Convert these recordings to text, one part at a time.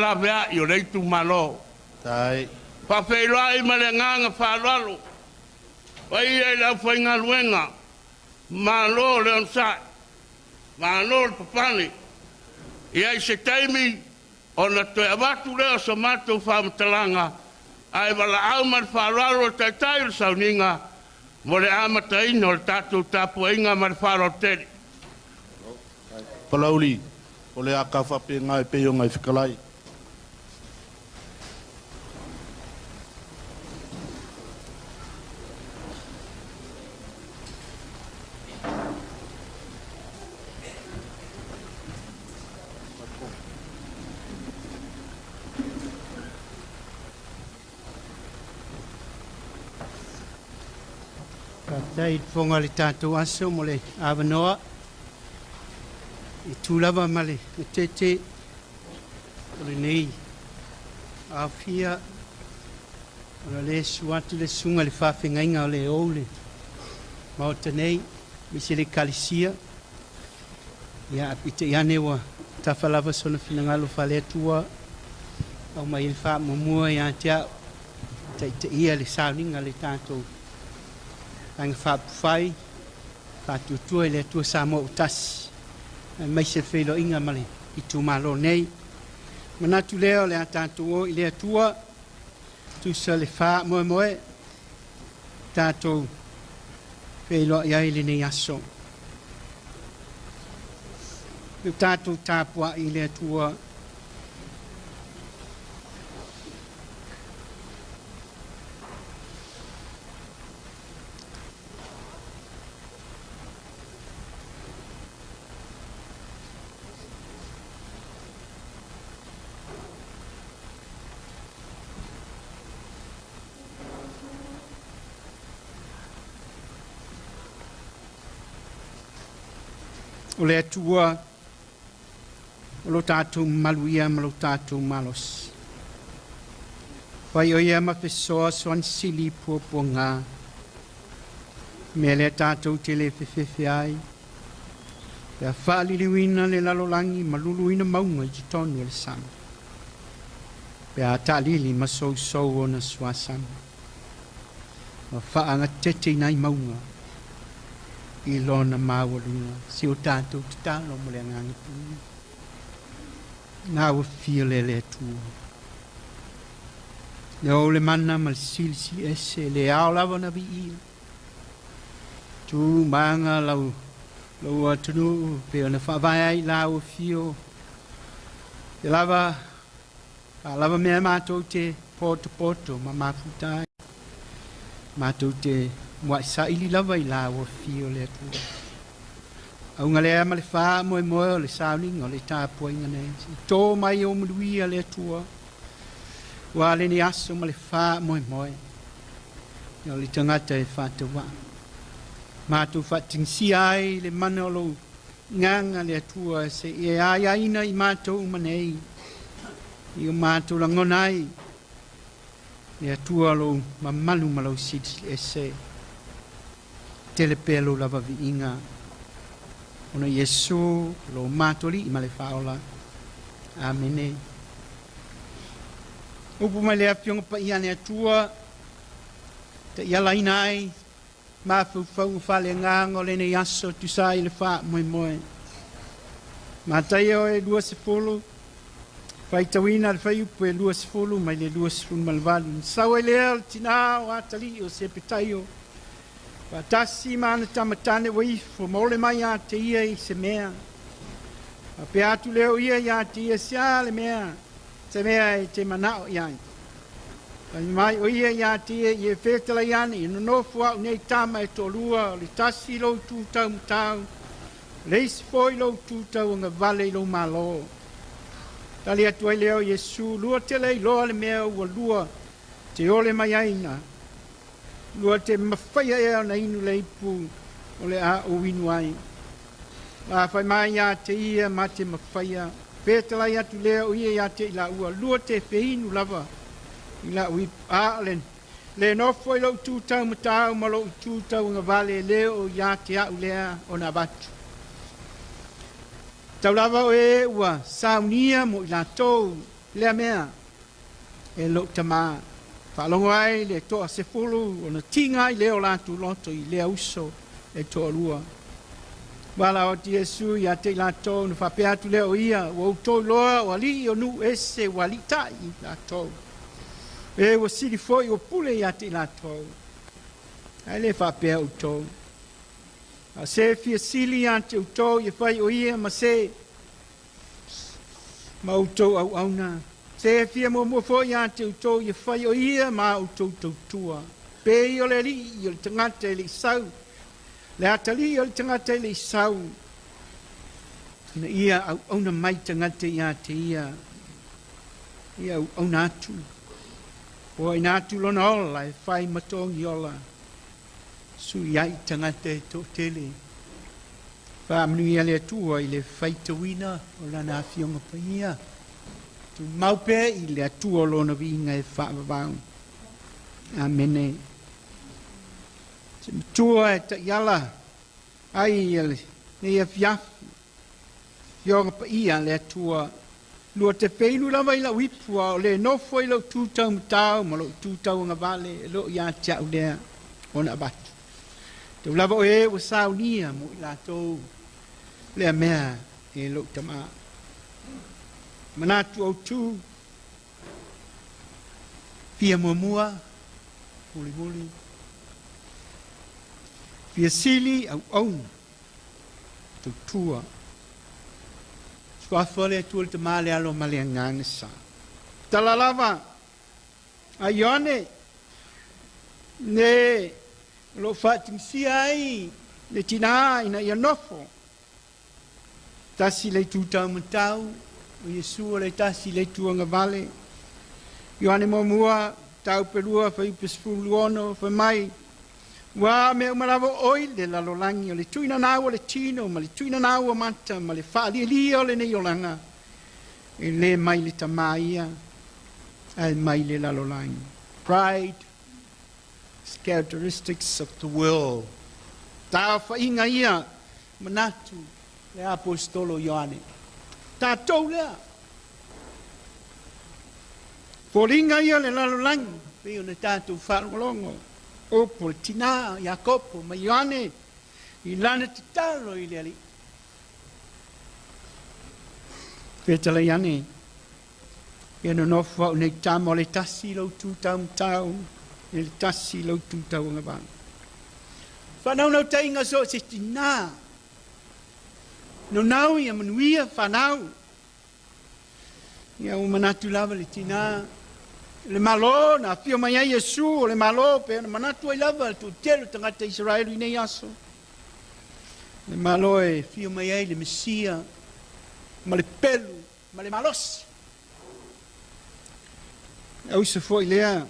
la vea io lei tu malo Tai. pa fe lo ai malenganga fa lo oi e la foi nga luenga malo le on sa malo papani e ai se taimi ona to abatu le so mato fa mtalanga ai wala au mar fa lo tai sauninga mo le amata ino le tatu tapu inga mar fa lo te Palauli. Ole akafa pe ngai pe yo ngai fikalai. Dai fonga le tatu aso mo le avanoa i tūlava male me tete o le nei a fia o le suatu le sunga le whawhingainga o le oule ma o tenei mi se le kalisia ia apite iane wa tawhalawa sona whinangalo whale atua au mai le wha mumua ia tia te ia le sauninga le tātou anga whapufai whatutua le atua sa mo utasi mai se felo inga male i tu malo nei manatu leo le tātou i le atua tu sa le wha moe moe tātou felo iai le nei aso le tātou tāpua i le atua o le atua o lo tātou maluia ma lo tātou malos. Wai o ia ma fesoa soan sili pua ngā. Me le tātou te le fefefe ai. Pea whaaliliwina le lalolangi ma luluina maunga i tonu le sama. Pea tālili ma sou o na suasana. Ma whaanga tete nai maunga. I lona mawalunga, si o tātou te tālo mo le ngangi pūni. Nā ua fia le tua. Le o le mana ma le silisi ese, le ao lava na vi ia. Tu maanga lau atunu, pe ona whawai ai la ua fio. Te lava mea mātou te poto, ma mafutai. Mātou te Wa sa ili lava i la ua fio le atua. Au ngale ama le wha moe o le sauning o le tāpua inga nei. I tō mai o muruia le atua. Wa le ni aso ma le wha moe. O le tangata e whātawa. Mātou whatingsi ai le mana o lo nganga le atua se e aina i mātou umanei. I o mātou langonai. Le atua lo mamalu ma lo sidi e se. Tele pelo lava vi inga. Ona Yesu lo matoli i male faola. Amene. Upu mai le apionga pa iane atua. Te iala inai. Mafu fau fale ngango le ne yaso tu sai le fa moe. Mataio e 2 Fai tawina le fai upu e 2 mai le 2 malvali. Sawe lea tina o atali o se petaio. Tasi mana tamatane waifo, mole mai a te ia i se mea. A pe atu leo ia i a te ia sia le mea, se mea i te manao iai. Mai o ia i a te ia i e whetala iani, i nonofu au nei tama e tolua, le tasi lo tūtau mtau, le isi foi lo tūtau nga vale lo malo. Tali atu ai leo Yesu, lua te lei loa le mea ua lua, te ole mai aina. Lua te mawhaia ea na inu le ipu o le a o winu ai. La whai mai a te ia ma te mawhaia. Pētala i atu lea o ia i a te ila ua. Lua te wheinu lava. Ila ui a len. Le nofo i lau tūtau matau ma lau tūtau ngā vale leo i a te au lea o na batu. Tau lava o e ua saunia mo i la tau. le mea e lo tama whalongo ai le toa se fulu o na tinga i leo lātu loto i lea uso e toa lua. Wala o ti Yesu ia te lātou na whapeatu leo ia o tō loa o ali o nu ese o ali tai lātou. E o siri foi o pule ia te lātou. Ai le whapea o tō. A se fia sili ante o tō i whai o ia ma se ma o tō au auna. Se fia mo foi ante o tō i whai o ia ma o tō tō tua. Pe i o le li i o le tangata i le sau. Le atali i o le tangata i le sau. Na ia au auna mai tangata i ate ia. Ia au auna atu. O ina atu lona ola e whai matongi ola. Su iai tangata e tō tele. Whaamanu ia le atua i le whaitawina o lana awhionga paia. Tu maupe i le atua o lona vinga e whaavavau. Amene. Se matua e ta iala. Ai ele. Ne ia fiafu. Fionga paia le atua. Lua te peinu lava i la wipua o le nofo i lau tūtau matau ma lau tūtau ngā vale lo ia te au lea o na abatu. Te lava o e o saunia mo i lātou lea mea e lo tama. Manatu au tū fia mua muli muli. Fia sili au au tu tua. Swafa le tuol te male alo male ngane sa. Talalava a Ione ne lo fatin siai le tina ina Ianofo. Tasi le tuta matau o Yesu le tasi le tuanga vale. Ione mo mua tau perua fa ipesfuluono fa mai. Wa me umaravo oi le lalolangi o le tuina nau o le tino, ma le tuina nau o mata, ma le whaali li o le neolanga. E le mai le tamaia, al mai le lalolangi. Pride is characteristics of the world. Tā whainga ia, manatu, le apostolo Ioane. Tā tau lea. Whoringa ia le lalolangi, peo ne tātou whalongolongo. O por tina Jacopo ma Ioane i lana te talo i le ali. Petala Iane e no nofa o nei tamo le tasi lau tūtau mtau e le tasi lau tūtau ngā vana. Whanau nau tainga so se tina. No nau i a manuia whanau. Ia o manatu lava le tina. Le malo na fio mai ai Yesu le malo pe na manatu ai lava tu telu tangata Israel i nei aso. Le malo e fio mai ai le Mesia ma le pelu ma le malos. Au se foi lea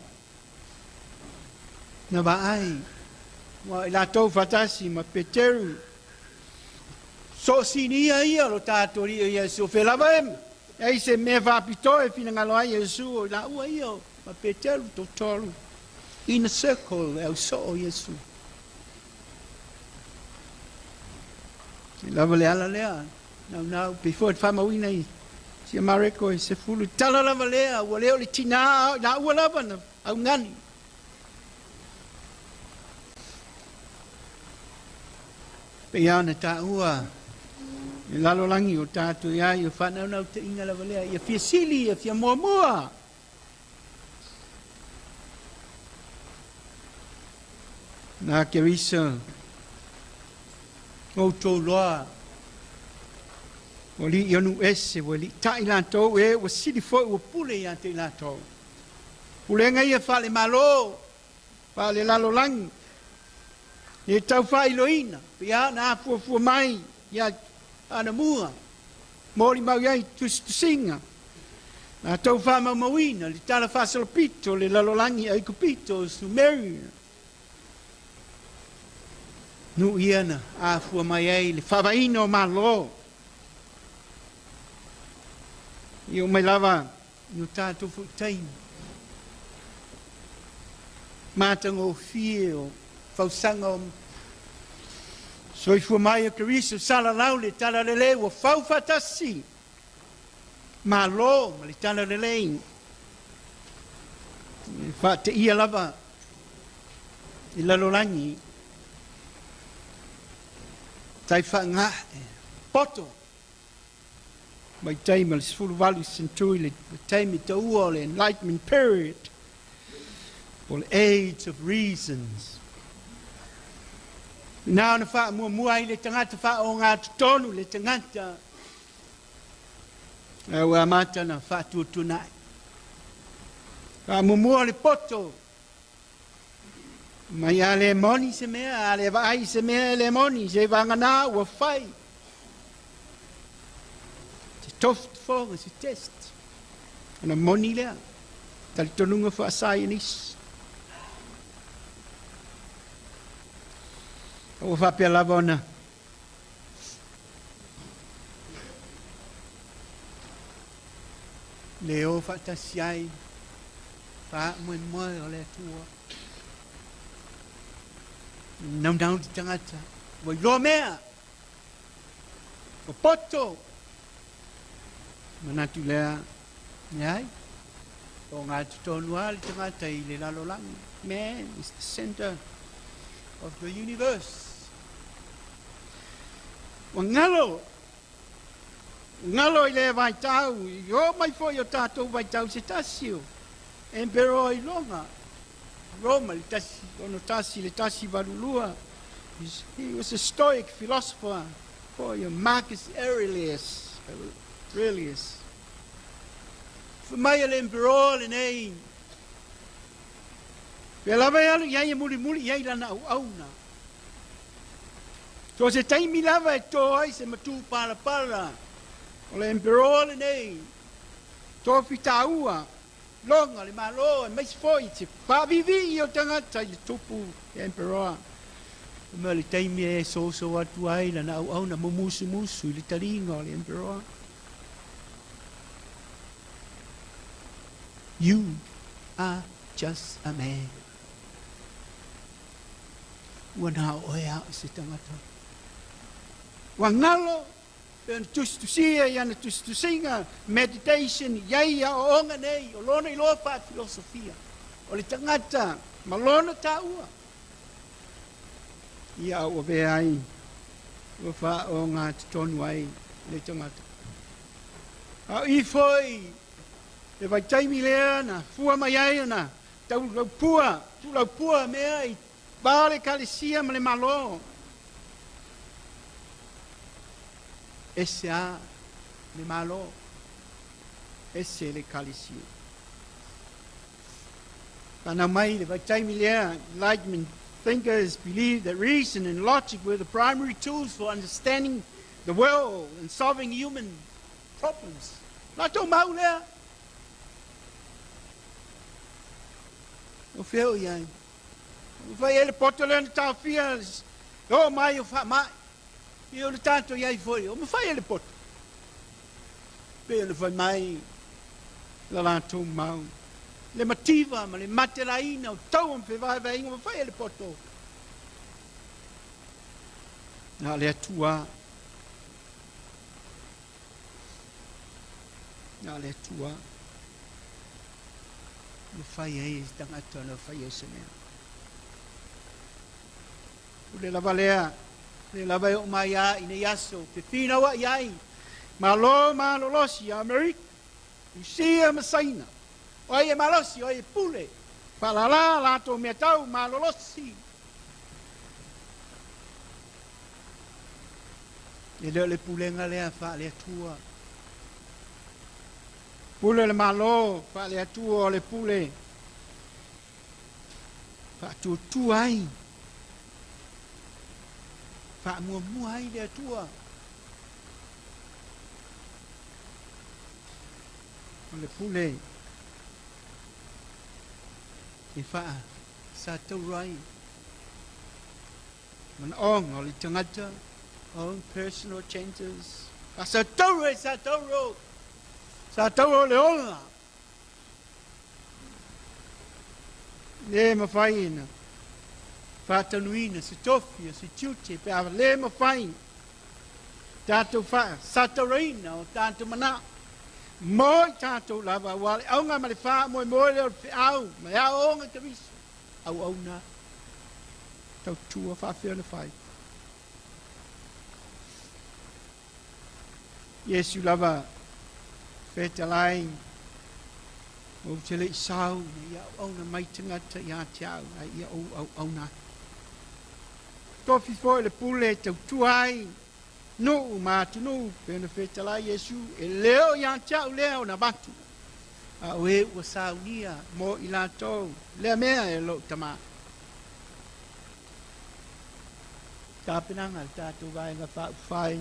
na va ai wa la tau fatasi ma Peteru so sinia ia lo tatori ia Yesu fe lava em. Ei se me va pitoe fina ngalo ai Yesu la ua io ma Petelu totolu in a circle au so Yesu. Lava le ala lea now before it fama wina i si Mareko e se fulu tala lava lea ua leo le tina la ua lava na au ngani. Pe iana ta ua e lalo langi o tātou ia i o whanau nau te inga lava lea i a fia sili, i a fia mua mua. Nā ke risa o tō loa o li i anu ese o li tai lātou e o sili foi o pule i ante lātou. Pule ngai a whale malo, whale lalo langi. E tau whailoina, pia nā fua mai, ia ana mua mori mau iai tusinga na tau whama mawina li tala whasalo pito le lalolangi ai kupito su meri nu iana a fua mai ai le whawaino malo i o mai lava no tātou futain mātango fie o whausanga o so i fua mai o Keriso sala laule tala lele wa fau fatasi. Malo, ma le tala le lein. Fa te ia lava. I lalolangi. Tai fa ngā. Poto. Mai taima le sifuru walu sentui le taimi te ua le enlightenment period. O le age of reasons. Nā na wha mua i le tangata wha o ngā tutonu le tangata. Au a mata na wha tuatunai. Wha mua le poto. Mai a le moni se mea, a le vai se mea le moni, se wangana ua whai. Te tofu te whonga, se test. Ana moni lea. Tali tonunga wha asai anis. O fa pe lava ona. Leo fa tasiai. Fa mo o le tua. Não te tangata. Voi lo mea. O poto. Manatu lea. Nhai. O ngā tutonua le tangata I le lalolangi. Man is the center of the universe. Ngalo I le vai tau, I mai foi o tātou vai tau se tasio. Empero I longa. Roma le tasi, ono tasi le tasi valulua. He was a Stoic philosopher. Marcus Aurelius. Mai le empero le nei. Pela vai alu ia muli ia lana auna. So se taimi lava e tō ai se matu pala. O le emperor le nei. Tō whitaua. Longa le malo e mais foi. Se pavivi I o tangata I le tupu e emperor. O mea le taimi e so atu ai lana au na musu I le taringa o le emperor. You are just a man. Wana oe au se tangata. Wangalo, tustusia yana tustusinga, meditation, iaia o onga nei, o lona I loa wha filosofia. O le tangata, malona taua. Ia o vea ai, o wha o ngā tonu ai, le tangata. A I foi, e vai taimi lea na, fua mai ai na, tau pua mea I vale kalesia ma le malo. Esse a le malo. Esse le kalesia. Kana mai le vai taimi lea, Enlightenment thinkers believe that reason and logic were the primary tools for understanding the world and solving human problems. Not tō mau lea. O wheo iai. O whai ele poto lea na tau whia. O mai o wha mai. I o le tātou iai foi. O ma whai ele poto. Pea le whai mai. La lātou mau. Le mativa ma le materaina o tau am whewai vai inga ma whai ele poto. Nā le atua. Nā le atua. Le whai ei tangata na whai e se mea. Le lava lea. Le lava e o mai a ina yaso. Pe whina wa iai. Malo malolosi a Amerika. Usia masaina. Oi e malosi, oi e pule. Palala lato mea tau malolosi. E leo le pulenga lea wha le atua. Pule le malo, wha le atua o le pule. Wha tu ai. Wha mua ai le atua. O le pule. E wha sa tau rai. Man ong o le tangata. Own personal changes. Sa tau rai, sa tau ro. Sa tau ro le onga. Le mawhaina. Whātanuina, se tofia, se tiute, pe awa le mawhaina. Tātou wha, sa tau raina o tātou mana. Moi tātou lava wale aunga ma le wha moi moi leo te au ma ea onga te viso au au na tau tua whawhia na whai Yesu lava wheta lai o te le isau na ia au na mai tangata ia te au na ia au na tofi fo le pule tau tuai no matu no pena feta la Yesu e leo ia tau leo na batu a we o saunia mo ilato le mea e lo tama ta penanga ta tu vai nga fa fai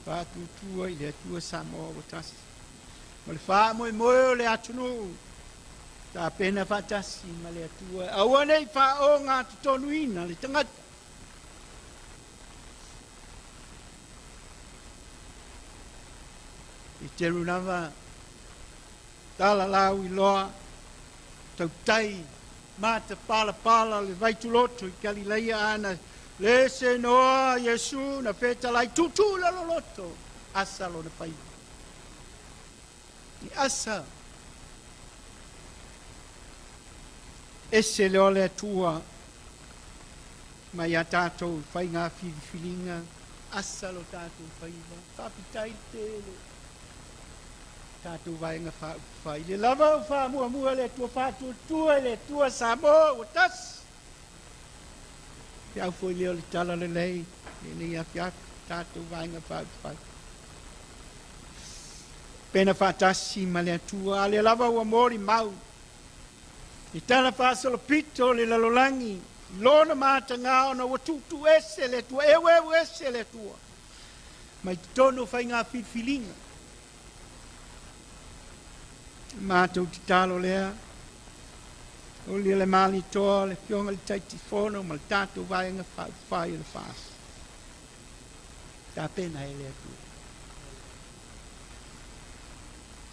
fa tu tu i le tu sa mo o tas mo le fa mo le atu no ta pena fa tas ma le tu a wone fa o nga tonu ina le tangata I te runava, tala lau I loa, tau tai, mata pala le vaituloto I Galileia ana, le se noa Yesu na peta lai tutu la loloto, asa lo na pai. I asa, ese leo le atua, mai a tātou whai ngā whiwiwhilinga, asa lo tātou whaiva, whapitai te le. Tātou vai ngā whai. Le lava o wha mua le tua whātua tua le tua Samo o tas. Piau fwoi leo le tala le lei. Le nei a fiak. Tātou vai ngā whai. Pena whātasi ma le atua. Le lava o mori mau. I tana whāsolo pito le lalolangi. Lona māta ngā ona wa tutu ese le tua. Ewe ese le tua. Mai tono whai ngā whiwhilinga. Mātou te talo lea, o le mali toa, le pionga le taiti fono, ma le tātou vaenga whai le whās. Tā pena e lea tua.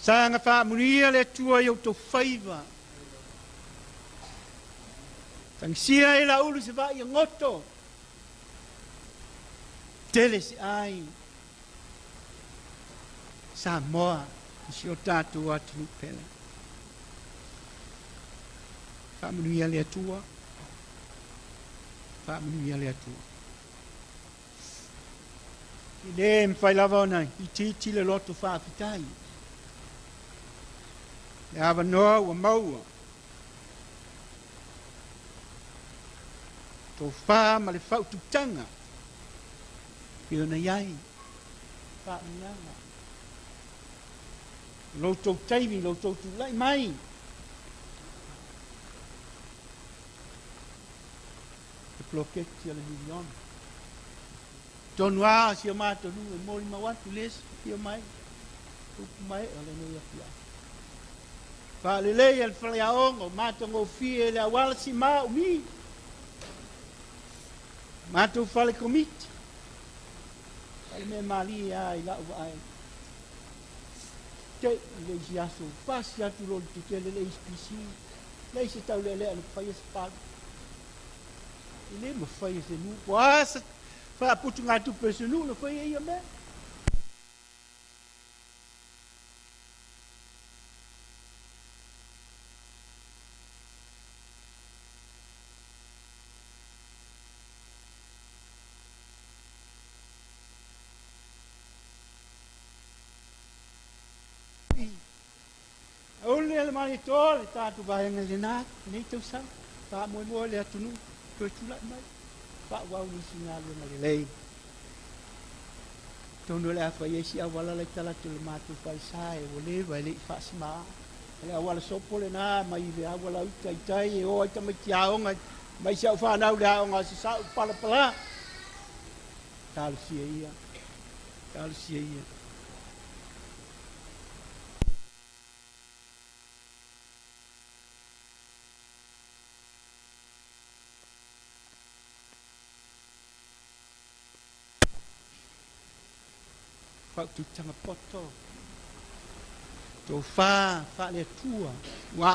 Sanga wha muria le tua i o tau whaiva. Tangsia e la ulu se vai a ngoto. Tele se ai. Sa moa. Si o tātou atu pele. Whamanuia le atua. Whamanuia le atua. I le mwhai lava ona, I titi le loto whaafitai. Le awa noa ua maua. Tō wha ma le whaututanga. Pio na iai. Whamanuanga. Loutou taimi, loutou tu lai mai. E ploketi ala milion. Tonu a si o mātou nu e mori mawatu les, pio mai. Upu mai ala nei a pia. Whaalelei al whale aongo, mātou ngō fie le awala si mā umi. Mātou whale komiti. Whale me mali a I lau ai. Te le si aso, pasi atu lo te te le HPC, le se tau le anu whai asa pālu. I le ma whai asa nu, po asa, wha putu ngā tupe asa nu, na whai e ia mea. Ole le mani tole tātou vahenga le nā, nei tau sau, tā moe le atunu, koe tula mai, wha wau nisi ngā lua le lei. Tono le awha iesi awala le talatu le mātou whai sae, o le vai le I whaasi maa. Le awala sopo le nā, mai le awala uta I tai, e o aita mai ti aonga, mai si au whanau le aonga, si sau pala. Tālu sia ia, tālu sia ia. Whaututanga poto. Tō wha le tua. Wā.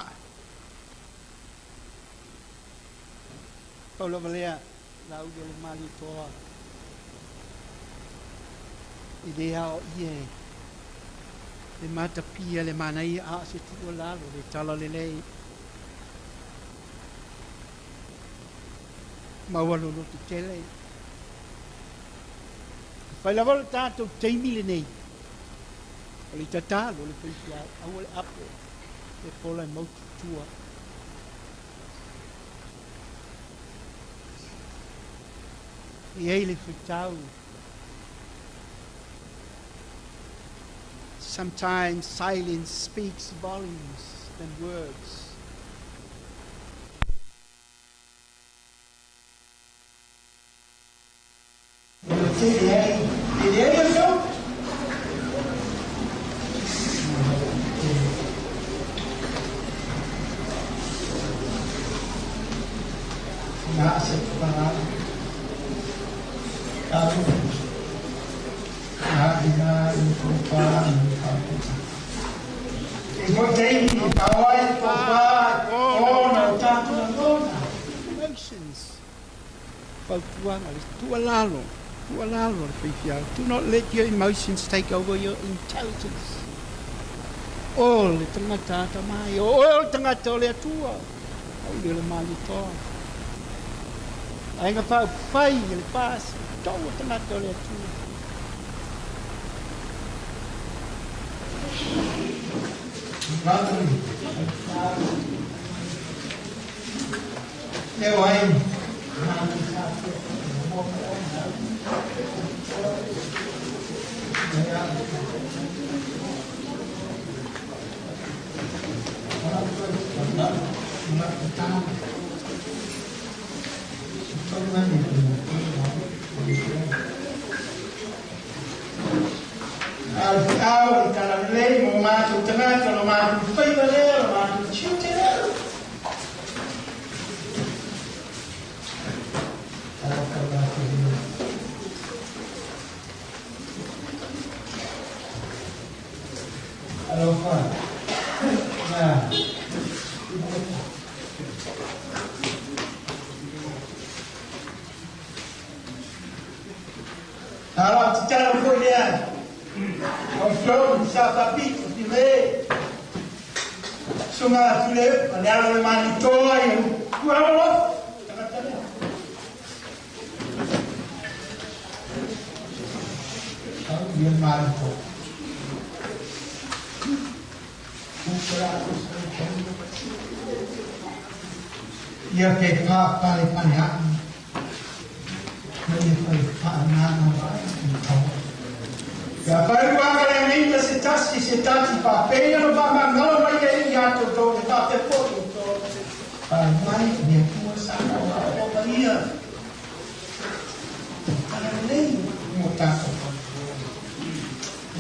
Paula valea, lau de le mali toa. I le ao ie. le matapia le manai a se tua lalo le tala le lei mawalo lo te tele fai la volta tanto teimi le nei o le tatalo le peipia au le apo le pola i mautu tua i ei le whaitau. Sometimes silence speaks volumes than words. Do not let your emotions take over your intelligence. All the tangata tamai, all tangata le atua, all le mali toa. Ainga pa pai le pas, toa tangata le atua. Leo aí. Al canale, mo mato tenato, lo mato fai vedere, lo mato ciutero. Allora, allora, ti stanno fuori. Au show, ça va vite, tu veux. Sunga, tu veux, on est à la manitoa, voilà. Bien manitoa. Ia ke pa pale pania. Ia pale pana vai. Ya pai wa ga le ni se tasi pa pe no ba ma no mai ke ya to to ta te po to. Pa mai ni ku sa na wa pa ia. Ala le mo ta ko.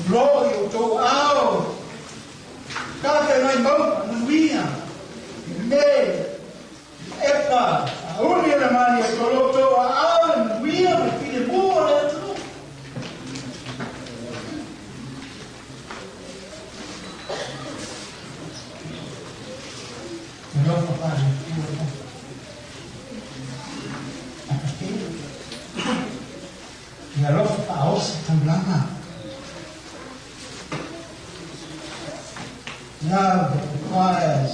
Glory to ao. Ka te mai mo no via. Me epa, uni la mani to lo to ao no via me pide mo le to. No papá, y a los paos también. Love requires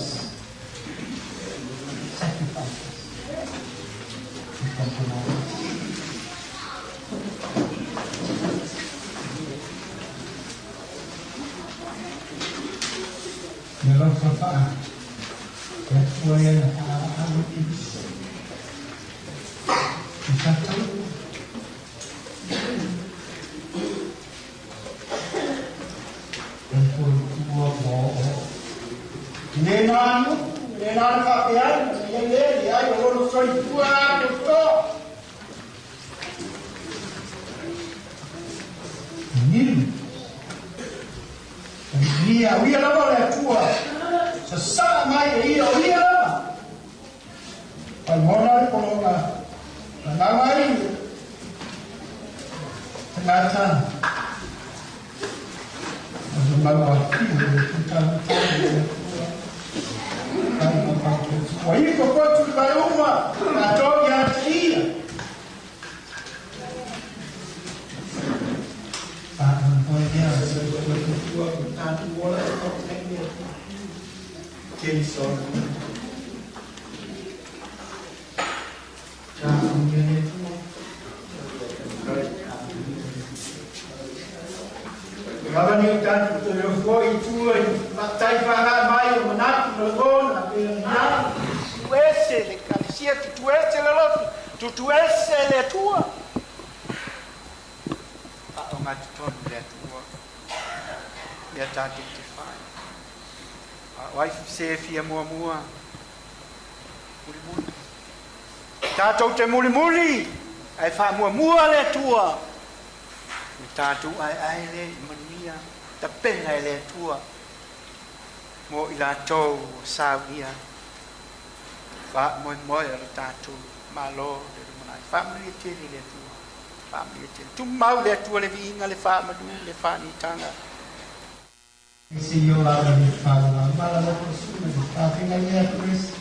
sacrifices and compromises. Y a los papás. That's where I would eat. Is that true? Le non capiamo, le hai loro sono i tuoi tutto. Via la vola tua. Se sa mai io via. Poi morale con la mai. Nata. Ma kwa hivyo kwa tulibauma atoke atia kwa Jason. Jangan dia tu. Kalau ni kan tu yang koi tu, matai faham mai menat melon, apa yang nak. Tuese le kalisia tuese le lot, tuese le tua. Pak ongat ton le tua. Dia tak diktifai. Wife sefia mua. Muli. Tatou te muli. Ai fa mua le tua. Tatou ai le mania. Ta penga le tua. Mo ila tau savia. Fa mo le tatou malo de manai. Family te le tua. Family te. Tu mau le tua le vinga le fa madu le fa ni tanga. Isi yo la ni fa la mala la persona di fa finga ni Chris.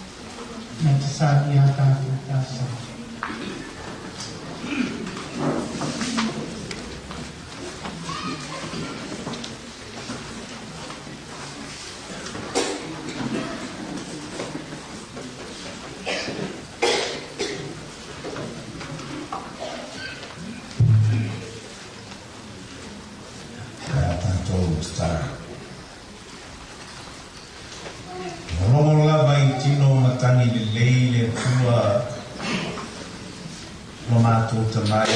Nanti saat dia akan berkasa. Tangi le leile tua mamatu tamai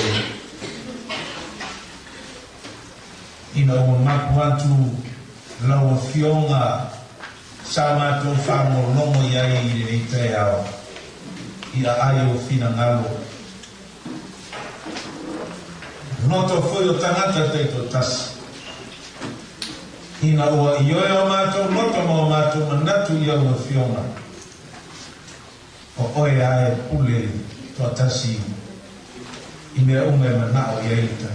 ina o makuantu lawa fionga sama tu fango longo yai le te ao ira ayo fina ngalo noto foi o tangata te to tas ina o ioe mato noto mo mato manatu ia o fionga o oe ae pule to atasi i mea unga manao i eita.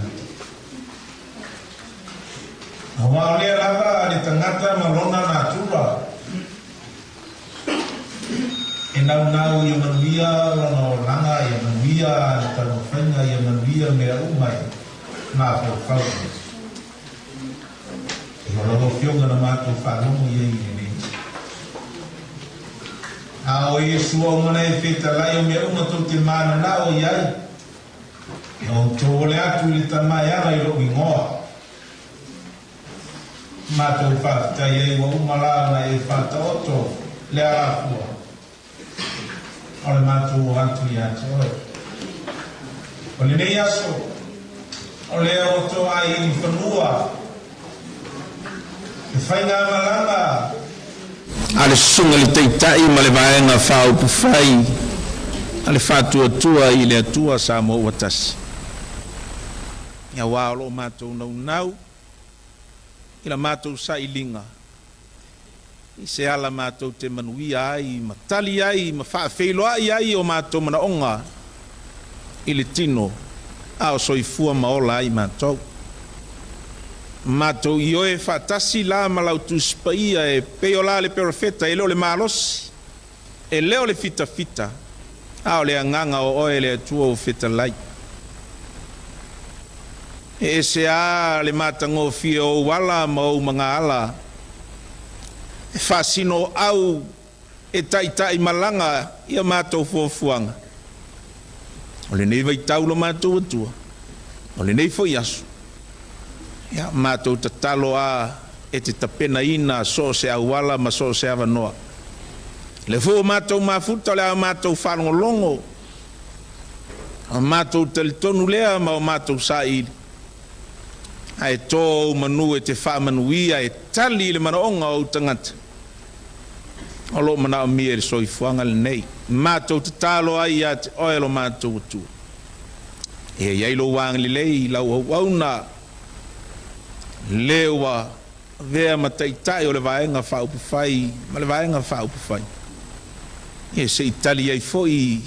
A wao lea lava ale tangata malona na tura. E nau i manuia lana o langa i manuia ale tano whainga i manuia mea umai na po whau. E hologo fionga na mato whalomo i eita. Ao Yesu o mana e feta lai o mea unga tō te mana na o iai. E o tōle atu i ta mai ara i roki ngoa. Mātou whaafitai e wa umala na e whaata oto le arafua. O le mātou o antu i atu oi. O le nei aso. O le oto ai i whanua. E whainga malanga. Ale sunga le teitai ma le vaenga whao pufai ale whatua tua i le atua sa mo watasi ia wālo mātou nau i la mātou sa i linga i se ala mātou te manuia ai ma tali ai ma whaafeilo ai o mātou mana onga i le tino ao soifua maola ai mātou Mato ioe whaatasi la malau tu spaia e peo la le perofeta e leo le malos e leo le fita ao le anganga o oe le atua o feta lai e se a le matango fia o wala ma o mga ala e whaasino au e taitai malanga ia mato fuafuanga o le nei vai taulo mato atua o le nei foi asu ia matou tatalo a e te tapena ina so se awala ma so se avanoa le fo matou mafuta le matou whanongolongo a matou telitonu lea ma o matou saili ai tō manu e te whamanuia e tali le manaonga o tangata o lo mana o mia le soifuanga le nei matou tatalo ai a te oelo matou atua e iailo wang li lei lau wauna lewa vea mataitai o le vaenga whaupufai ma le vaenga whaupufai e se itali ai foi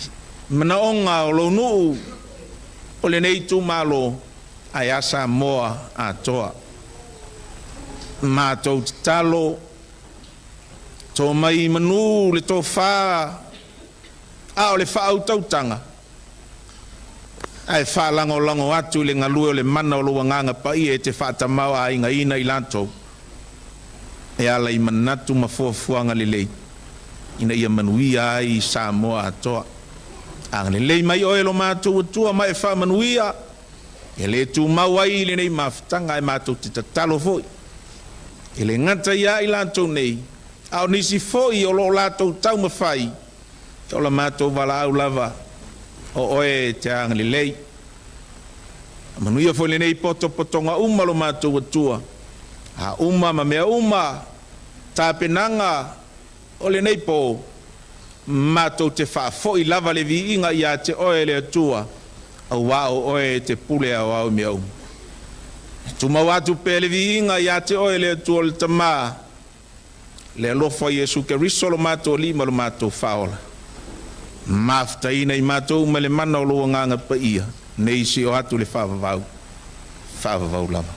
manaonga o lo nuu o le nei tu malo ai asa moa a toa mātou talo tō mai manu le tō whā a o le whautautanga ai whalango atu le ngalue o le mana o lua nganga pai e te whaatamau a inga ina i lantou e ala i manatu ma fuafuanga le lei ina ia manuia ai Samoa atoa ang lei mai o lo mātou tua mai wha manuia e le tu mau ai le nei mawhtanga e mātou te tatalo foi e le ngata ia i lātou nei au nisi foi o lo lātou tau mawhai e o la mātou wala au lava o oe te ang le lei manuia foi le nei poto potonga uma lo mātou tua a uma ma mea uma tāpenanga o le nei po mātou te wha foi lava le vi inga ia te oe le atua au wao oe te pule au au mea tu mau atu pe le vi inga ia te oe le atua le tamā le alofa Iesu Keriso lo mātou lima lo mātou whaola mafta ina i mātou ma le mana o loa nganga pa ia nei si o atu le whavavau lava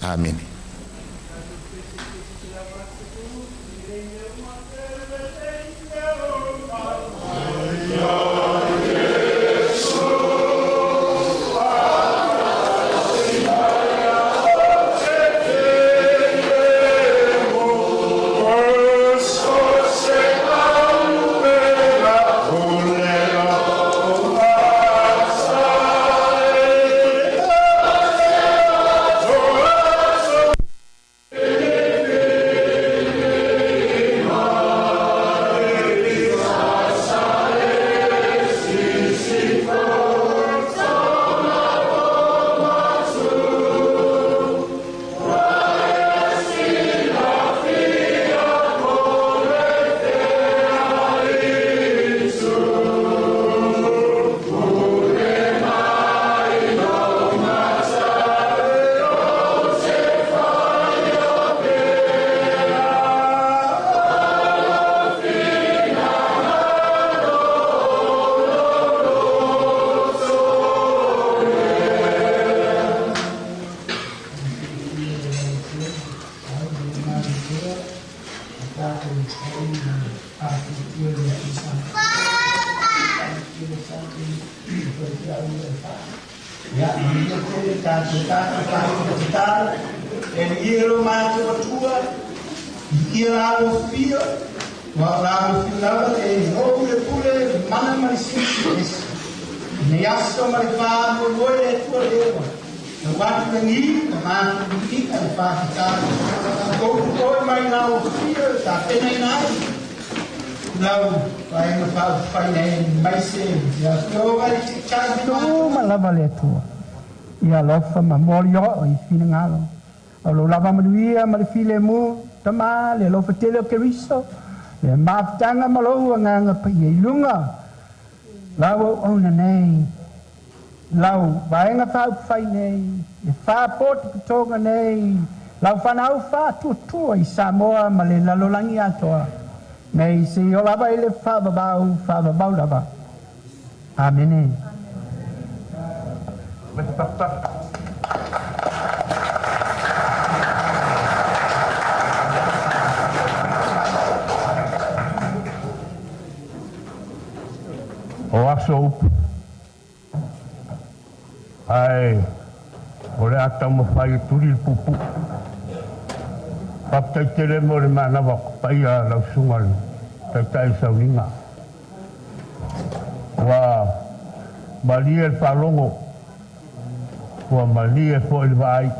amen. Ia lofa ma mori o i fina ngalo. O lo lava manuia ma le file mu tama le lofa tele o Keriso. Le maftanga ma lo nganga pa i lunga. Lau o na nei. Lau vaenga pau fai nei. Le fa poti kutonga nei. Lau whanau fa tua i Samoa ma le lalolangi atoa. Nei se o lava i le whababau lava. Amen. O aso ai o le ata mo fai turi pupu paptai tele mo le mana wa pai a la sungal tai sauninga wa mali el palongo wa mali e fo il vai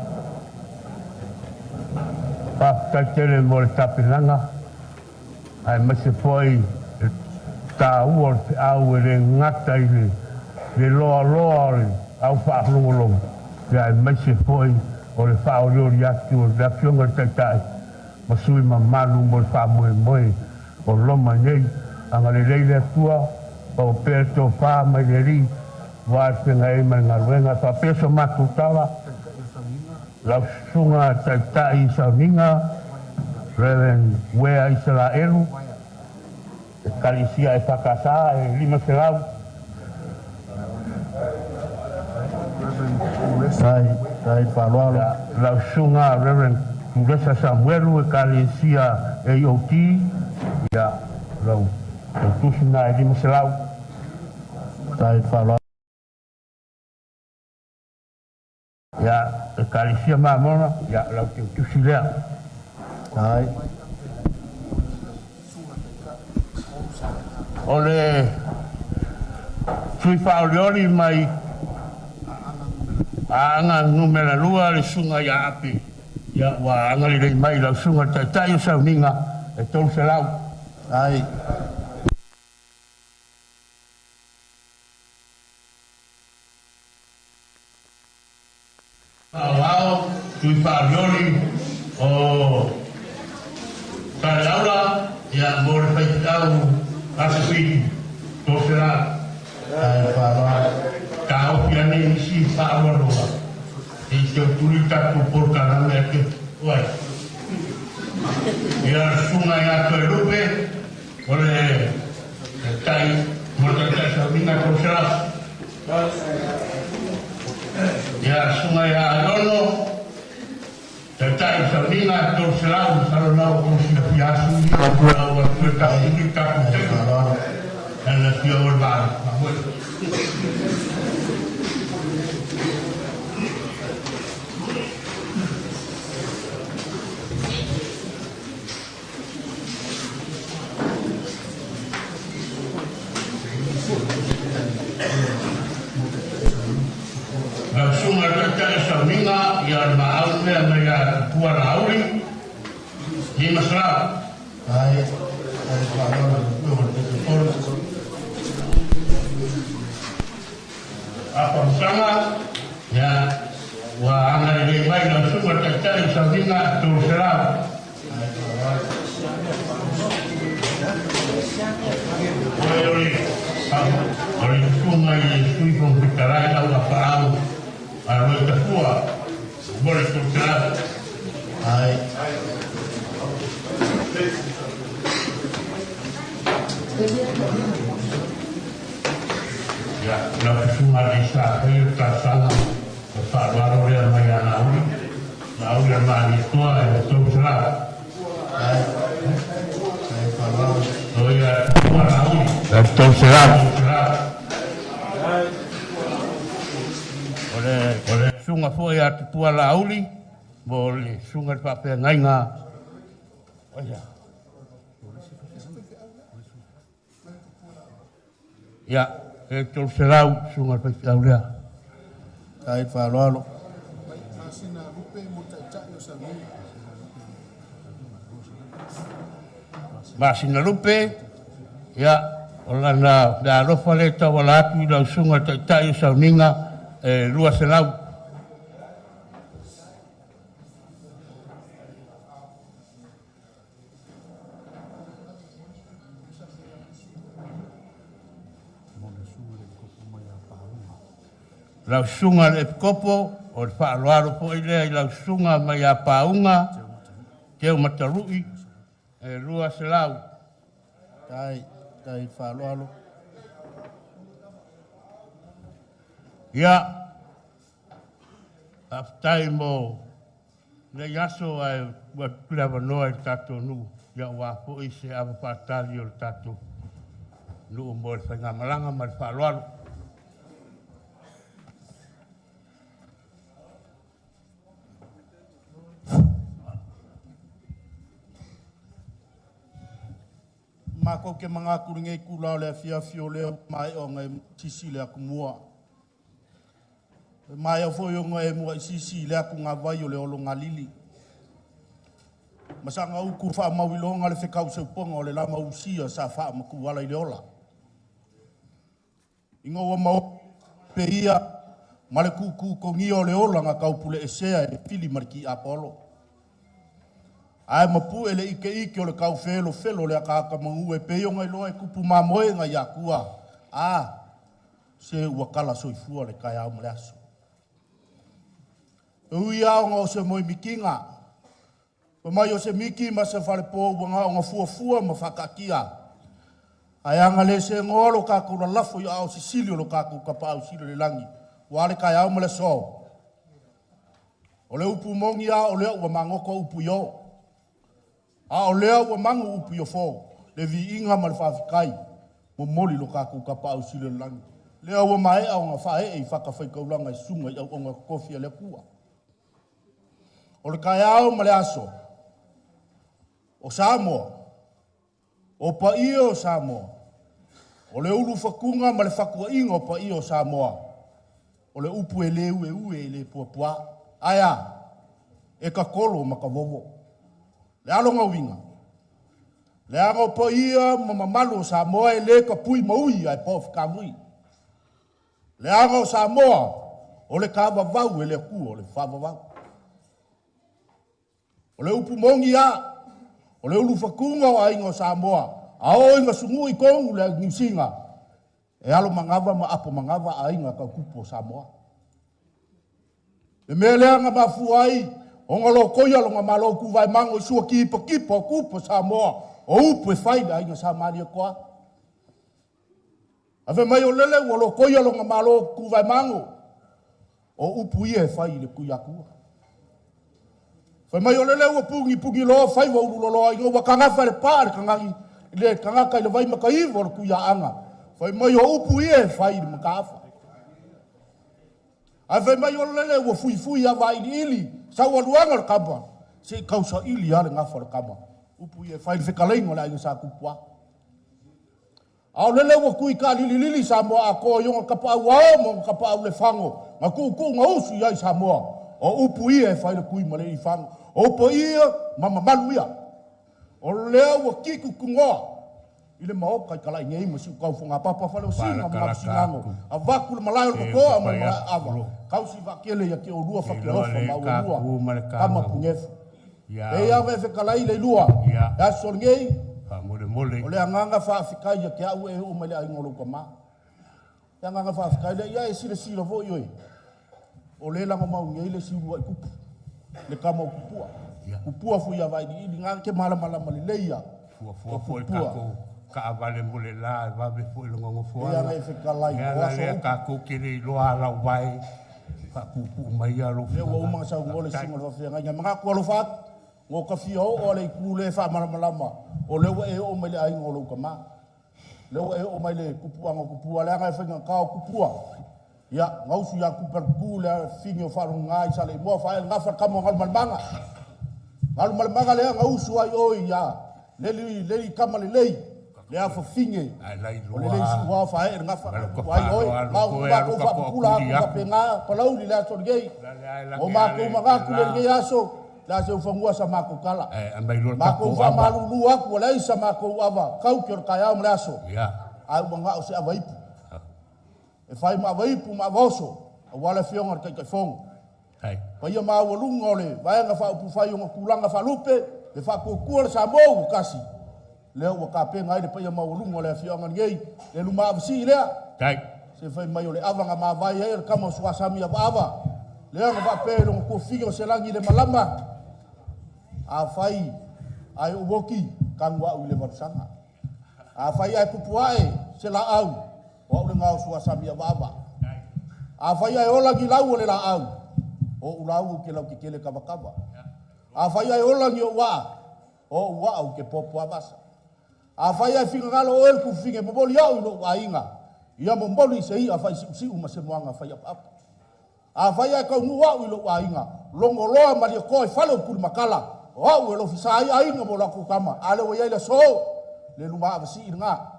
paptai tele mo le tapinanga ai ma se foi ta uor au le ngata ile le loa au fa longo ya mai se foi o le fa o le atu da fionga tai ma sui ma malu mo fa mo o loma nei anga le tua o perto fa mai le ri wa penga e mai ngaruenga fa peso matutala la sunga tai sauninga reven wea Israelu Kalisia e whakasa e lima selau. Sai whaloalo. Lau sunga Reverend Kuresa Samuelu e Kalisia e Ioti. Ia lau tusuna e lima selau. Sai whaloalo. Ia e Kalisia mamona. Ia lau te tusilea. Sai. o le tui whaoliori mai a anga numera lua le sunga ia api ia wa anga li rei mai lau sunga tai o sauninga e tolu se lau ai Ao tui whaoliori o Tare Aula ia mōre whaitau Asapiti tolu se lau ai whaoa ka opi ane isi whaawaroa i te turi taku porkana mea ke wai ia sunga ia koe rupe o le tai mōre tai sauninga tolu se lau ia sunga ia arono te tai sauninga tolu se lau saronau kusi na piasu ia kua ua kue turi taku teko and let's go over by la sunga tata sauninga ya maau me ya kuana auri ni masra ai apa sama ya wa anga di mai na sunga tata sauninga tu serap Ori sunga i sui pong pitarai au apa au alo ta tua boleh tu serap ai ya la sunga di sa e ta sala pa varo le mai ana au le mani tua e tu serap ai pa varo o ya tua au tu serap ole sunga foi a tua la auli bole sunga pa pe ngainga oya ya e tol serau sunga pa aulea ai fa lo Masina lupe ya ola na da rofa le ta wala tu da sunga tai sauninga e lua selau la sunga le kopo o fa loaro po ile la sunga mai a paunga ke o matarui e lua selau tai fa loaro ya aftai mo le yaso ai wa klava no ai tato nu ya wa po ise ava patali o tato nu mo fa ngamalanga ma fa loaro Mako ke mga kuringai kula le fia fio le mai o ngai sisi le akumua. Mai o foi o ngai mua sisi le aku ngā vai o le olo ngā lili. Masanga uku wha mawilonga le whekau sauponga o le lama usia sa wha maku wala i le ola. Ingo wa mau pe ia ma le kuku kongi o le ola ngā kaupule esea e pili mariki Apollo. Ai mapu ele ike o le kau felo le akaka mangu e peo ngai loa e kupu mamoe ngai akua. Se wakala soifua le kai au mleaso. Ui au ngā o se moi mikinga. Mai o se miki ma se whare pō wanga o ngā fuafua ma whakakia. Ai anga le se ngolo kaku la lafo i au sisilio lo kaku kapa au silo le langi. Wale kai au mleaso. O le upu mongi a o lea ua mangoko upu yo. A o lea ua mangu upu yo fo, le vi inga ma le whawhikai, mo moli lo kaku ka pao sile langi. Lea ua mai au ngā whae e i whakawhaikaulanga i sunga i au o ngā kofia le kua. O le kai au ma le aso, o Samoa, o pa iyo Samoa. O le ulu whakunga ma le whakua inga o pa iyo Samoa. O le upu e leu e ue e le puapua. Aia, e ka kolo ma ka vovo. Le alonga winga. Le anga o pa ia ma mamalu o Samoa e le ka pui maui ai pa whikamui. Le anga o Samoa o le ka vavau e le ku o le whavavau. O le upu mongi a, o le ulu whakunga o ainga o Samoa. A o inga sungu i kongu le ngisinga. E alo mangava ma apo mangava a inga ka kupo Samoa. E me leanga mafu ai, o ngalo koia lo ngamalo ku vai mango sua kipa kipa kupo Samoa. O upu e whaida inga Samaria koa. Ave mai o lele o lo koia lo ngamalo ku vai mango. O upu ia e whai le kuyakua. Whai mai o lele o pungi loa whai wa uru loa inga wakanga whare pāre kangangi le kangaka le vai maka ivo ku ya anga foi mai o upu e fai de makafa a foi mai o lele o fui a vai ili sa o luanga le kaba se causa ili ale nga for kaba upu e fai de kalai ngola i sa kupua a lele o ku ka lili sa mo a ko yo kapa wa mo kapa le fango ma ku nga usu ya sa mo o upu e fai de ku male i fango o po ia mama maluia o leo o kiku kungoa. Ile mao kai kalai ngei masi kau fonga papa fale o singa masingango. A vaku le malai o kokoa ma ava. Kau si vakele ya ke o lua fakirofa ma o lua. Kama pungefu. E ia vefe kalai le lua. Ya sol ngei. O le anganga fa afikai ya ke au e o mele ai ngolo kama. Ya anganga fa afikai le ia e sila vo ioi. O le langa mau ngei le si ua i kupu. Le kama o kupua. Kupua fu ya vai di nga ke mala leia fu ka avale mole la va be fu lo ngo fu ya ngai fe kalai wa so ka ko kiri lo ala vai fa pupu mai ya lo le wa ma sa ngole singo fa nga nga ko lo fa ngo ka fi o le ku le fa mala o le wa e o mai ai ngolo ka ma le wa e o mai le kupua ngo kupua le nga fe nga ka kupua ya ngau su ya ku per ku le fingo fa ngai sa le mo fa nga fa ka mo ngal manga Alu malmanga lea nga usu ai oi ya. Leli kama lelei. Lea fa finge. O lelei si waa fa e nga fa. Wai oi. Nga ufa pula ka penga. Palau li lea sorgei. O mako umagaku lelgei aso. La se ufangua sa mako kala. Mako ufa malulu aku walai sa mako uava. Kau kior kaya mle aso. Ai wanga o se avaipu. E fai ma avaipu ma avoso. Wala fionga kai fongo. Pa ia ma o lunga ole, vai nga fa upu fai unga kulanga fa lupe, le fa kukua le sa mou kasi. Leo wa ka penga ai pa ia ma o lunga ole fionga ngei, le luma avsi lea. Se fai mai ole ava nga ma vai e kama suasami ava. Leo nga va pe lo ko figo se langi le malama. A fai ai o woki kangwa u le varsanga. A fai ai kupuae se la au, o le nga suasami ava. A fai ai ola ki lau le la au. O ulau ke lau ke kele kawakawa. A whai ai olangi o waa. O waa au ke popo avasa. A whai ai whingangalo o elku whinge maboli au ilo wa inga. Ia mamboli se i a whai si uma se moanga whai apa. A whai ai kau ngu au ilo wa inga. Longo loa maria koe whalo kuri makala. O au ilo fisa ai a inga mo lako kama. Ale o iaila so. Le luma avasi i nga.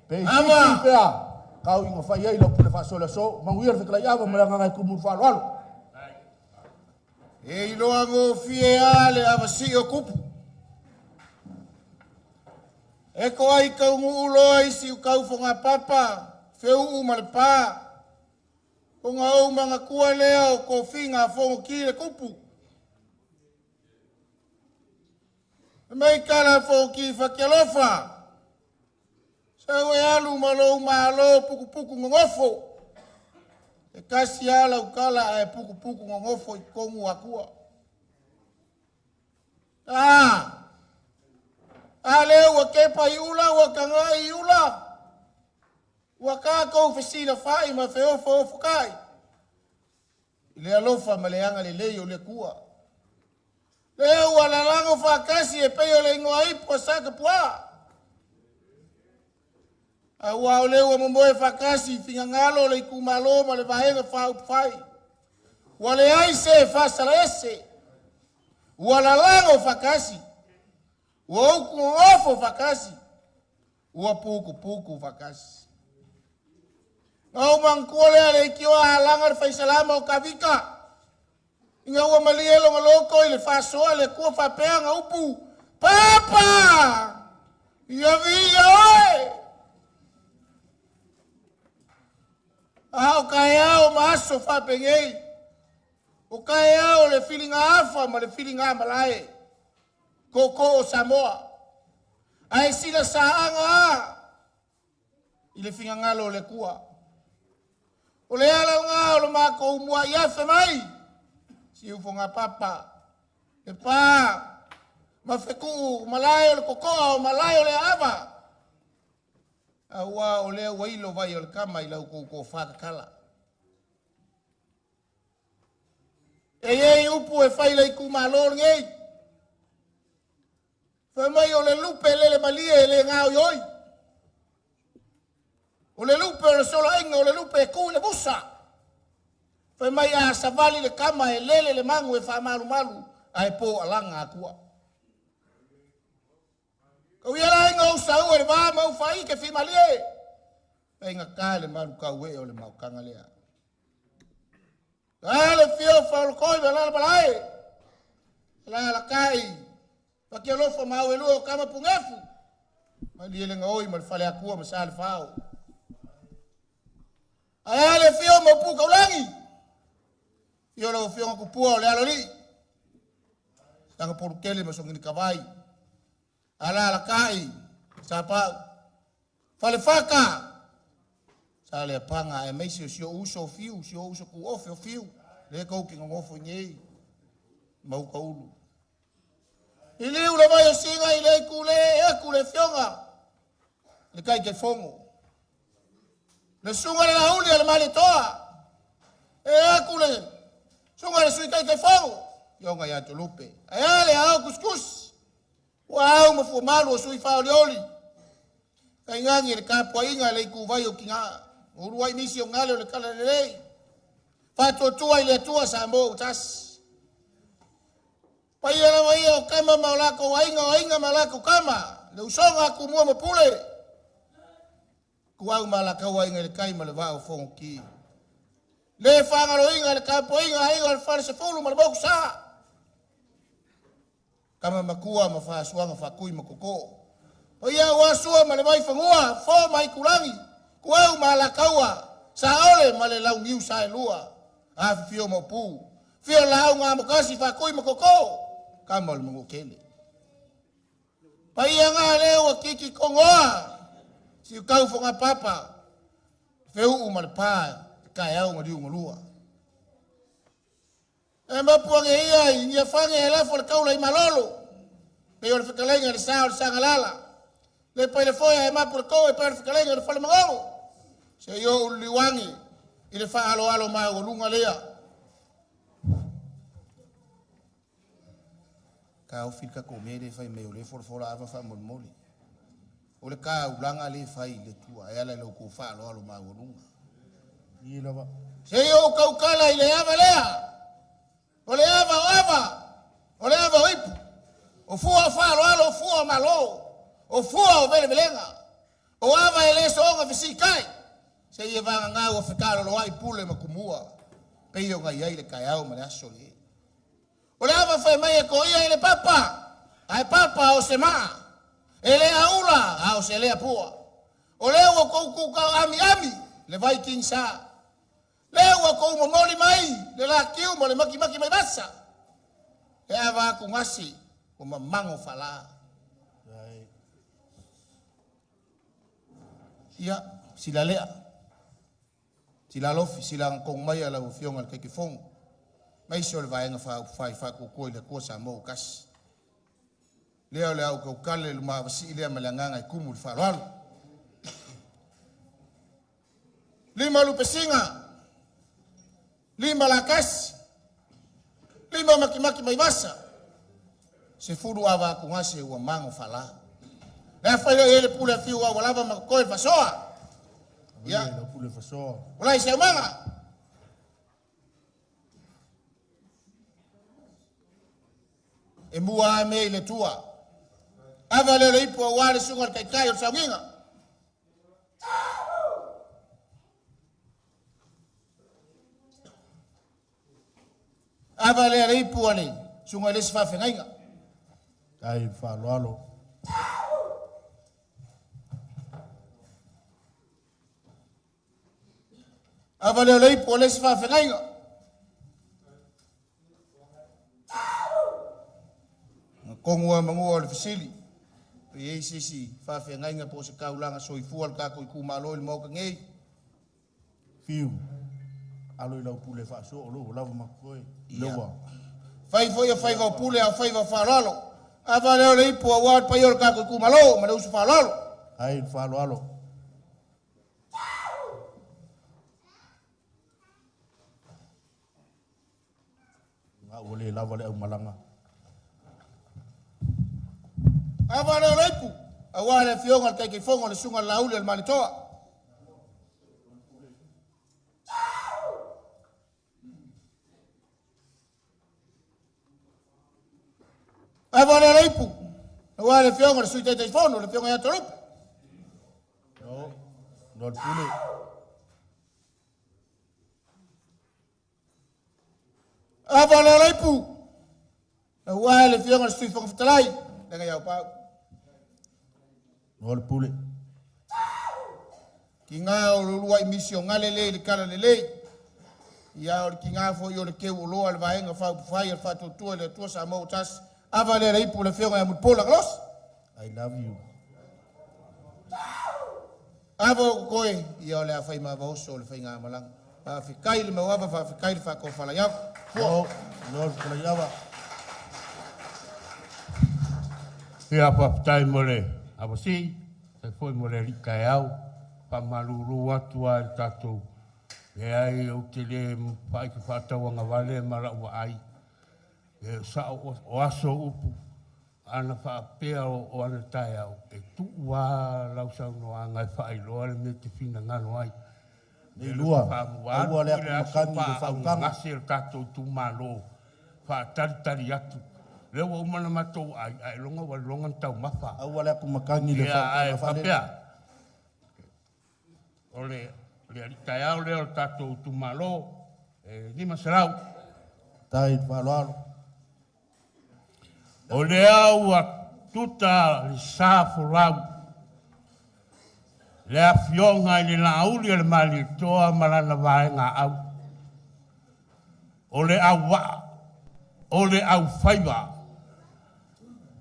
Pe i pea. Kau inga whai ai ilo pule whasola so. Manguia whikala iawa malanga ngai kumuru whalo alo. E iloa ngō fie ale avasi o kupu. E ko ai kau ngu uloa isi u kau whonga papa, wheu umare pā. O ngā au manga kua lea o ko whinga whongo kire kupu. E mei kala whongo ki whakelofa. Sau e alu malo malo puku puku ngofo. E kasi ala ukala e puku puku ngofo I kongu akua. Ale wa kepa iula wa kanga iula. Wa ka ko fesila fai ma feo fo fukai. Ile alofa maleanga le leo le kua. Leo wala lango fa kasi e peo le ngoi po saka pua. Wa ole wa momboe fakasi fingangalo le kumalo ma le vahenga fa upfai. Wale ai se fa salese. Wala lango fakasi. Wa ku ofo fakasi. ua puku vakasi. Ngau mangkole ale kiwa halangar fai salama o kavika. Inga ua malielo ngaloko ile fasoa le kua fapea ngaupu. Papa! Ia via oi! O kaya o maso fapengei. O kaya o le feeling afa ma le feeling amalae. Koko o Samoa. Ai sila saanga. Ile finga ngalo le kua. O le ala nga o le mako umua iafe mai. Si ufonga papa. Le pa. Mafeku malayo le kokoa o malayo le ava. Awa o le wailo vai o le kama ila uko whakakala. E ei upu e whaila i kumalor ngei. Whamai o le lupe le malie le ngau yoi. O le lupe o le sola inga o le lupe e ku le busa. Whamai a savali le kama e lele le mangu e whamaru maru a e po alanga akua. Kau iala inga o sau e wā mau whai ke whimalie. E inga kā le maru kau e o le mau kanga lea. Ka le fio whaurukoi me lala balai. Lala kai. Pakia lofa mau e lua o kama pungefu. Mali ele ngaoi ma le whale akua ma sa le whao. Aia le fio mo pu kaulangi. Fio lau fio ngaku pua o le aloli. Tanga porukele ma songini kawai. Ala la kai. Sapa. Fale whaka. Sa le panga e meisi o sio uso fiu. Sio uso ku ofe o fiu. Le kou ki ngofo nyei. Mau kaulu. Ili ule vai o singa ile kule fionga. Le kai ke fongo. Le sunga le lauli le mali toa. Kule. Sunga le sui kai ke fongo. Yonga ya tulupe. Ale au kuskus. Wow, mafu malu o sui fao lioli. Kai ngangi le kapua inga le iku vai o kinga. Uruai misi o ngale o le kala le lei. Fato tua ile tua sa mo utas. Paiala mai o kama maulako wainga malako kama. Le usonga ku mua mapule. Kuau malaka wainga le kai male vao fongo ki. Le fangaro inga le kapo inga le fale se fulu male boku sa. Kama makua mafaa suanga fakui makoko. Paia wasua male mai fangua fo mai kulangi. Kuau malakaua sa ole male lau ngiu sa lua. Afi fio mapu. Fio lau ngā makasi fakui makoko. Kamal mengukele. Paia ngā leo kiki kongoa. Si kau fonga papa. Feu umalpa. Kai au ngadiu ngolua. E mapuange ia i fange e lafo le kaula i malolo. Peo le whikalenga le sao le sangalala. Le pai le foia e mapu le kou e pai le whikalenga le fale mangongo. Se yo uliwangi. I le wha alo mai o lunga lea. Ka o fika ko mere fai me o le fora ava fa molmoli. O le ka ulanga le fai le tua e ala lo ko fa lo ma o lunga. Ni lava. Se yo ka ukala ile ava lea. O le ava. O le ava ipu. O fua fa lo fua malo. O fua o vele belenga. O ava ele so nga fisikai. Se ye va nga o fika lo ai pule makumua. Pe yo nga ia ile ka au ma aso le. O le ava fai mai e ko ia ele papa. Ai papa o se maa. Ele aula au se le apua. O le o kou ami. Le vai kinsa. Le o kou momoli mai. Le la kiu mo le maki mai basa. E ava ku ngasi. O mamango fala. Ia sila lea. Sila lofi. Sila ngkong mai ala ufionga le kekifongo. Mai so le vaenga fa ko le ko sa mo kas. Leo le au ko kale le ma si le malanganga kumu fa lalo. Lima lupe singa. Lima lakas. Lima maki mai masa. Se furu ava ku ngase wa mango fala. La fa ele pula fiu wa lava ma ko fa soa. Ya, pula fa soa. Wala se manga. E mua me le tua. Ava le ipo wale sunga kai o sanginga. Ava le rei puani, sunga le sfa fengainga. Tai whaloalo. Ava le rei puani le sfa fengainga. Kongua mangua le fisili. Ye sisi fa fengainga po se kaulanga soifua ka ko kumalo il mo ngei. Fiu. Alo ila upule fa so lo lava makoe. Lewa. Fai foi fai va pule a fai va falalo. Ava le rei po wa pa yo ka ko kumalo, ma le usu falalo. Ai whaloalo. Nga ule lava le au malanga. Ava le rei pu. Awa le fionga te ki fonga le sunga lauli al malitoa. Ava le rei pu. Awa le fionga le suite te fono, le fionga ya torupe. No. No pule. Ava le rei pu. Awa le fionga le suite fonga fitalai. Denga ya pau. No pule. Ki ngā o lua emisio ngale le kala le. Ia o ki ngā fo yo le ke o loa le vaenga fa fai al fatu tua le tua sa mo tas. Ava le rei pu le fionga ya mupola glos. I love you. Ava koe ia o le afai ma vaoso le fai ngā malanga. Fa fikai le mawaba fa fikai le fa ko fala ya. No. No pule yava. Ia papai mo le avasi, se foi mo le rika e au, pa maluru atu a tatou. E ai o te le pai ki whātauanga wale mara ua ai. E sa o aso upu, ana whaapea o ana tai au. E tu ua lausau no anga e whaailoa le me te whina ngano ai. Nei lua, ua le aku makani le whaukanga. Ngase o tatou tu malo, whaatari atu. Leo wa umana matou ai longa wa longa tau mafa. Ua le aku makani le ai whaukanga. papea. Ole le alikai au leo tatou tu malo ni masarau. Tai whaloalo. O le au a tuta li safu rau. Le afionga i le lauli le mali toa malana vaenga au. O le au wa. O le au faiva.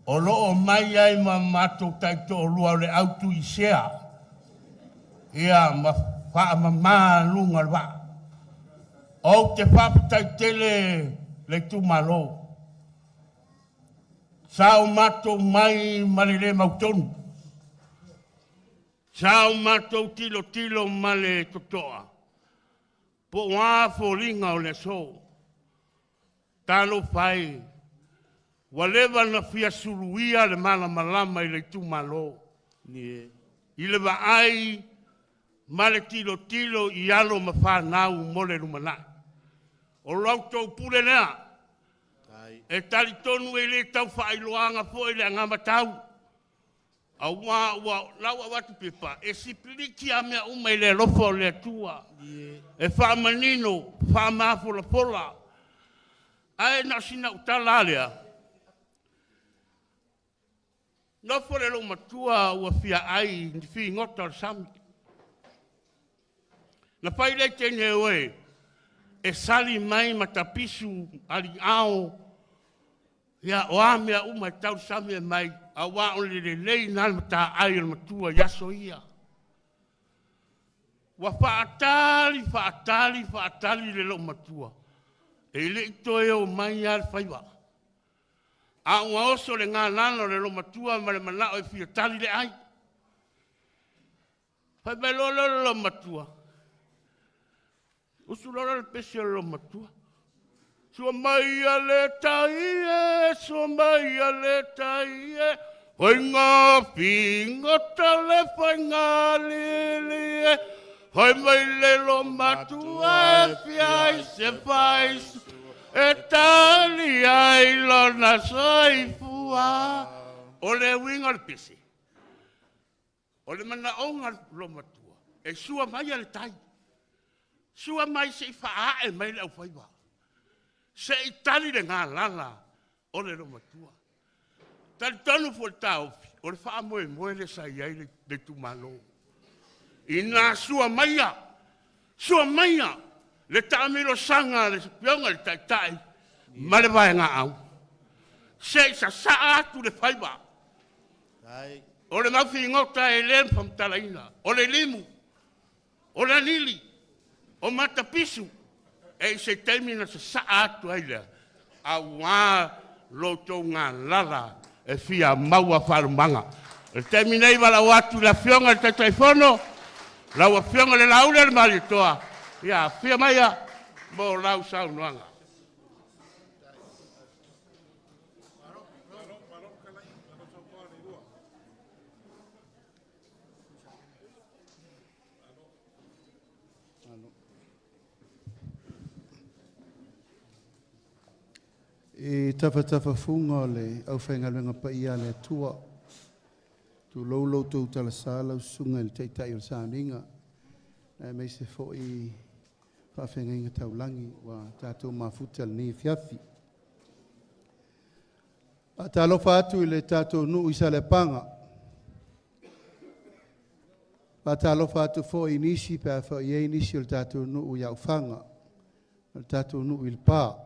O loo mai ai ma matou taito o lua o le au tu i sea. Ia ma wha ma maa lunga le wa. O te whapatai tele le tu malo. Sao matou mai malele mautonu. Sao matou tilo male totoa. Po wafo ringa o le so. Talo fai. Waleva na fia suluia le mala malama i le tu malo. I le vaai male tilo i alo ma whanau mole rumana. O rautou pule nea. E tali tonu e le tau whaailoanga po e le angama tau. A ua laua watu pepa. E sipiliki a mea uma i le lofa o le atua. E whaamanino, whaamafola pola. Ae na sina utala alea. Nofo le lo matua ua fia ai ni fi ngota o sami. Na pai le tene oe. E sali mai matapisu ali ao. Ia o amea uma tau sami e mai. A wa o le lei nal mata ai o matua yaso ia. Wa faatali le lo matua. E le ito e o mai al faiwa. A ua oso le ngā lana le lo matua ma le manao e fia tali le ai. Fai mai lo matua. Usu le pese lo matua. Sua mai a le tai e. Hoi ngā pingota le fai ngā lili e. Hoi mai le lo matua e fia i se faisu. E tali ai lona soifua. O le winga le pese. O le mana onga lo matua. E sua mai ale tai. Sua mai se faa e mai le au faiwa. Se i tali le ngā langa o le romatua. Tali tonu fo tau, o le wha moe le sa iai le tumalo. I nā sua maia, le tāmiro sanga le pionga le taitai, ma le vai ngā au. Se sa atu le whaiba. O le mawhi ngota e len pam talaina, o le limu, o le nili, o matapisu, e se termina sa atu aile, a wā loto ngā lala, e fia maua wharumanga. E terminei wala watu la fionga le taitaifono, la wa fionga le laule le mali toa, ia fia maia, mo lau saunuanga. E tafa funga le au whaingaluenga pa ia le atua. Tu lolo tau tala sala usunga le teitai o sāninga. Nai mei se fo i whawhenga tau langi wa tātou mafuta ni fiafi. A talofa atu i le tātou nuu i sale panga. A talofa atu fo i nisi pa fo i e nisi o le tātou nuu i au whanga. O le tātou nuu i le pā.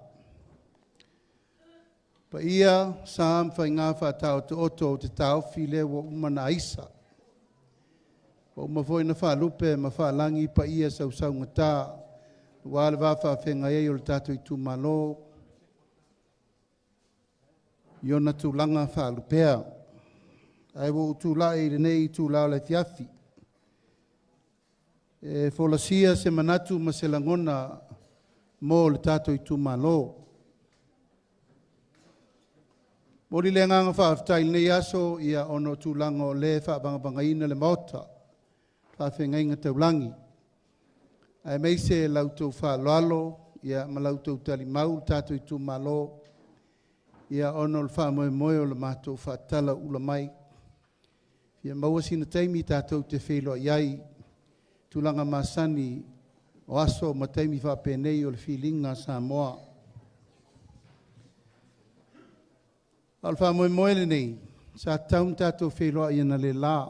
Pa ia sām whai ngā whātau te oto o te tau while wa umana aisa. Wa umawhoi na whālupe ma whālangi pa ia sau ngatā. Wāle wāwha whenga e o le tātou i tū malo. Iona tū langa whālupea. Ai wo tū lai le nei tū lao le fiafi. E wholasia se manatu ma se langona mō le tātou i tū malo. Mori le nganga whaaftai nei aso ia ono tūlango le whaabangabanga le maota. Whaafengainga taulangi. Ai meise lautou whaaloalo ia ma lautou tali mau tātou i tū malo. Ia ono le whaamoe o le mātou whaatala ula mai. Ia maua sina taimi tātou te whelo iai. Tūlanga masani o aso ma taimi whaapenei o le whilinga Samoa. Alfa moe nei, sa taun tātou wheloa i ana le lā,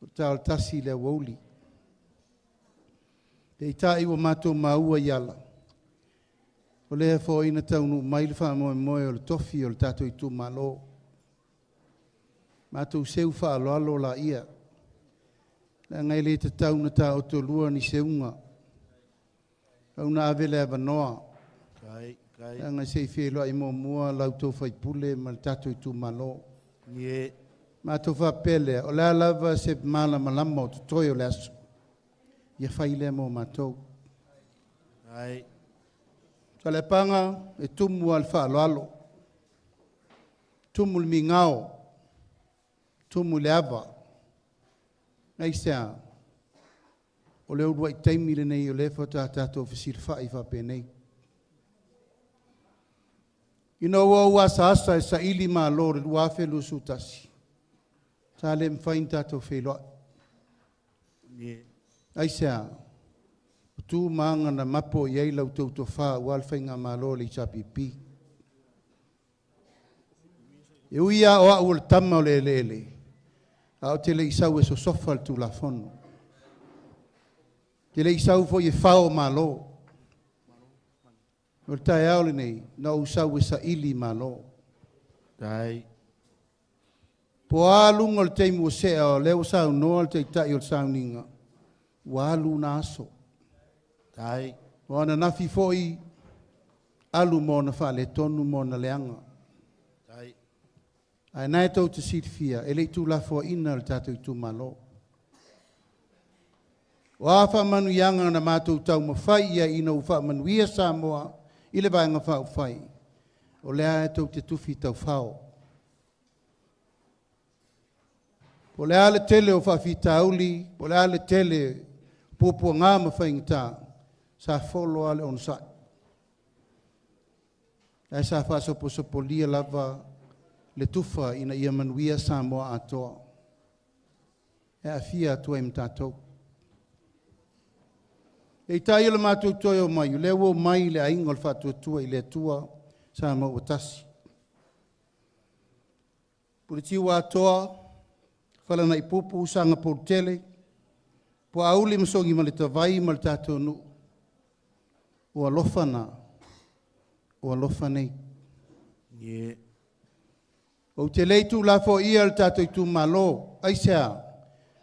o tāo tasi le wauli. Te i tā iwa mātou maua i ala. O lea fo ina taunu mai le wha moe o le tofi o le tātou i tū malo. Mātou seu wha alo la ia. Le ngai le te tauna tā o tō lua ni seunga. Auna avele avanoa. Anga se wheloa i mua lautou whaipule ma le tātou i tū malo. Mātou whapele, o lea lava se mala malama o toi o le aso. Ia whaile mo mātou. Sa le panga e tumu al whaaloalo. Tumu le mingao. Tumu le ava. Nei sea, o leo rua i taimi le nei o le whata tātou whasil whai whapenei. Ina ua asa e sa ili ma lore ua whelu sutasi. Ta le mwhain tātou wheloa. Aisea, tū maanga na mapo i ei lau tauto wha ua alwhainga ma lore i chapipi. E uia o au le tama o le lele. A o te le isau e so sofa le tū la fono. Te le isau fo i whao ma lore. O tae aole nei, na usau e sa ili malo. Tai. Po alunga le teimu o sea o leo sau noa le teitai o le sau ninga. Wa alu na aso. Tai. O ana nafi foi alu mo na wha le tonu mo na leanga. Tai. Ai nai tau te sirfia, e lei tu la fo ina le tatou i tu malo. O awha manu ianga na mātou tau mawhai ia ina uwha manu ia Samoa. Ile vai nga whao whai. O lea e tau te tuwhi tau whao. O lea le tele o whawhi tauli. O lea le tele pupua ngā mawhai ngita. Sa wholo ale on sai. E sa whasopo lia lava le tuwha ina ia manuia Samoa atoa. E a fia atua im tātou. E tai le mātou toi o mai, le wo mai le ainga le whātua tua i le tua sa mau o tasi. Puriti wa toa, whalana i pupu sanga portele, po auli masongi ma le tawai ma le tātou nu. O alofa na, o alofa nei. Yeah. O te leitu la fo ia le tātou i tu malo, aisea,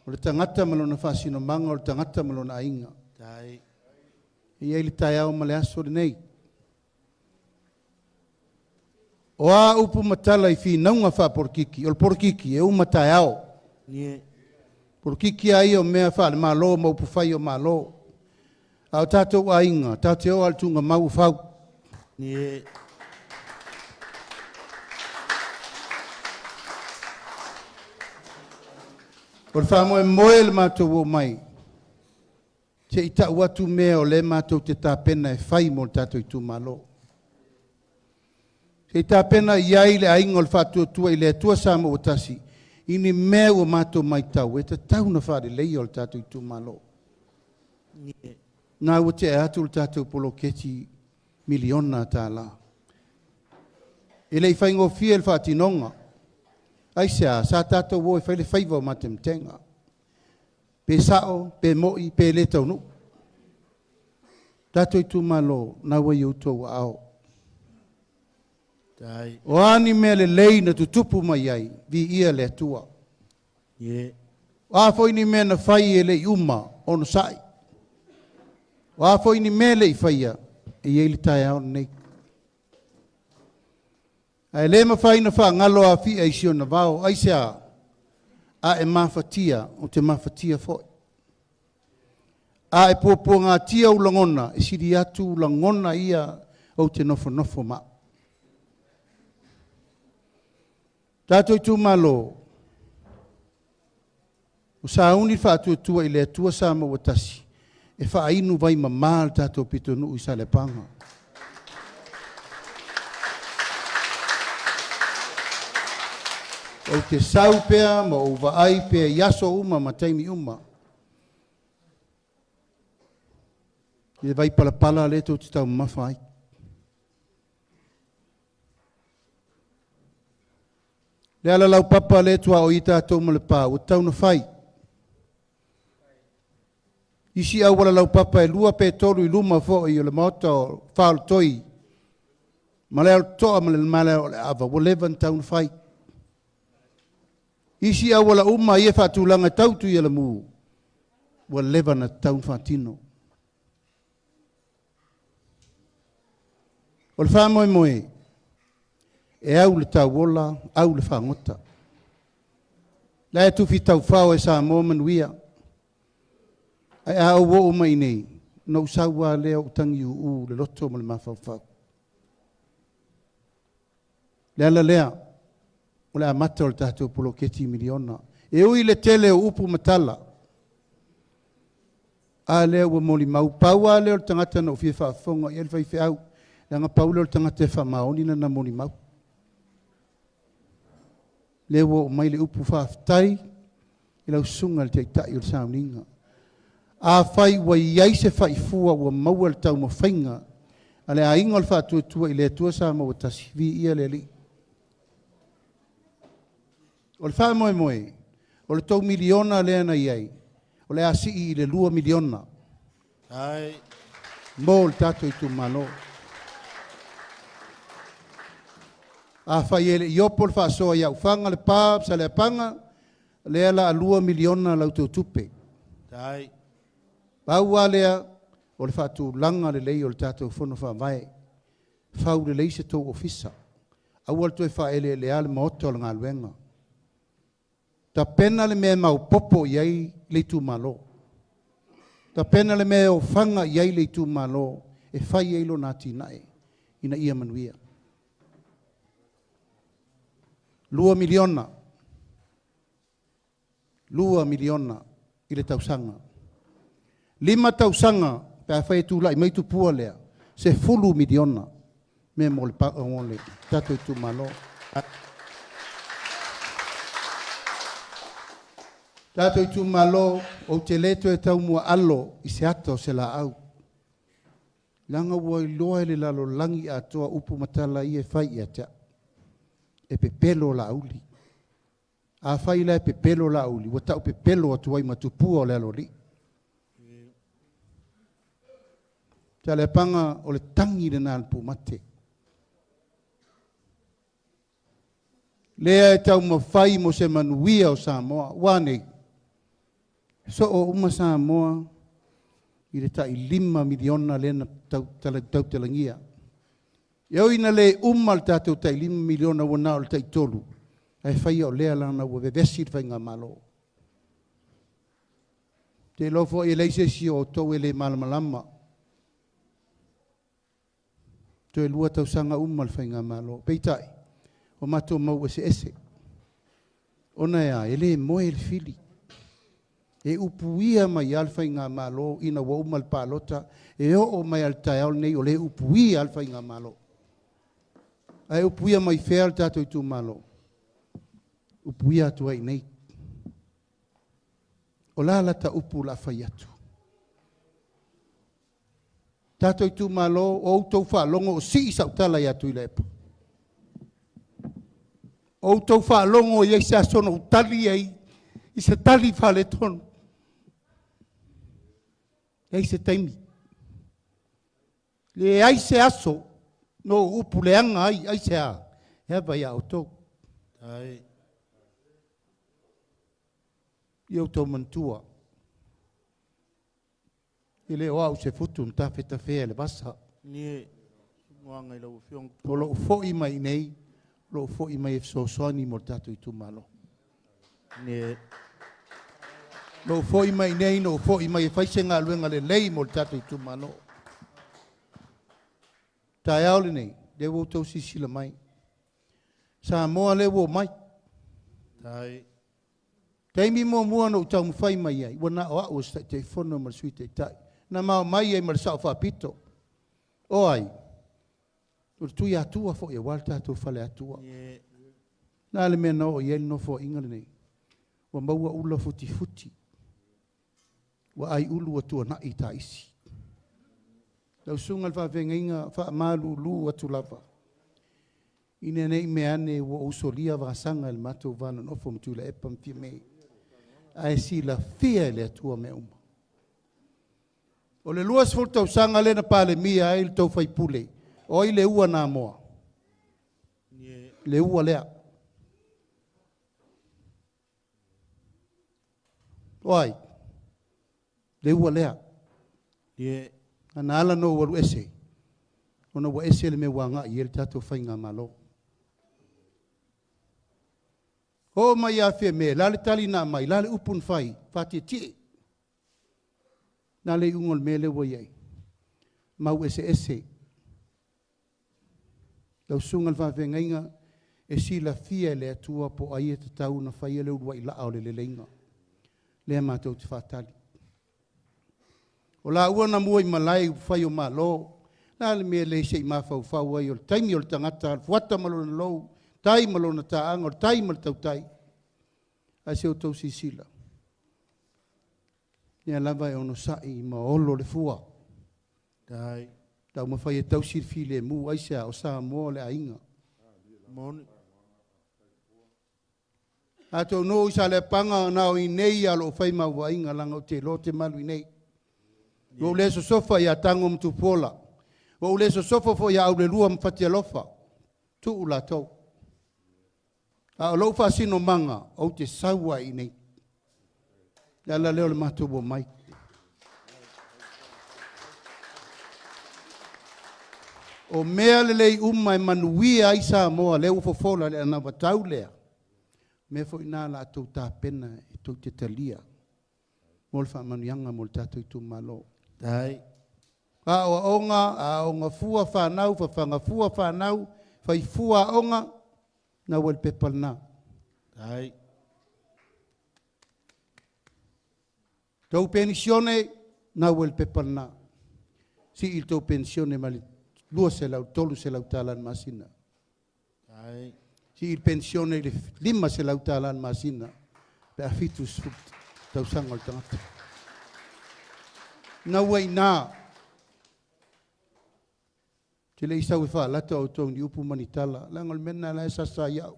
o le tangata malona whasino manga, o le tangata malona ainga. Tai. Ia ili tai au ma le aso le nei. O a upu matala i fi naunga wha porkiki, o le porkiki e umatai au. Yeah. Porkiki ai o mea wha le malo, ma upu whai o malo. Au tātou ainga, tātou al tunga mau whau. Yeah. O le wha moe le mātou o mai. Te i ta watu mea o le mātou te tāpena e whai mo le tātou i tu malo. Te i tāpena iai le ainga o le whātua tua i le atua sama o tasi. Ini mea o mātou mai tau. E ta tau na whare lei o le tātou i tu malo. Ngā ua te atu le tātou polo keti miliona tā la. E le i whai ngō fia le whātinonga. Aisea, sa tātou wo e whai le whaiva o matemtenga. Pe sao, pe moi, pe le tau nu. Tātou i tu malo, na wa iu tau au. Tai. O ani mea le lei na tutupu mai ai, vi ia le atua. Yeah. O a foi ni mea na whai e le uma, ono sai. O a foi ni mea le i whaia, e iei li tai au nei. Ai le ma whai na wha ngalo a fi ai sio na vau, aisea, a e mawhatia, o te mawhatia foi. A e pōpua ngā tia u langona, e siri atu u langona ia o te nofo nofo ma. Tātou i tū malo, o sa uni whātua tua i le atua sa maua tasi, e wha inu vai ma māl tātou pito nuu i sa le panga. O te sau pea, ma o vaai pea, yaso uma, ma taimi uma. I vai pala pala le tō te tau mawhai. Le ala lau papa le tua o i tātou ma le pā, o tau na whai. Isi au wala lau papa e lua pe toru i luma fo i o le maota o whaal toi. Ma le al toa ma le male o le ava, o levan tau na whai. Isi au wala uma i e whatulanga tautu i ala mu. Wa leva na taun whatino. O le wha moe moe. E au le tau wola, au le whangota. La e tuwhi tau whao e sa momanuia. Ai a au wo mai nei. No sawa leo utangi u le loto mo le mawhau whau. Le ala lea. O le amata o le tātou polo keti miliona. E ui le tele o upu matala. A leo wa moli mau pau a leo le tangata na ufie whaafonga i elwhai whiau. Le anga pau leo le tangata e whamaoni na moli mau. Leo o mai le upu whaaftai. I lau sunga le teitai o le sauninga. A whai wa iai se whai fua wa maua le tau ma whainga. A le a inga le whaatua tua i le atua sa maua tasi. Vi ia le li. O le wha moe moe, o le tau miliona lea na iai, o le asi i le 2 miliona. Ai. Mo le tato i tu malo. A whai ele i opo le wha soa iau whanga le pā, sa le panga, lea la a 2 miliona lau tau tupe. Tai. Pau a lea, o le wha tu langa le lei o le tato whono wha vai. Whau le lei se tau ofisa. Au al tu e wha ele le ale maoto le ngā luenga. Ta pena le mea mau popo iai le tu malo. Ta pena le mea o whanga iai le tu malo e whai eilo nati nae ina ia manuia. 2 miliona. 2 miliona i le tausanga. 5 tausanga pe a whai tu lai mai tu pua lea. Se 10 miliona me mo le pa o le tato i tu malo. Tato i tu malo o te leto e tau mua alo i se ato se la au. Langa wai loa le lalo langi a toa upu matala i e fai i atea. E pe pelo la auli. A fai la e pe pelo la auli. Wata pe pelo atu wai matupua o le alori. Tia le panga o le tangi le nal pu mate. Lea e tau mawhai mo se manuia o Samoa. Wane. So o uma Samoa. I le tai 5 miliona lena tau talangia. Iau ina le umal tātou tai 5 miliona wana o le tai tolu. Ai whai o lea lana ua vevesi whai ngā malo. Te lofo e leise si o tau e le malamalama. To e lua tau sanga umal whai ngā malo. Peitai, o mato mau ese. Ona ea, e le moe le fili. E upuia mai alfa i ngā malo ina wa umal pālota. E o mai al taiao nei o le upuia alfa i ngā malo. Ai upuia mai whea tātou i tū malo. Upuia atua i nei. O la lata upu la whai atu. Tātou i tū malo o tau whaalongo o si isau tala i atu i lepa. O tau whaalongo i eisa sono utali ei. I se tali whale tonu. Ei se taimi. Le ai se aso. No upu leanga ai se a. Ea vai a o tau. Ai. I au tau mantua. I le oau se futu mta feta fea le basa. Nie. Ngoanga i lau fiong. O lo ufo i mai nei. Lo ufo i mai e fsosoni mo tatu i tu malo. Nie. No foi mai nei, no foi mai fai senga luenga le lei mo tatu i tu malo. Tai aole nei, de wo tau sisila mai. Sa moa le wo mai. Tai. Taimi mo mua no tau mwhai mai ai. Wana o au sta te whono mar sui te tai. Na mao mai ai mar sao whapito. O ai. Ur tui atua fo e walta atu whale atua. Na le mea no o iel no fo ingale nei. Wa maua ula futi. Wa ai ulu atua na i taisi. Lau sungal wha venga wha malu lu atu lava. Ine nei meane wa usolia vasanga il mato vana nofo mtula epa mfia mei. Ai si la fia le atua me uma. O le luas fulta usanga le na pale mia ai le tau fai pule. O i le ua na moa. Le ua lea. Oi. Le ua lea. Ana ala no waru ese. Ona wa ese le me wanga i el tato fai ngā malo. O mai a fie me, lale tali na mai, lale upun fai, fati tie. Nale ungol me le wa iei. Mau ese. Lau sungal fa vengainga, e si la fia le atua po ai e te tau na fai le urua i la le leinga. Lea mātou te whātali. O la ua na mua i malai whai o malo, nā le mea le se i mawhau ai o le taimi o le tangata, fuata malo na lou, tai malo na taanga, o le tai malo tau tai. A se o tau sisila. Nea lava e ono sai ma olo le fua. Tai. Tau ma whai e tau sirfi le mu aisea o sa mo le ainga. Moni. Ato no isa le panga nao i nei alo whai maua inga langa o te lo te malu i nei. Wo le so sofa ia tango mtu pola. Wo le so sofa fo ia au le lua mwhati alofa. Tu ula tau. A o laufa sino manga o te saua i nei. Ala leo le matubo mai. O mea le lei umai manuia i sa moa leo fofola le ana watau lea. Me fo ina la tau ta pena e tau te talia. Mol fa manuianga mol tatu i tu malo. Tai. A onga fua whanau, whanga fua whanau, whai fua onga, na wal pepal na. Tai. Tau pensione, na wal pepal na. Si il tau pensione mali lua se lau, tolu se lau talan masina. Tai. Si il pensione 5 se lau talan masina. Pe afitus tau sangol tangata. Na wai na. Te le isa wifa lata o tong di upu manitala. Langol mena la esa sa iau.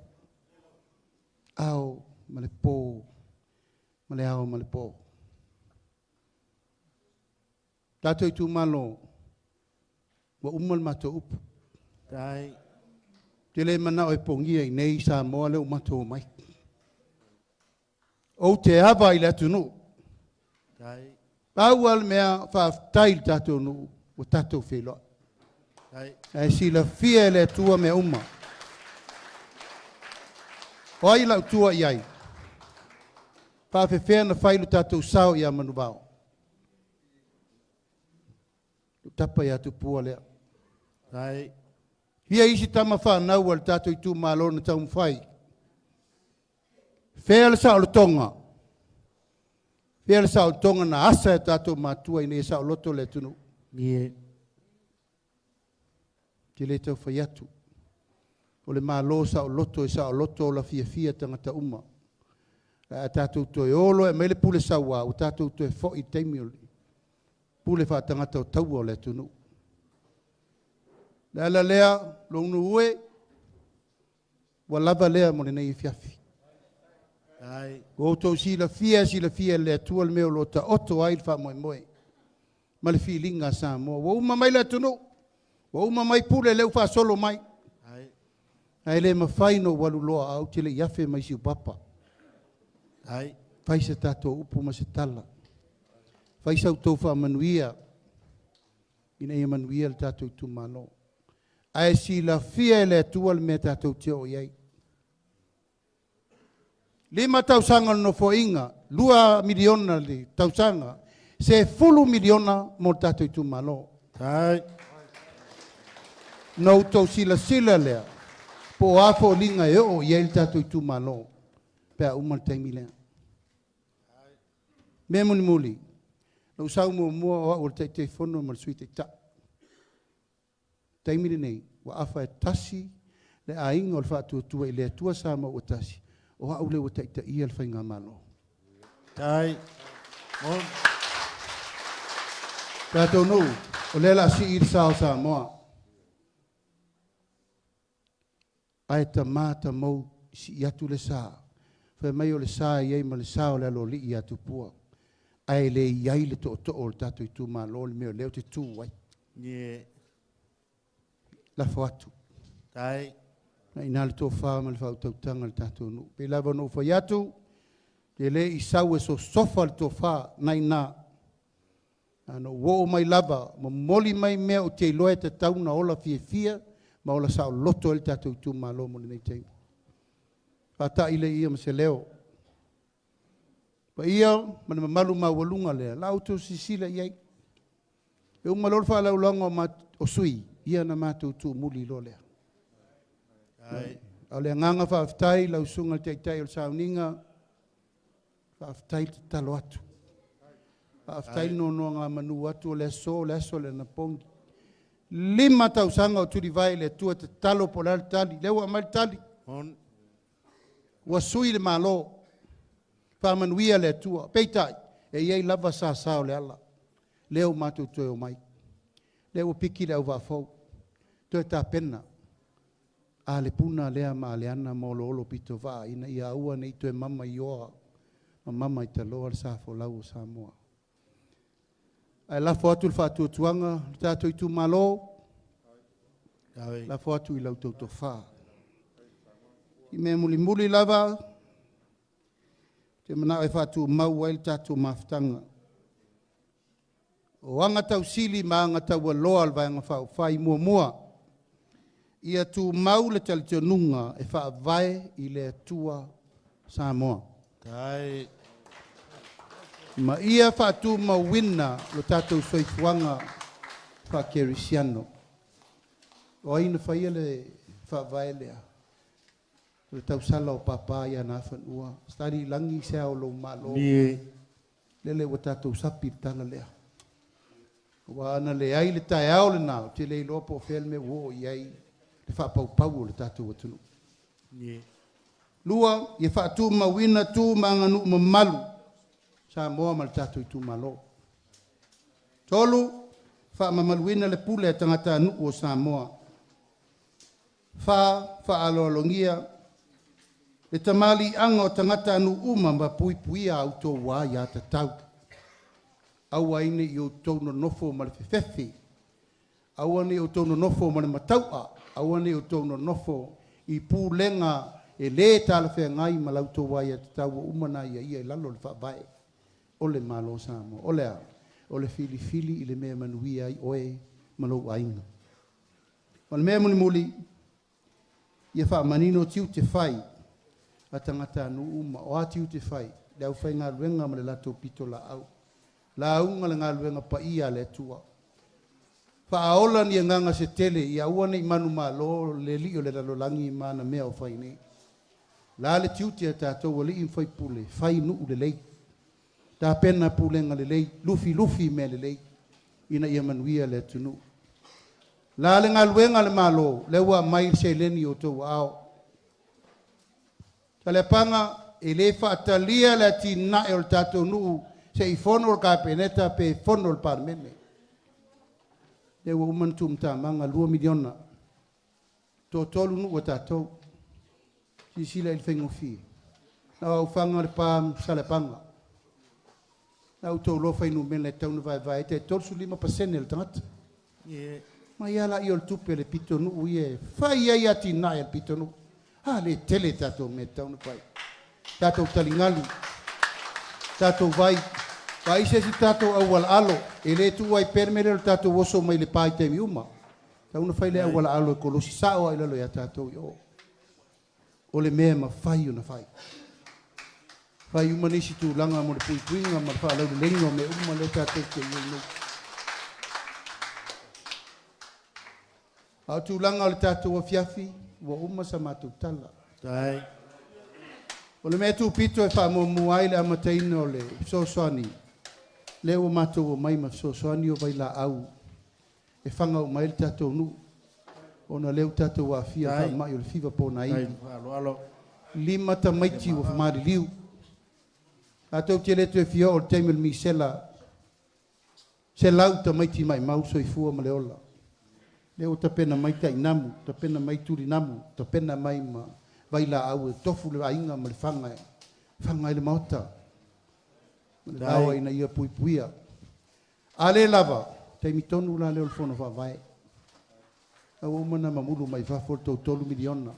Au, male po. Male au, male po. Tato i tu malo. Wa umal mato upu. Tai. Te le mana o e pongia i nei sa moa leo mato mai. O te hava i le atunu. Tai. Awal mea whaaftail tato nu. O tato wheloa. E sila fia le tua me uma. O ai lau tua iai. Whaafewhea na whailu tatou sao i a manubao. Tapa i atu pua lea. Hia isi tama whanau al tatou i tu malo na tau mwhai. Whea le sao le tonga. Whea le sao le tonga na asa e tatou matua i ne sao loto le tunu. Nie. Te le tau whai atu. O le malo sao loto e sao loto la fia tangata uma. A tatou toi olo e mele pule sawa. O tatou toi fo i teimi oli. Pule wha tangata o tau o le tunu. Lea lea, lonu ue. Wa lava lea mo le nei fiafi. O tau sila fia le tua le meo lo ta oto ai wha moe moe. Ma le filinga sa mo. Wa uma mai le tunu. Wa uma mai pule leu wha solo mai. Ai le mawhaino walu loa au te le iafe mai si upapa. Fai se tato upu ma se tala. Fai sa utou wha manuia. Ina ia manuia le tato i tu malo. Ai si la fia le tua le mea tato te o iai. 5 tausanga no fo inga. 2 miliona le tausanga. Se 10 miliona mo tato i tu malo. No tau sila lea. Po afo linga e o iai le tato i tu malo. Pea umal taimi lea. Me muli. No sau mua o te fono mal sui te ta. Taimi nei, wa afa e tasi le ainga o le whātua tua i le tua sama o tasi. O hau le o te ia le whainga malo. Tātou nou, o le la si i sao sa moa. Ai ta mata mau si i atu le sa. Whai mai o le sa i ei ma le sa o le alo li i atu pua. Ai le iai le to o le tato i tu malo le meo leo te tu wai. La foatu. Na ina le to wha ma le whau tautanga le tato nu. Pe lava no whai atu, te le i sau e so sofa le to wha nai na. Ano wo mai lava, ma moli mai mea o te loe te tauna ola fia, ma ola sao loto le tato i tu malo mo le nei teimu. Whata ile ia ma se leo. Pa ia, mana mamalu mawalunga lea, la auto sisila iai. E umalol wha lau longa o sui, ia na mātou tū muli lo lea. Au lea nganga whaaftai, lau sunga te itai o sauninga, whaaftai te talo atu. Whaaftai no ngā manu atu o lea so le na pongi. 5 tausanga o turi vai le tua te talo po lea tali, lewa mai tali. Wa sui le malo. Whamanuia le tua. Peitai. E iei lava sa sao le ala. Leo mātou toi o mai. Leo piki leo wafou. Toi tā pena. A le puna lea ma le ana mo lo olo pito wā. Ina ia ua nei toi mama i oa. Ma mama i te loa le safo lau o Samoa. Ai lafo atu le whātua tuanga. Tātou i tu malo. Lafo atu i lau tau to whā. I me muli lava. Te mana e whātua mau ai le tātou mawhtanga. O anga tau sili ma anga tau aloa al vai anga whau whai mua. Ia tu mau le tali te nunga e wha vai i le tua Samoa. Ma ia whātua mau wina lo tātou soifuanga wha kerisiano. O aina whaia le wha vai lea. Le tau sala o papa ia na whanua. Stari langi sea o lo malo. Lele wa tātou sapi tala lea. Wa ana le ai le tae au le nao. Te le loa po whel me wo i ai. Le whapau pau le tātou atunu. Lua, ia whātua mawina tū manganu ma malu. Sa moa ma le tātou i tū malo. Tolu, Whaamamaluina le pule tangata anu o Samoa. Whaalolongia le tamali anga o tangata anu uma ma puipuia au tō wā ia tatau. Au aine i o tōno nofo ma le whewhewhi. Au ane o tōno nofo ma le mataua. Au ane o tōno nofo i pūlenga e le tala whea ngai ma lau tō wā ia tatau o umana ia i lalo le whabae. Ole malo Samoa. Ole a. Ole fili fili i le mea manuia ai oe malou ainga. O le mea muli ia wha manino tiu te whai a tangata anu uma o a tiu te whai le au whai ngā luenga ma le lato pito la au. La aunga le ngā luenga pa ia le tua. Wha aola ni nganga se tele i aua nei manu ma lo le li o le lalolangi ma na mea o whai nei. La le tiu te a tātou o li in whai pule, whai nuu le lei. Tā pena pulenga le lei, lufi me le lei, ina ia manuia le tunu. La le ngā luenga le malo, le ua mai se leni o tau ao. Ta le panga, e le whaatalia le ti na e o tātou nuu, se i fono o kāpeneta pe fono o parmene. Le ua umantum tā manga 2 miliona, tō tolu nuu o tātou, si sila il whengofi. Na au whanga le pām sa le panga. Na uto lo fai no mele taunu vai te torsu 5% le tangata. Ma ia la io tupe le pitonu ie fai ia ti na il pitonu. Ah le tele tato me taunu pai. Tato talingalu. Tato vai se si tato awal alo e le tu ai permere le tato woso mai le pai te miuma. Taunu fai le awal alo e kolosi sao ai lo ia tato io. O le mea ma fai una fai. Fai umanisi tu langa mo le puipuinga ma fa lau lengo me uma le tātou te ionu. Au tu langa le tātou a fiafi, wa uma sa mātou tala. Tai. O le mea tu pito e wha mo muai le amataina o le sosoani. Leo mātou o mai ma sosoani o vai la au. E whanga o mai le tātou nu. O na leo tātou a fia wha mai o le fiva pōna iwi. Lima ta maiti o whamari liu. A tau te leto e fio o teimel mi sela se lau ta maiti mai mau so i fua ma le ola. Leo ta pena mai ta inamu, ta pena mai turi namu, ta pena mai ma vai la au e tofu le ainga ma le whanga le maota. Ma le awa ina ia pui puia. A le lava, teimi tonu la leo le fono whawai. A umana mamulu mai whafol tau 3 miliona.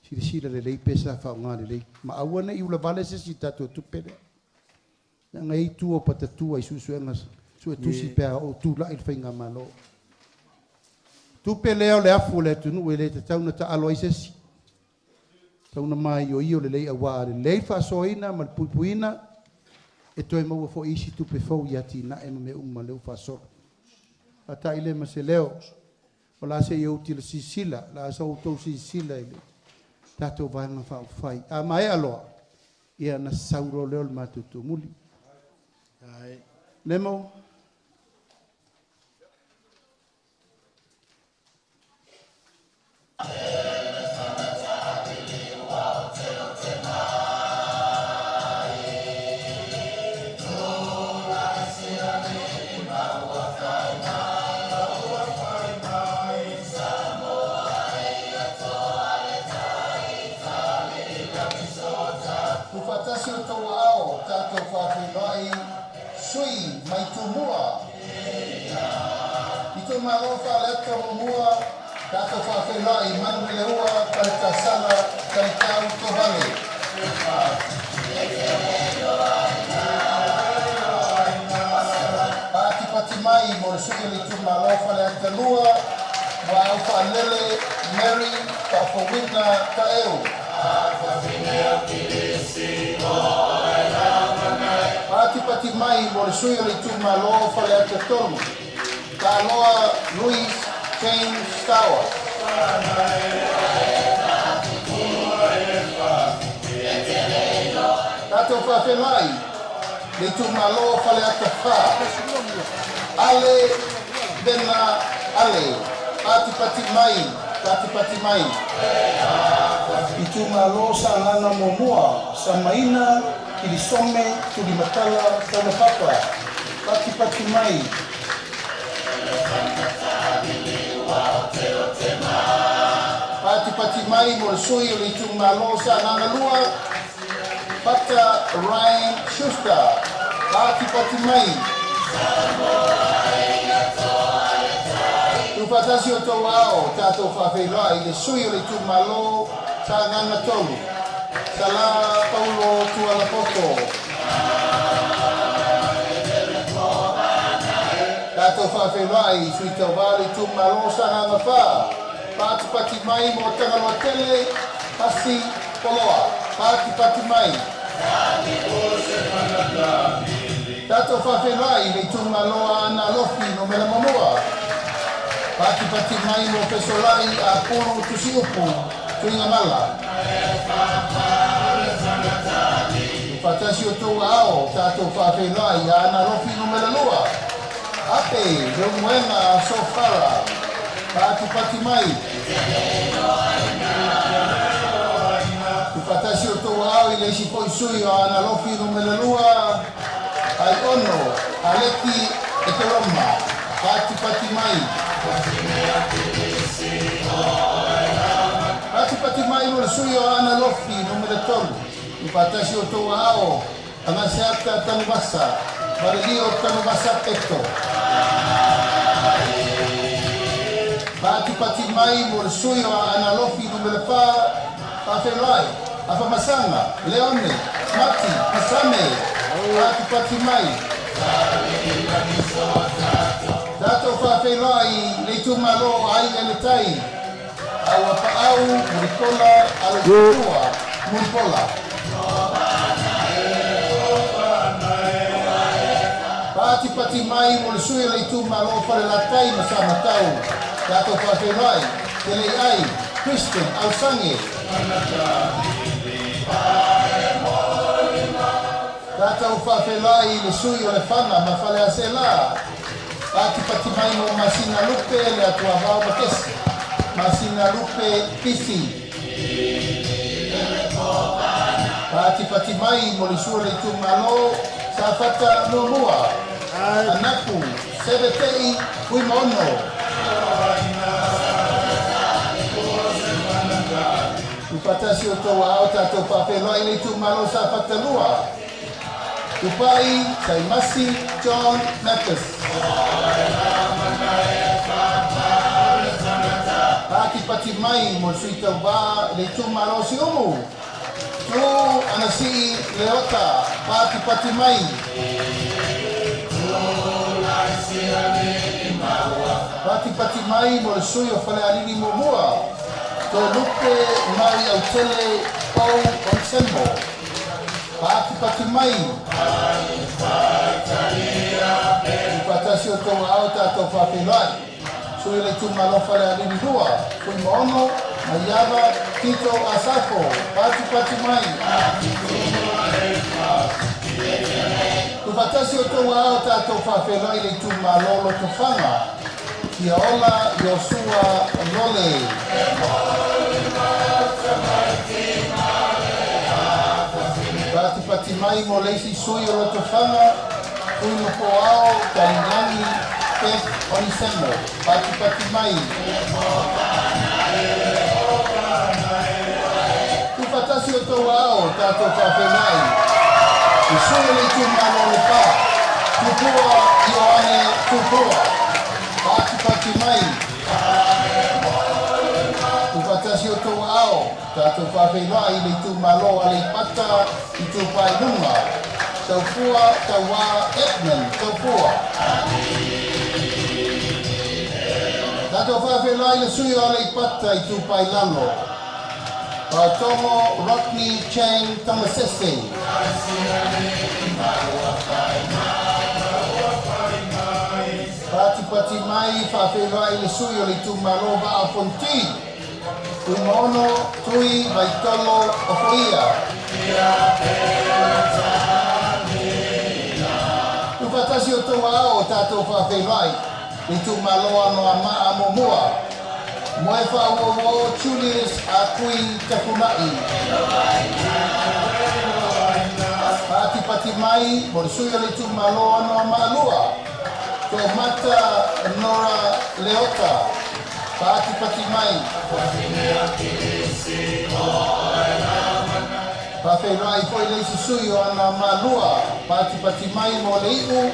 Sila le lei pesa fa nga le lei ma awana i ula vale se si tato tu pere nga i tu o patatu ai su nga su tu si pe o tu la il fainga malo tu pele o le afu le tu nu le te tau na ta alo se si tau na mai o io le lei awa le lei fa soina ma pupuina e to e mo fo isi tu pe fo ya ti na e me umma le fa so ata ile ma se leo ola se yo ti le sisila la so to sisila ile tato vanga fa fai a mai aloa ia na sauro leo le matutu muli ai nemo sui mai tumua itu malo fa leka mua tato fa fela i manu le ua kalta sala kalta to vale pati mai mo sui le tu malo fa leka lua wa fa lele mary fa fo winna ta eu Pati mai mo le sui le tu malo fa le ata tonu. Ta loa Luis James Tower. Tato fa fe mai le tu malo fa le ata fa. Ale bena ale. Pati mai. Itu malo sa lana momua sa maina ili some tu di matala tana papa pati mai Pati mai mo sui le tu malosa nangalua pata Ryan Schuster pati mai tu patasi o tau ao tato whawheloa i le sui o le tu malo sa nganga tolu sa la Paulo Tualapoto tato whawheloa i sui tau wale tu malo sa nganga wha pati mai mo tangaloa tele pasi poloa pati mai tato whawheloa i le tu malo ana lofi no mela mamoa pati mai mo pesolai a pulu tusiupu tuinga mala patasi o tau ao tato whawheloa i ana lofi no mela lua ape reumuenga sofara pati mai patasi o tau ao i le si poi sui o ana lofi no mela lua ai ono aleki e te roma pati mai pati mai mo le sui o ana lofi no mela tolu i patasi o tau ao ana seata tanu basa marelio tanu basa peto pati mai mo le sui o ana lofi no mela pa Whawheloa Afa Masanga Leone Mati Masame pati mai Tato whawheloa i le tumalo ai le tai au apaau murikola alo tua muripola pati mai mo le sui le tumalo pare la tai masama tau tato whawheloa i te le ai Christian Alsange Tata whawheloa i le sui o le whana ma whale a se la pati mai mo Masina Lupe le atua vau makesi Masina Lupe Pisi pati mai mo le sui le tumalo sa whata nunua anaku sebetei kui mono Patasi o tau ao tatou whawheloa i le tumalo sa whatalua. Tupai, Taimasi, John Mathis. Pati mai mo sui tau wā le tumalo si umu. Tu anasi leota, pati mai. Pati mai mo le sui o whale alini mo mua. To lupe mai au tele pau onsembo pati mai patasi o tau ao tatou whawheloa sui le tumalo whare alini rua kui moono maiava tito asako pati mai patasi o tau ao tatou whawheloa i le tumalo lo tofanga Kia ola Yosua Lole. Pati mai mo leisi sui o loto whanga, kui no po ao, taringangi, pef, onisemo. Pati mai. Tu patasi o tau ao, tato whawhenai. I sui le tu mano le pa. Tupua, Ioane, tupua. Pati mai. Tu patasi o tau ao, tato whawhenai le tu malo a le pata i tu pai nunga. Tau fua, tau wā, Edmund, tau fua. Tato whawhenai le sui a le pata i tu pai lalo. Tomo Rodney Chang Tamasese. Pati mai whawhenai le sui o le tu malo wa a Fonti. Tui mono, tui, vaitolo, o foia. Tu patasi o tau ao tatou whawhenai. Le tu malo ano a maa mo mua. Moe whauowo Julius a kui takumai. Pati mai, mo le sui o le tu malo ano a maa lua. Mata Nora Leota, Pati Mai. Pawhenua I foi le susui o ana malua, Pati Mai mo le iu,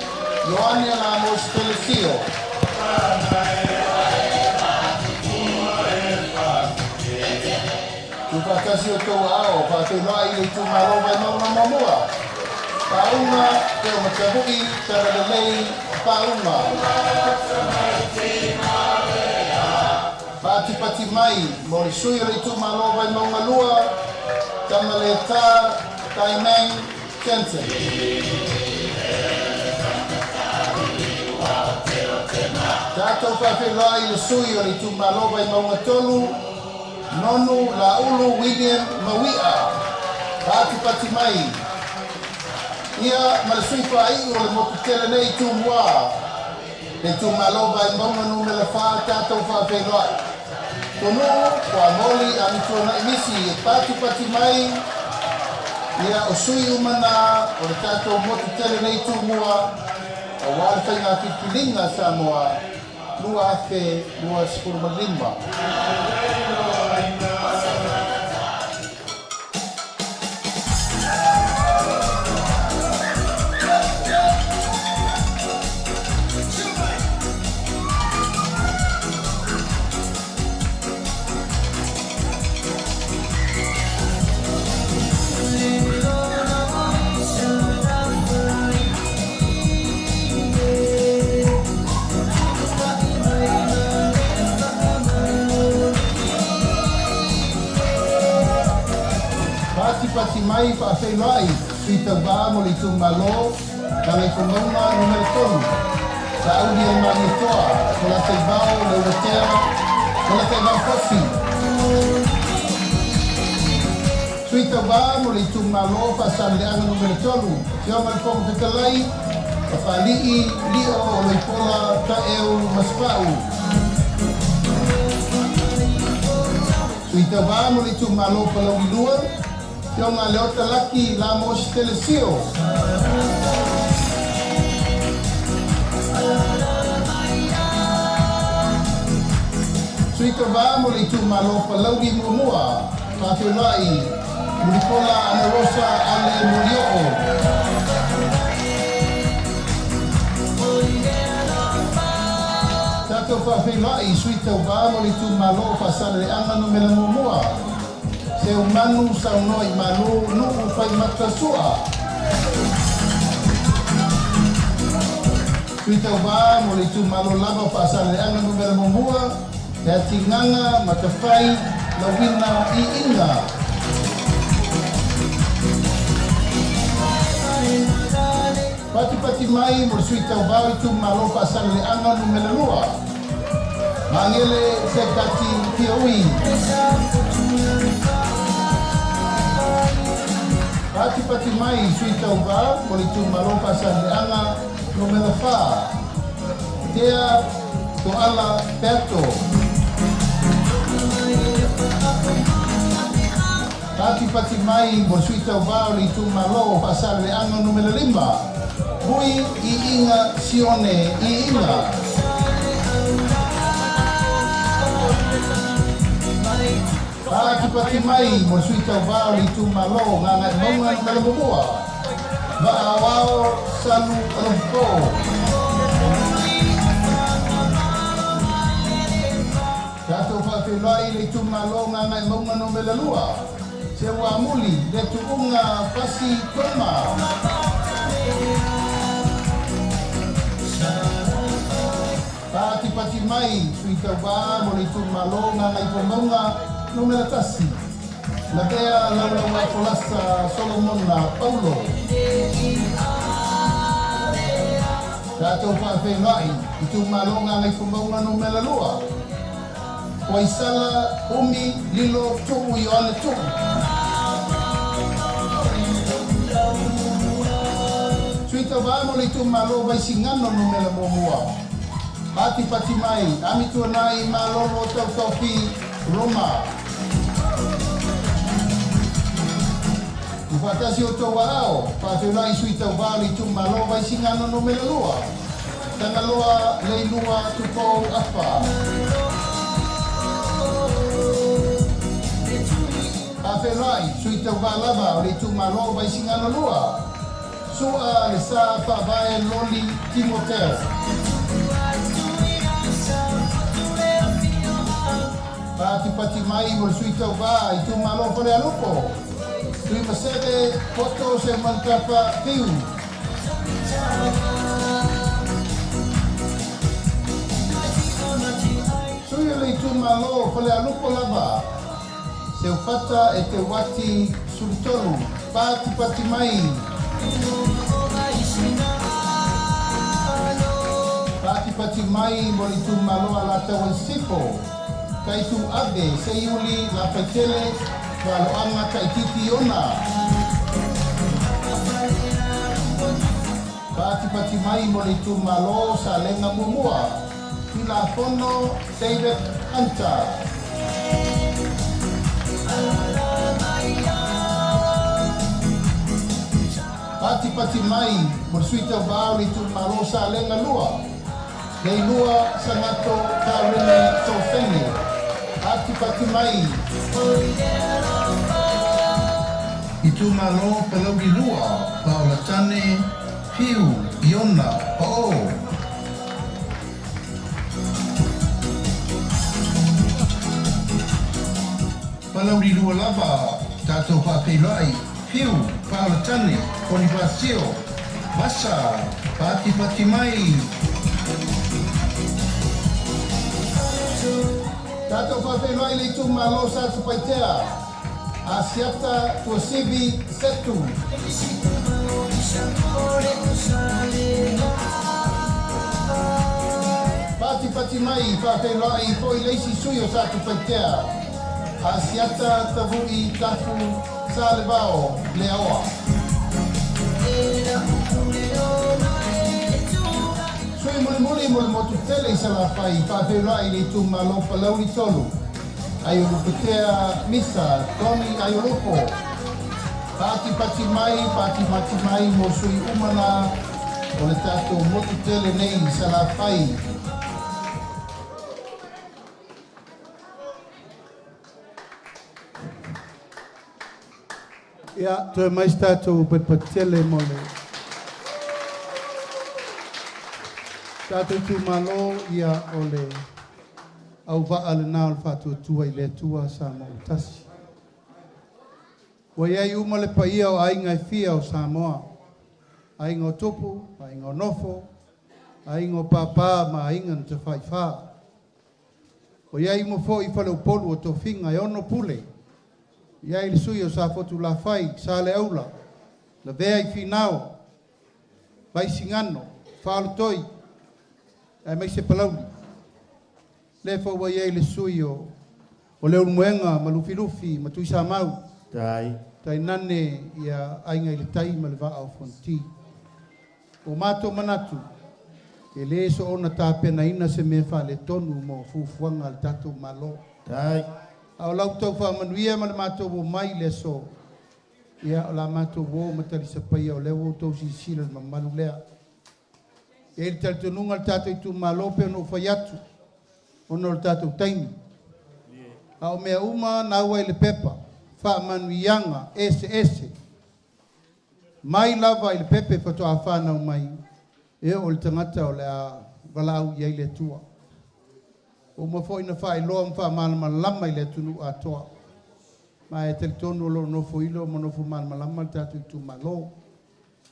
Ioane la mo stelesio. Tupatasi o tau ao, Pawhenua I le tu malo vai mauna mamua. Paunga, te o matabui, taralelei, Paunga. Pati Mai, mo le sui le tu malo vai mauna lua, Tamaleta, Taimeng, Kensen. Tātou whawhenua I le sui o le tu malo vai mauna tolu, Nonu Laulu William Mawia, Pati Mai. Ia malasui whai o le motu tele nei tu mua, le tu malo vai mauna nu me le wha tātou whawhenua. Tono, kua moli a mitua na imisi e Pati Mai, ia o sui umana o le tātou motu tele nei tu mua, o wale whainga pipilinga Samoa, lua ake, lua sipurmalima. Pati Mai whawhenua I, sui tau wā mo li tu malo, kangai whangaunga numero tonu. Sa audi e mani toa, ko la te vau, le watea, ko la te vau kosi. Sui tau wā mo li tu malo, whasane le anga numero tonu. Tia mai pōku te kalai, ka whalii, lio o loipola, ta eu, maspau. Sui tau wā mo li tu malo, palau I lua, Teo ngā leota laki la mo stelesio. Sui ka wā mo le tu malo palaugi mua, Pawhenua I, Muripola ana rosa ale murioko. Tātou Pawhenua I, sui tau wā mo le tu malo whasare anga no mela mua. Se umanu sa unoi manu nuku whai matasua. Tui tau wā mo le tu malo lava whaasane anga numera momua, e a tinganga matawhai la wina I inga. Pati Mai mo le sui tau wā I tu malo whaasane anga numera lua. Mangele se kati Piaui. Pati Mai sui tau wā, mo le tu malo pasane anga no me la wha. Tea to ala perto. Pati Mai mo sui tau wā, o le tu malo pasane anga no me la lima. Hui I inga sione I inga. Pati Mai mo sui tau wā o le tu malo ngā ngai maunga I Kalamumua. Wa awao sanu alumpo. Tātou whawhenua I le tu malo ngā ngai maunga no melalua. Se wā muli le tu unga pasi koma. Pati Mai sui tau wā mo le tu malo ngā ngai maunga no mera tasi. La bea laulaua polasa Solomona Paulo. Tātou whawhenua I tu malo ngā ngai whamaunga no mera lua. Waisala umi lilo tuku I ole tuku. Sui tau wā mo le tu malo waisingano no mera momua. Pati Mai, ami tuanai malolo tau topi Roma. Whatasi o tau ao, Pawhenua I sui tau wā le tu malo waisingano no mera lua. Tangaloa leilua tupo apa. Afelai suita valava le tu malo vai singano lua. Sua le sa fa vai loli Timoteo. Pati mai vol suita vai tu malo pole alupo. Tui masere foto se mantapa piu. Sui le tu malo pole alupo lava. Se o fata e te wati sultonu. Pati mai. Pati mai moli tu malo ala tawa sipo. Kai tu abe se iuli la petele walo anga kai titi ona. Pati mai moli tu malo sa lenga mumua. Kila fono David Hunter. Pati mai bersuita bauri tu malo sa lenga lua. Nei lua sangato karene tofene. Pati mai. Itu malo pelau di lua. Paula tane piu iona oh. Palau di lua lava tato papelai piu Paula tane Bonifacio Masa Pati mai. Tato papelai le tu malo sa supaitea. Asiata tuasibi setu. Pati mai papelai poi leisi suyo sa supaitea. Asiata tavui tafu sa levao leaoa. Sui muli motu tele sa la fai papelai le tu malo palau ni tolu. Ayo luputea misa Tony ayo lupo. Pati mai mo sui umana ole tato motu tele nei sa la fai. Ia, tu mai stato pepatele mole. Tato tu malo ia ole au va ale na al fatu tua ile tua sa mo tasi. Wa ia uma le paia o ainga fia o Samoa. Ainga o topu, ainga o nofo, ainga o papa ma ainga te fai fa. O ia mo fo I fale o polu o tofinga e ono pule. Ia il suyo sa fotu la fai sa le aula. La vea I finao. Vai singano, fal toi. Ai mai se palauli. Le fo wa ia le suyo. O le muenga malufi ma tu sa mau. Tai nane ia ainga I le tai ma le va au fonti. O mato manatu. E le so ona ta pena ina se me fa le tonu mo fufuanga al tatu malo. Au lau tau wha manuia ma le mato wo mai le so. Ia o la mato wo matari sa paia o lewo tau si sila ma malu lea. E le tali tonunga le tato I tu malo pe ono whaiatu. Ono le tato taimi. Au mea uma na wai le pepa. Wha manuianga ese. Mai lava I le pepe pato a whanau mai. E o le tangata o le a walau iai le tua. O ma foi na fai loa mfa malama lama I le tunu a toa. Ma e tele tonu lo no foi lo mo no fu malama lama tatu tu malo.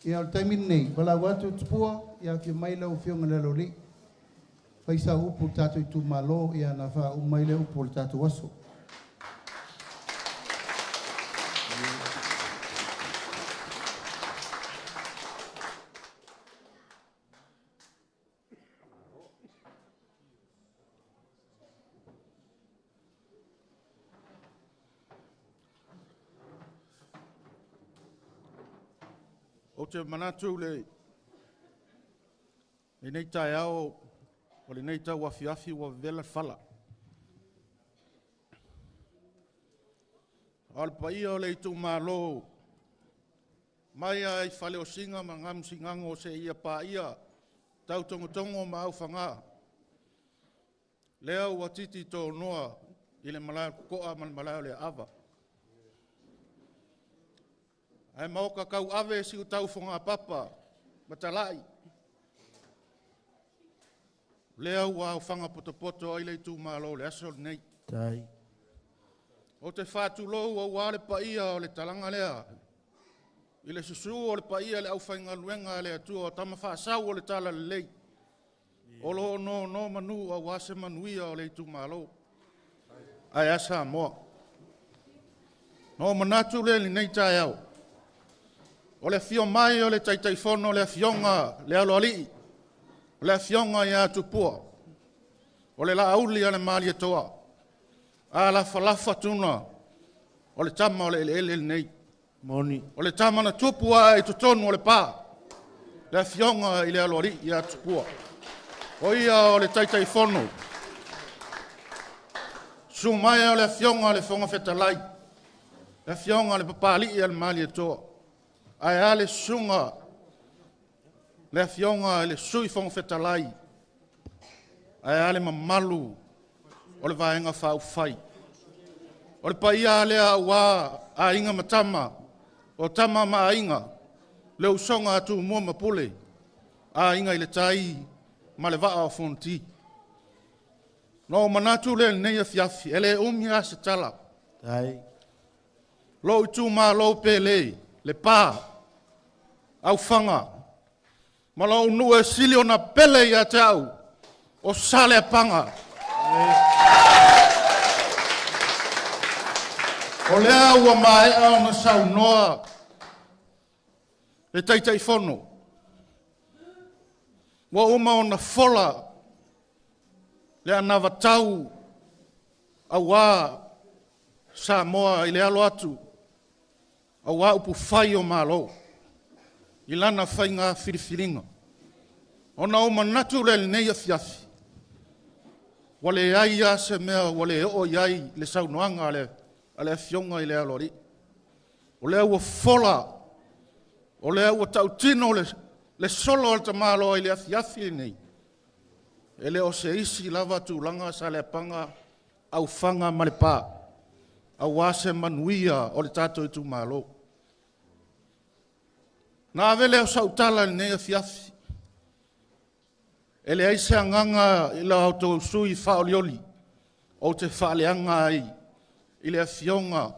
E al taimi nei, wala watu tupua, ia ki mai lau fionga le lori. Fai sa upu tatu tu malo, ia na fa umai le upu le tatu waso. O te manatu le nei tai ao o le nei tau afi wa vela fala. Al paia o le tu malo mai ai fale o singa mangam singango se ia pa ia tau tongo ma au whanga. Lea ua titi tō noa i le malaya koa man malaya le awa. Ai mauka kau ave si u tau whanga papa, matalai. Lea ua au whanga poto ai le tū malo le aso nei. Tai. O te whātu lou au wale pa ia o le talanga lea. I le susu o le pa ia le au whainga luenga le atua o tama whaasau o le tala le lei. O lo no manu au wase manuia o le tū malo. Ai asa moa. No manatu le li nei tai au. O le fio mai o le taitaifono le fionga le aloalii. O le fionga ia tupua. O le lauli a le mali atoa. A la falafa tuna. O le tama o le ele nei. Moni. O le tama na tupua e tutonu o le pā. Le fionga i le aloalii ia tupua. O ia o le taitaifono. Sumai o le fionga le fonga fetalai. Le fionga le papali i le mali atoa. Ai ale sunga le fionga le sui fonga fetalai. Ai ale mamalu o le vaenga whau fai. O le paia lea wā a inga matama o tama ma inga le usonga atu mua mapule a inga i le tai ma le vaa o fonti. No manatu le neia fiafi ele umia se tala. Tai. Lo itu ma lo pele le pa au fanga. Malo nue sili ona pele ia te au. O sale panga. O lea ua mai au na sau noa. Le taitai fono. Wa uma ona fola. Le anava tau. Awa. Sa moa i le alo atu. Awa upu fai o malo. I lana whainga whiriwhiringa. Ona o manatu le neia fiafi. Wale ai a se mea, wale o iai le saunoanga ale fionga i le alori. O lea ua fola. O lea ua tautino le solo al tamalo i le afiafi nei. Ele o se isi lava tūlanga sa le panga au whanga malepa. Au wase manuia o le tātou tu malo. Nā vele o sautala ni nea fiafi. Ele aise anganga i la auto sui whaolioli. O te whaaleanga ai. I le fionga.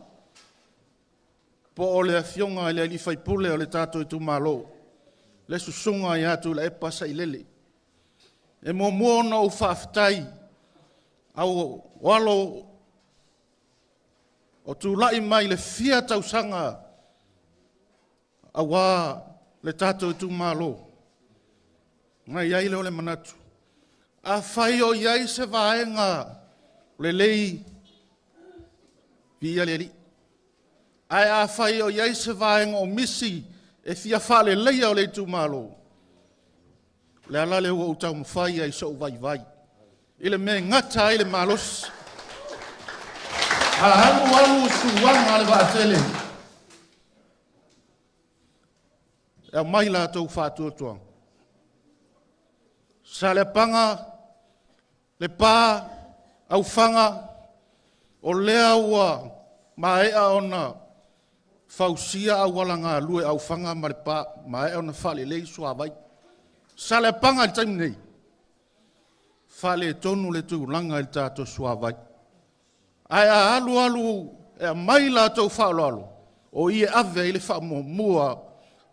Po o le fionga i le li whaipule o le tātou tu malo. Le susunga i atu le epasa i lele. E mo muona o whaftai. Au walo o tu lai mai le fia tausanga awa le tātou tu malo. Ngai iai leo le manatu. A whai o iai se vaenga le lei via le li. Ai a whai o iai se vaenga o misi e fia whale leia o le tu malo. Le ala leo o tau mwhai ai so vai vai. Ile me ngata ile malos. Ahamu walu suwanga le vaatele. E mai la tau whātua tuang. Sa le panga, le pā, au whanga, o lea ua maea ona fausia au walanga lue au whanga ma le pā, maea ona whale lei sua vai. Sa le panga le taimi nei. Whale tonu le tūlanga le tātou sua vai. Ai a alu e mai la tau whaolalo. O ie ave i le whamomua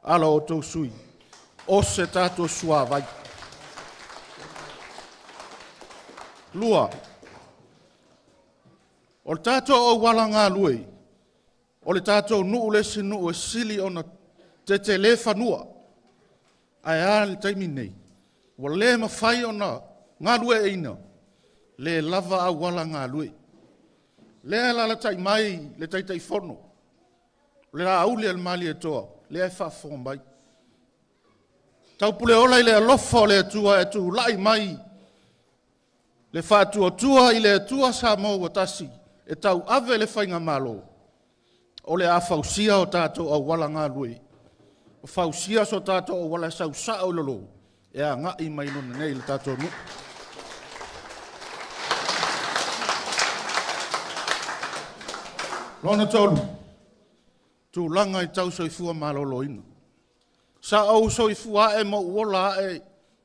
ala o tau sui. O se tātou sua vai. Lua. O le tātou o walanga lue. O le tātou nuu lesi nuu e sili ona te le whanua. Ai a le taimi nei. Wa le mawhai ona ngā lue e ina. Le lava a walanga lue. Le la tai mai, le tai fono. Le la auli al mali e toa, le ai whafo mai. Tau pule ola i le alofa le atua e tu lai mai. Le whātua tua i le atua sa mo watasi, e tau ave le whainga malo. O le a whausia o tātou au wala ngā lue. O whausia so tātou au wala sau sa o lolo. e a ngai mai nona nei le tātou nu. Lona tolu, tu langa I tau soifua malolo ina. Sa au soifua e mo uola e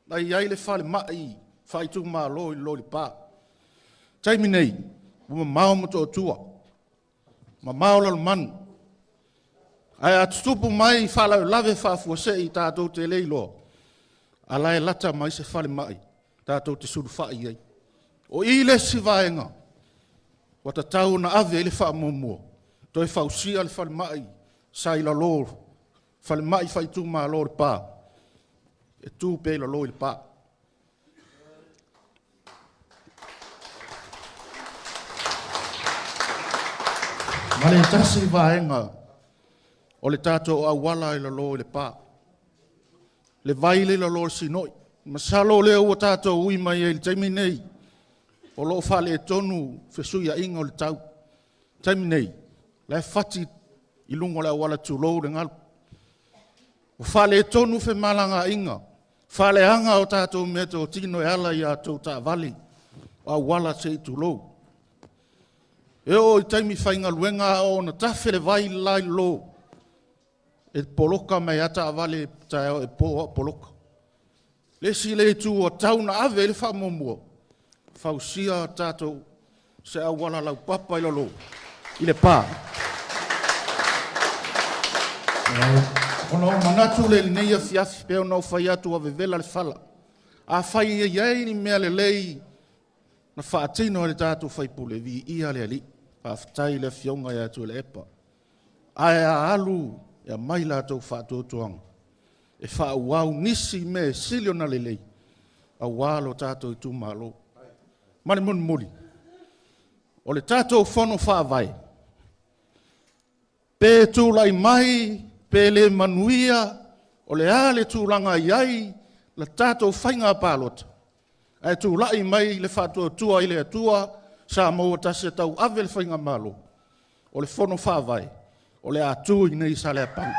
na iai le fale mai fai tu malo I lori pa. Taimi nei, ma mao mo to tua, ma mao lalo manu. Ai atutupu mai fala lave fafua se I tātou te leilo. Ala e lata mai se fale mai, tātou te suru fai iai. O I le si vaenga, wata tau na ave le fa momo. Toi fausia le fale mai, sai la lor, fale mai fai tu ma lor pa. E tu pe la lor pa. Ma le tasi vaenga, o le tātou awala I la lor le pa. Le vaile la lor sinoi. Masalo le o tātou ui mai e le taimi nei. O lo fale e tonu fesuia inga o le tau. Taimi nei. Le fati I lungo le awala tūlou le ngalu. O fale e tonu fe malanga inga. Fale anga o tātou meta o tino e ala I atou tā vali. O awala se I tūlou. E o I taimi whainga luenga o na tafe le vai lai lo. E poloka mai ata vale tae e poloka. Le si le tu o tau na ave le wha momua. Fausia tātou se awala lau papa I lalo. I le pā. Ono manatu le neia fiafi peo nau whai atu a vevela le whala. A whai ia iei ni mea le lei na whaatino le tātou whai pule vi ia le ali. A whatai le fionga ia atu le epa. Ai a alu ia mai la tau whaatotoanga. E whaauau nisi me silio na le lei. A walo tātou I tu malo. Mani mun muri. O le tātou whono whaavai. Pe tūlai mai, pe le manuia, o le ale tūlanga iai, la tātou whainga pālota. Ai tūlai mai le whātua tua I le atua, sa mō tase tau ave le whainga malo. O le whono whaavai, o le atu I nei sa le apang.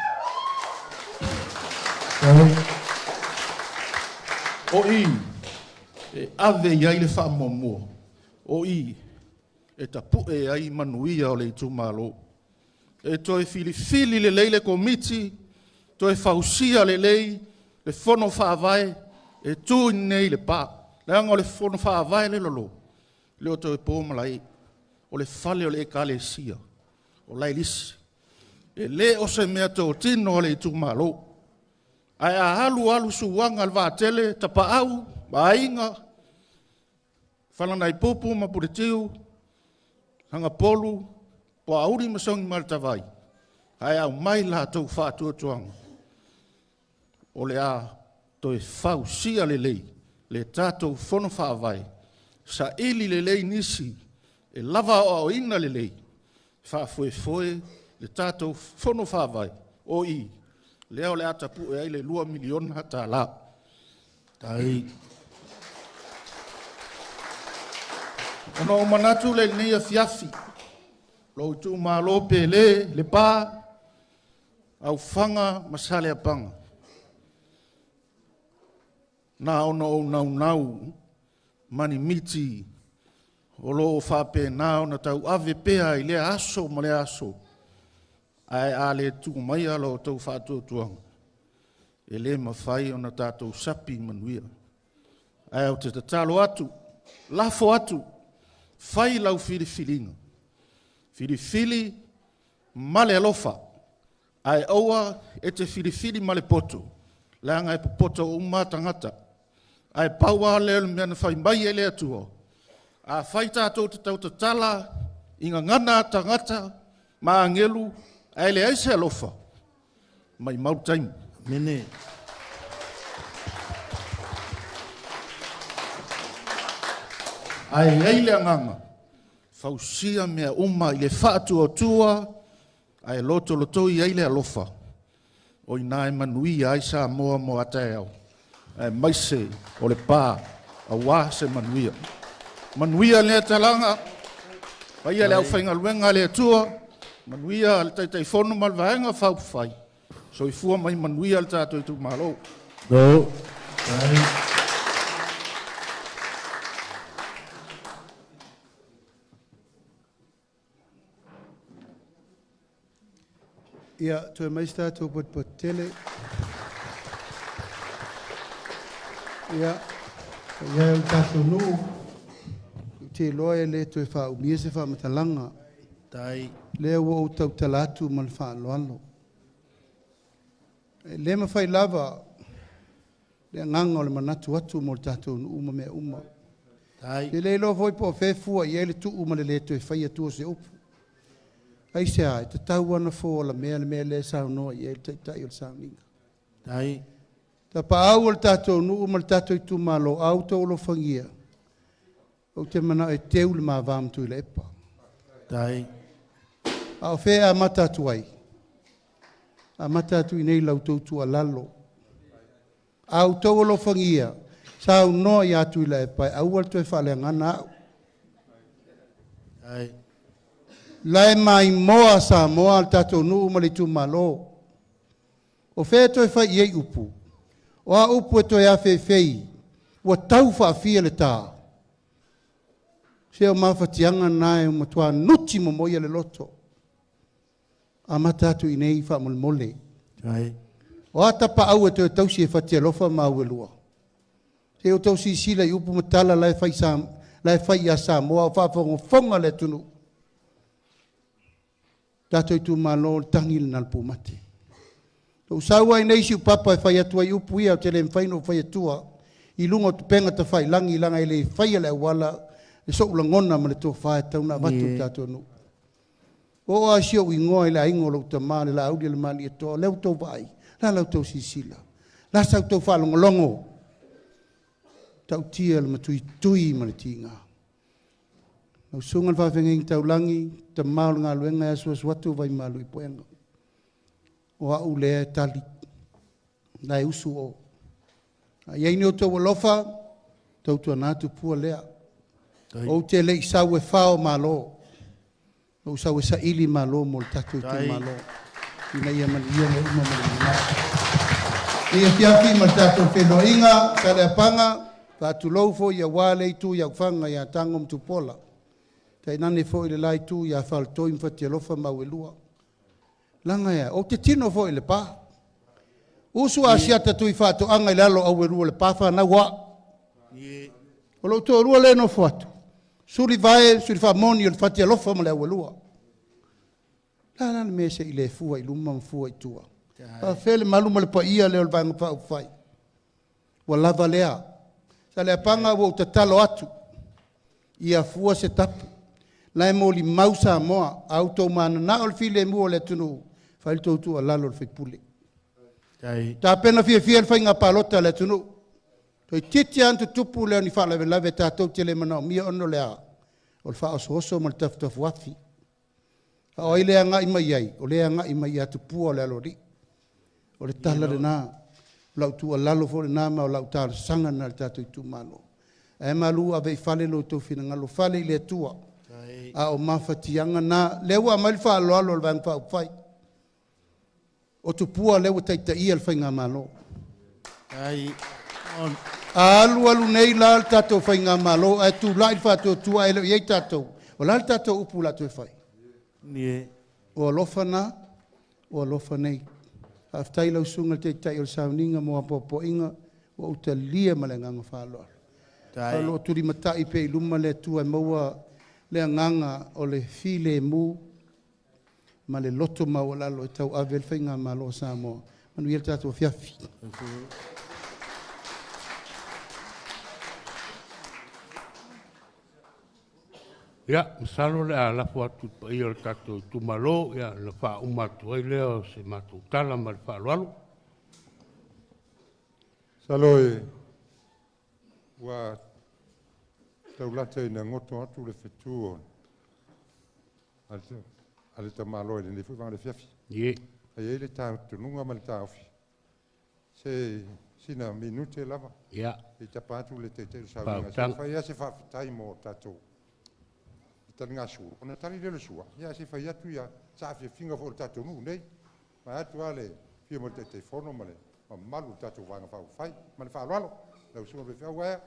O I, e ave iai le whaamomua. O I, e tapu e ai manuia o le itu malo. E toi fili le leile komiti, toi fausia le lei, le whono whaavai, e tū nei le pā. Le anga o le whono whaavai le lolo. Le o toi pōmalai, o le whale o le kale sia, o lai lisi. E le o se mea tō tino o le itu malo. Ai a alu suwanga al vātele, tapa au, mainga, whananai popo ma puretiu, hanga polu, po auri masongi maritawai. Ai au mai la tau whātua tuanga. O le a toi whau sia le lei, le tātou whono whaavai. Sa ili le lei nisi, e lava o ina le lei. Whaafoe le tātou whono whaavai. O I, leo le atapu e ai le 2 miliona hata la. Tai. Ono manatu le nia fiafi. Lo tu malo pele le pa au fanga masale apanga. Na ono nau mani miti o lo fa pe na ona tau ave pea I le aso mo le aso. Ai ale tu mai alo tau fa tu tuang. E le mawhai ona tātou sapi manuia. Ai au te talo atu, lafo atu, whai lau whiriwhiringa. Whiriwhiri male alofa. Ai aua e te whiriwhiri male poto. Leanga e poto o umatangata. Ai paua leo le mea na whai mai e lea tua. A whai tātou te tau te tala, inga ngana tangata, ma angelu, ai le aise alofa. Mai mau taimu. Mene. Ai eile anganga. Fausia mea uma I le whātua tua, ai loto I eile alofa. O ina e manui ai sa moa mo atai au. Ai maise o le pā, a wā se manuia. Manuia lea talanga, paia le au whainga luenga lea tua, manuia le taitai whono malvaenga whaupuwhai. So I fua mai manuia le tātou I tu malo. Do. Ia, toi mai tātou pot tele. Ia, ia o tātou nō. Te loa le toi wha umia se wha matalanga. Tai. Lea ua o tau talatu ma le wha aloalo. Le ma whai lava. Le nganga o le manatu atu mo le tātou nu uma mea uma. Tai. Le lo voi po whewhua i ele tu uma le toi whai atua se upu. Ai se ai, te tau ana fo la mea le sao noa i ele tai o le sao ninga. Tai. Ta pa au o le tātou nu uma le tātou i tu malo au tau lo whangia. O te mana e teu le maa vāmtu i le epa. Tai. A o whea a matatu ai. A matatu i nei lau tautu a lalo. Au tau lo whangia. Sao noa i atu i le epa. Au al tue whale ngana au. Tai. Lai mai moa sa moa al tātou nu uma le tu malo. O whea toi whai iei upu. O a upu e toi a whewhei. Ua tau whaafia le tā. Se o mawhatianga nae o matua nuti mo moia le loto. A matatu i nei wha mole mole. Tai. O a tapa au e toi tausi e whatia lofa mau e lua. Se o tausi sila i upu matala lai whai a sa moa o whaafonga fonga le tunu. Tato i tu malo tangi le nalpu mate. O saua i nei si upapa e whai atua i upu ia o te le mwhaino whai atua. I lunga tu penga ta whai langi langa i le whai ale wala. E so ula ngona ma le tō whae tauna watu tātou nu. O a sio i ngoa i la ingo lau ta maa la audi le mali e tō. Leu tō vai. La lau tō sisila. La sau tō whalongolongo. Tau tia le matui tui ma le tinga. Nau sunga le whawhenga tau langi. Ta maa ngā luenga e suas watu vai malu i poenga. O a ulea tali. Nai usu o. Iei ni o tō walofa. Tau tua nātu pua lea. O te le sau e whao malo. O sau e sa ili malo mo le tatu te malo. Ina ia mali ia me uma mali ia. Ia fiafi ma tatu wheno inga, kare apanga, tatu laufo ia wale tu ia whanga ia tangom tu pola. Tai nane fo i le lai tu ia whal toi mwhati alofa mau e lua. Langa ia, o te tino fo i le pā. Usu a siata tu i whato anga i lalo au e lua le pā whana wa. O lo tō rua le no fuatu. Suri vai, suri fa moni o le fati alofa ma le au lua. La na me se ile fua i luma mfua i tua. A fele maluma le pa ia le o le vanga pa ufai. Wa lava lea. Sa le apanga wa utatalo atu. Ia fua se tapu. Lai mo li mausa moa. Auto mana na o le file mua le tunu. Fail tau tua lalo le fipule. Ta pena fia fia le fainga palota le tunu. Toi titi antu tupu leo ni wha lave tātou te le manao mia ono lea. O le wha oso ma le tafutafu wafi. O i lea ngā ima iai. O lea ngā ima ia tu pua le alori. O le tala le nā. Lau tua lalo fo le nā ma o lau tāla sanga na le tātou i tu mano. E malu a vei fale lo tau fina ngalo fale i le tua. A o mawhatianga nā. Leo a maili wha alo alo le vang wha upai. O tu pua leo taita ia le whainga malo. Alu nei la tatou fai ngā malo, e tu lai whātou tua e iei tatou. O la tatou upu la tue fai. O alofa nā, o alofa nei. Haftai lau sunga te tai o le sauninga mo apopo inga, o uta lia ma le nganga whāloa. Alo turi matai pe i luma le tua e maua le nganga o le file mu, ma le loto maua lalo e tau avel fai ngā malo sa moa. Manu ia tatou fiafi. Ia, masalo le a lafu atu pa ia le tatou tumalo, ia le wha umatu ai leo se matu tala ma le wha aloalo. Salo e, wa taulata ina ngoto atu le whetu ale ta malo e le nefu vang le fiafi. Ie. Ai le ta tununga ma le ta ofi. Se sina minute lava. Ia. E ta patu le te saunga. Se fai se fa tai mo tatou. Tanga su, ona tali le sua. Ya se fai atu ya sa fi finga fo tatou nu nei. Ma atu ale fi mo te telefono male. ma malu tatou vanga fa fai ma le fa lalo le usunga be fa wa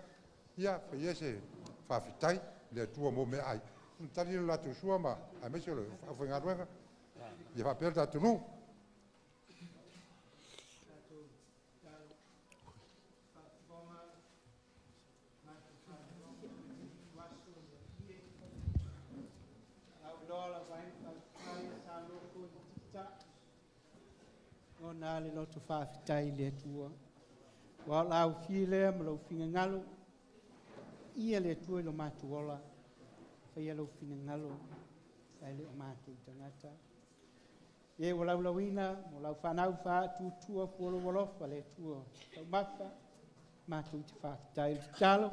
ia fa yese fa fitai le tua mo me ai tali la tu sua ma a me se le fa ngaro ia fa perda tu nu ona le loto whaafitai le atua. Wa lau while ma lau whinga ngalo, ia le atua lo mātu ola, whaia lau whinga ngalo, ai le o mātu tangata. E wa lau lauina, mo lau whanau whaatu tua puolo walofa le atua, tau mapa, mātu te whaafitai le talo,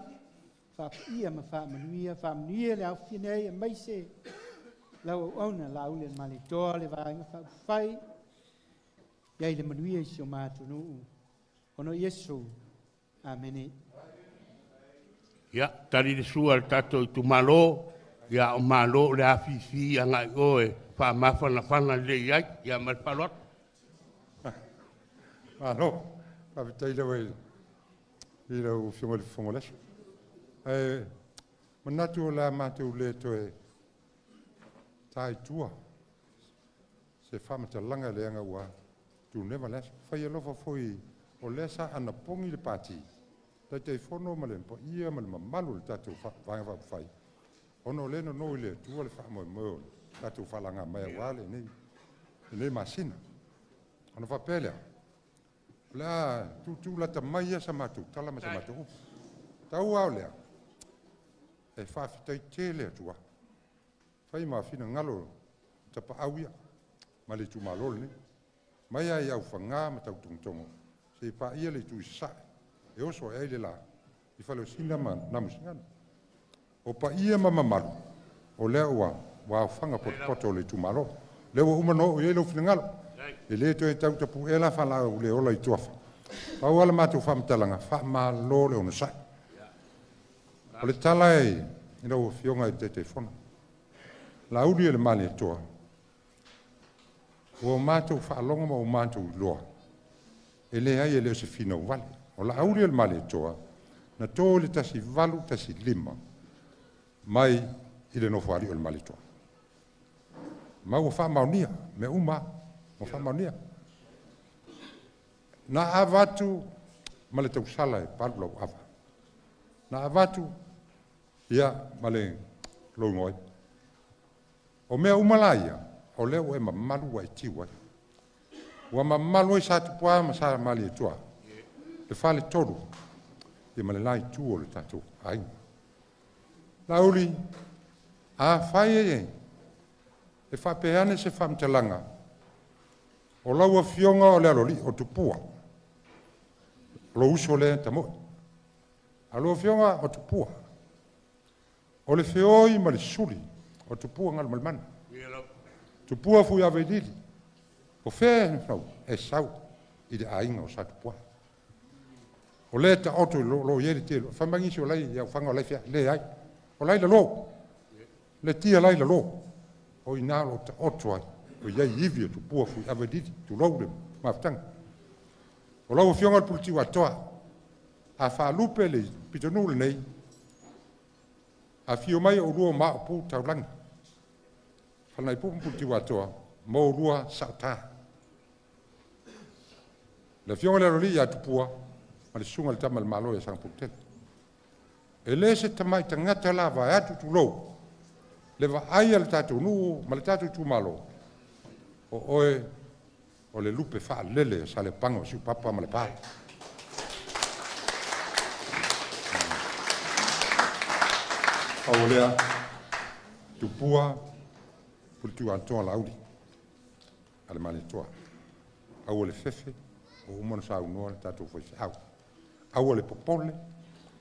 whaafiia ma whaamanuia le au whinei a maise, lau au ona lau le male toa le vāinga whaafai, Yai le manuia si o mātunu. Ono Yesu. Amene. Ia, tari le sua le tato i tu malo, ia o malo le afifi anga i oe, wha mawhana le iai, ia malpalot. Malo, avitai le wei, i rau whionga le whongoleso. Manatu o la mātou le toe, tai tua, se whamata langa le anga ua, tu never less. Fai alofa foi o lesa ana pongi le pati. Tai te fono ma le po ia ma le mamalu le tatu vanga fai. Ono le no le tu le fa mo mo tatu falanga mai wale ni masina. Ono fa pele. La tu la tamaya sama tu tala ma sama tu. Tau aule. E fa fitai tele tua. Fai ma fina ngalo tapa awia. Ma le tu malol ni. Mai ai au whanga ma tau tungtongo. Se pa ia le tui sa. E oso e le la. I whalo sina ma namusingana. O pa ia ma mamaru. O lea ua. Wa au whanga poto le tu malo. Lea ua umano o ielo finangalo. E le to e tau tapu e la whala o le ola i tuafa. Pau ala mātou whamtalanga. Wha ma lo le ona sai. O le tala e. Ina ua fionga i te whona. La uri e le mali e toa. O mātou whaalonga ma o mātou loa. E le ai e leo se whina wale. O la auri al male toa, na tō le tasi valu, tasi lima, mai i le nofo ari o le male toa. Ma ua wha maunia, me uma, o wha maunia. Na avatu, ma le tausala e palu lau ava. Na avatu, ia, ma le loungoi. O mea umalaia, o leo e mamalu wa itiwa. Wa mamalu e sa tupua ma sa mali e tua. Le fale toru. E ma le lai tuo le tatu. Ai. Lauri. A fai e. E fa peane se fam talanga. O lau a fionga o le aloli o tupua. Lo uso le tamo. A lo fionga o tupua. O le feoi ma le suli. O tupua ngal malmana. Tu pua fu ya vedili. O fe no e sau i de ainga o sa tu pua. O le ta auto lo yeri te lo. Fambangi so lai ya fanga lai fia le ai. O lai la lo. Le tia lai la lo. O ina lo ta auto ai. O ya yivi tu pua fu ya vedili tu lo de maftang. O lo fionga pulti wa toa. A fa lupe le pitonu le nei. A fio mai o ruo ma o pu taulang. Fana i pupu ti watoa, mo rua sauta. Le fionga le roli ya tupua, ma le sunga le tama le malo ya sang putel. E le se tamai tangata la va atu tu lo. Le va aia le tatu nu, ma le tatu tu malo. O oe, o le lupe fa lele sa le pango si papa ma le pai. Aolea, tupua, tu antoa laudi ale male toa au le fefe o umon sa uno tatu foi au le popole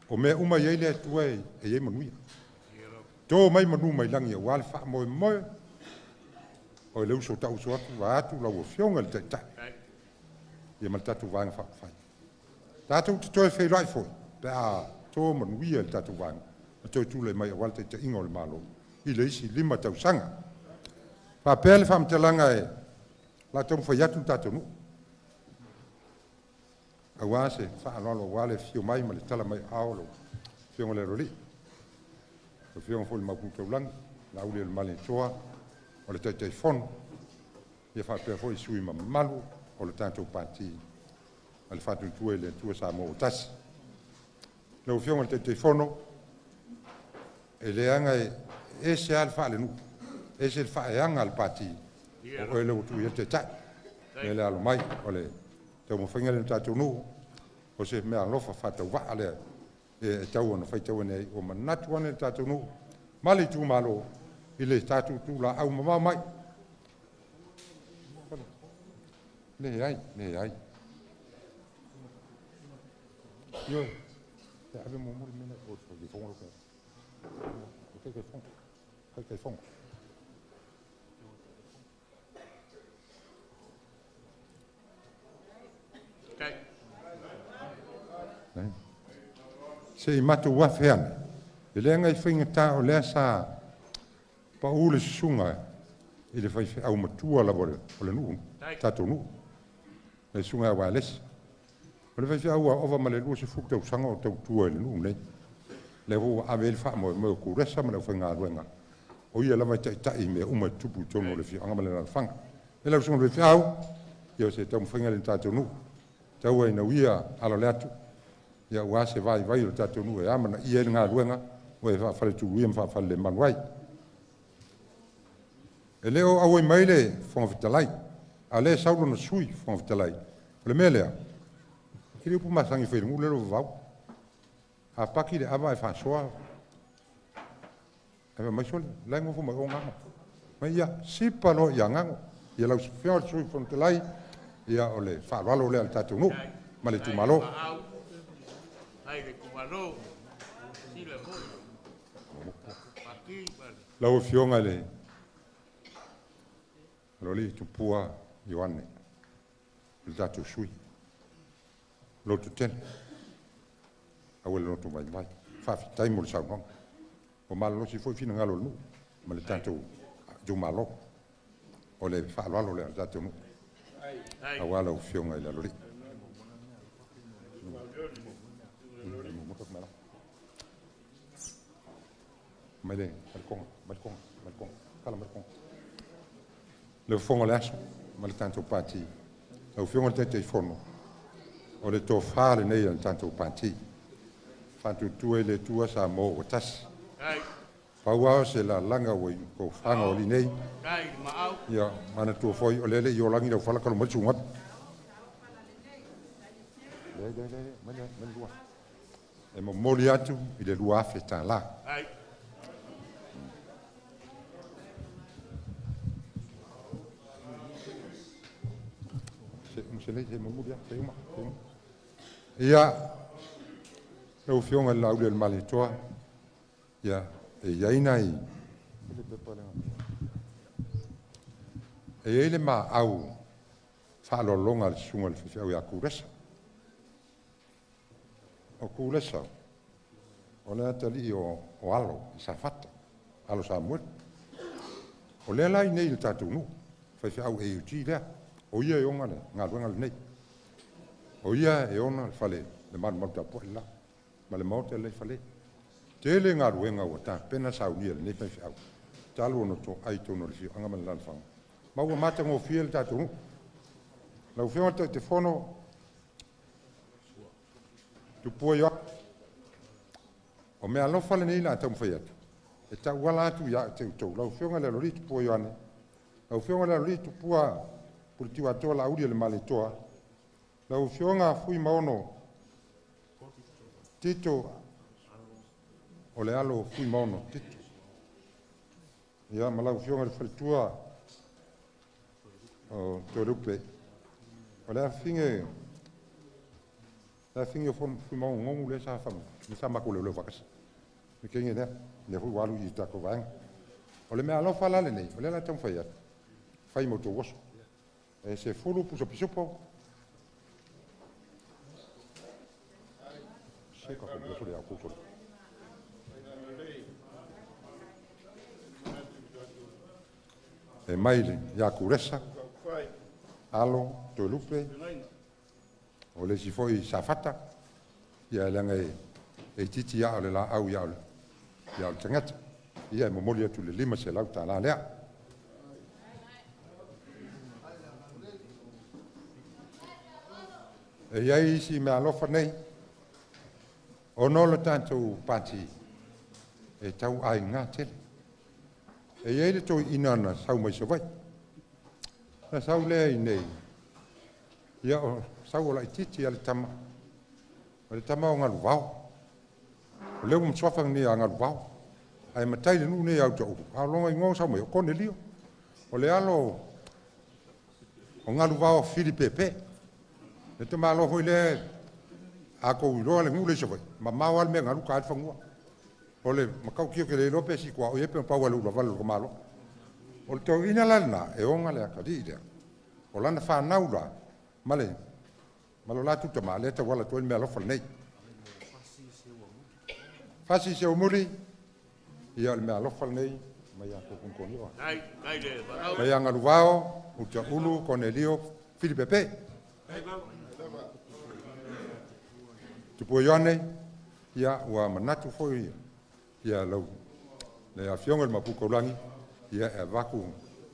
o me uma yele tu e ye manuia to mai manu mai langi wal fa mo o le uso tau so va tu la fionga le tata ye mal tatu vang fa fa tatu to e fe right foi da to manuia le tatu vang to tu le mai wal te ingol malo i le si lima tau sanga Papel fam telanga e la tom foi atu tatu nu. aua se whaaloalo ua le fio mai ma le tala mai aolo fionga le roli o fionga fo le maputa ulangi la uli le mali toa o le tai fono ia whapea fo i sui ma malu o le tātou pāti a le whātu tue le tua sa mo o tasi le fionga le tai fono e le anga e se al wha le nu e se wha e anga al pāti o e le utu i te tai le alo mai o le tau mo whainga le tātou nu o se mea lofa whātau wa ale e tau ana whaitau nei o manatu ane le tātou nu mali tu malo i le tātou tu la au mama mai le ai yo te ave mo mo mena o so di fongo ko ke fongo se matu wa fean le ngai finga ta o le sa pa ule sunga ile fai au matua la bol o le nu tatu nu le sunga wa les o le fai au ova male lu se fuk tau sanga o tau tua le nu nei le ho avel fa mo ku resa ma le finga ruenga o ia la mai tai me uma tupu tono le fi anga male na fanga e la sunga le fi au io se tau finga le tatu nu tau ai na wia ala le atu ia ua se vai o tatu nu e amana ia ngā ruenga o e whawhare tu uia mwhawhare le manuai. E leo au e maile whangawhitalai, a le saulo na sui whangawhitalai, o le mea lea, ki reo pumasangi whairingu lero vau, a paki le awa e whansoa, e mai sole, lai ngofu mai o ngango, mai ia sipa lo ia ngango, ia lau whio sui whangawhitalai, ia o le whaarwalo le al tatu nu, ma le tumalo. Lau fionga le loli tupua Ioane il tatu sui lo tu ten awel no tu mai fa tai mo sa ngong o malo si foi fina ngalo nu ma le tatu ju malo o le fa lo le tatu nu awala o fionga le loli Mele, balcon, cala balcon. Le fongo l'asso, ma le tanto pati. Le fongo tete fono. O le to fare nei le tanto pati. Fanto tue le tua sa mo o tas. Paua se la langa woi ko fanga o li nei. Ya, mana tu foi o lele yo langi do fala kalo mo chungat. Le, lua. E mo moliatu i le lua feta la. Ia o fionga lau le malitoa ia e iaina i e ele ma au whaalolonga le sunga le whiwhiau ia kuresa o kuresa o lea tali o alo i sa fata alo sa muet o lea lai nei le tatu nu whiwhiau e uti lea o ia e onga le ngā ruenga le nei o ia e ona le fale le manu mauta po la ma le mauta le fale te le ngā ruenga o ta pena sa unia le nei whiwhiau talo ono to ai tono le fiu anga ma le lanfanga ma ua mata ngō fia le tatu nu lau whionga te fono tu pua ia o mea lofa le nei la tau mwhai atu e tau wala atu ia te utou lau whionga le lori tu pua ioane lau whionga le lori tu pua pulitiwa toa la uri le male toa lau whionga fui maono tito o le alo fui maono tito ia ma lau whionga le whalitua o to rupe o le afinge o fui maono ngongu le sa fam ni sa makule le vakas ni kenge ne le fui walu i tako vang o le mea alofa la le nei o le la tau whai atu whai mo to waso e se fulu puso pisopo se ka ko puso le akuso e maile ya kuresa alo to lupe O le si foi sa fata. Ia langa e titi ia o le la au ia o le. Ia o le tangata. Ia e momoli atu le lima se lau ta la lea. E iai si me alofa nei. O no le tantou pati. E tau ai ngā tele. E iai le toi inana sau mai se vai. Na sau lea i nei. Ia o sau o la i titi a le tama. O le tama o ngalu vau. O leo mswafang ni a ngalu vau. Ai matai le nu nei au tau. A longa i ngō sau mai o kone lio. O le alo o ngalu vau Filipe pe. Le te malo hoi le a kou iloa le ngule se vai. Ma mau al me ngalu ka alfangua. O le makau kio ke le lope si kua o yepe pau alu la valu ko malo. O le tau ina lana e onga le akadi idea. O lana whanau la, male, malo la tuta ma le ta wala tuen mea lofa nei. Fasi se umuri, ia le mea lofa nei, mai a kukunkoni oa. Mai a ngaluvao, uta ulu, Cornelio, Filipe Pe. Tupu Ioane, ia ua manatu foi, ia lau, le a fionga le mapuka ulangi, ia e vaku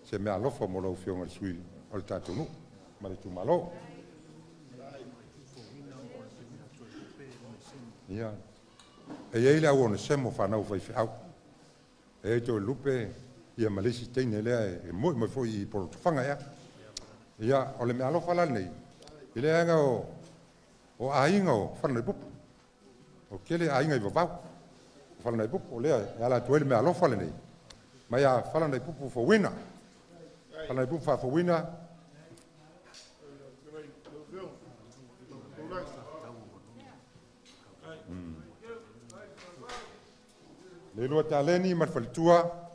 se mea lofa mo lau fionga le sui o le tātou nu, ma le tūmalo. Ia, e iei le au ona semo whanau fai whiau. E ei tō lupe, ia malesi teine lea e moi mai foi i poro tufanga ea. Ia, o le mea lofa la nei, i le anga o ainga o whanau pupu. O kele ainga i vavau. Whanau pupu, o lea, e ala tuele mea lofa la nei. Mai a whanau pupu for winner. Whanau pupu for winner. Le lua taleni ma falitua.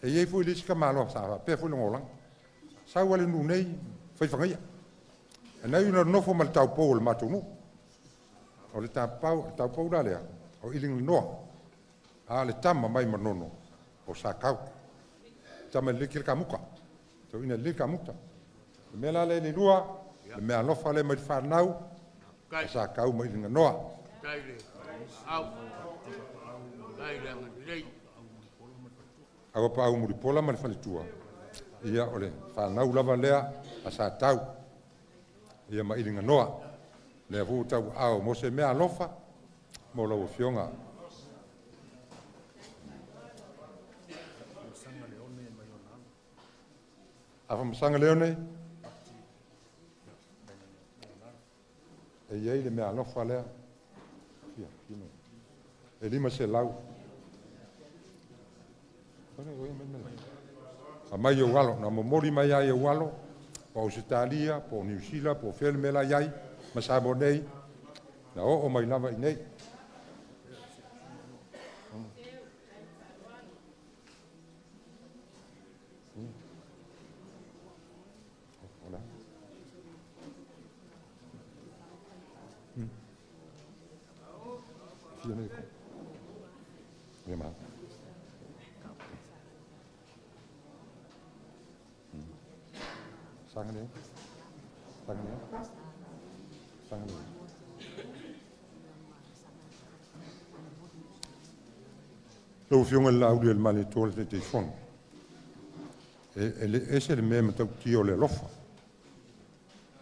E iei fui lisi ka malo sa pe fui longolang. Sa wale nu nei fai whangaia. E nei una nofo ma le tau pou le matou nu. O le tau pou da lea. O iling noa. A le tama mai manono. O sa kau. Tama le kil kamuka. So ina le kamuka. Le mea le lua. Le mea lofa le mai whanau. Sa kau ma iling noa. Awa pa au muripola ma le faletua. Ia ole whanau lava lea a sa tau. Ia ma ilinga noa. Lea vu tau au mo se mea lofa. Mo lau fionga. Awa masanga leone. E iei le mea lofa lea. E lima se lau. A mai o walo, na momori mai ai o walo, po Australia, po New Zealand, po Felmela iai, ma sa nei, na o mai lava i nei. Sangat lo fionga l'audio il mani tol te telefon e se le meme tau tio le lofa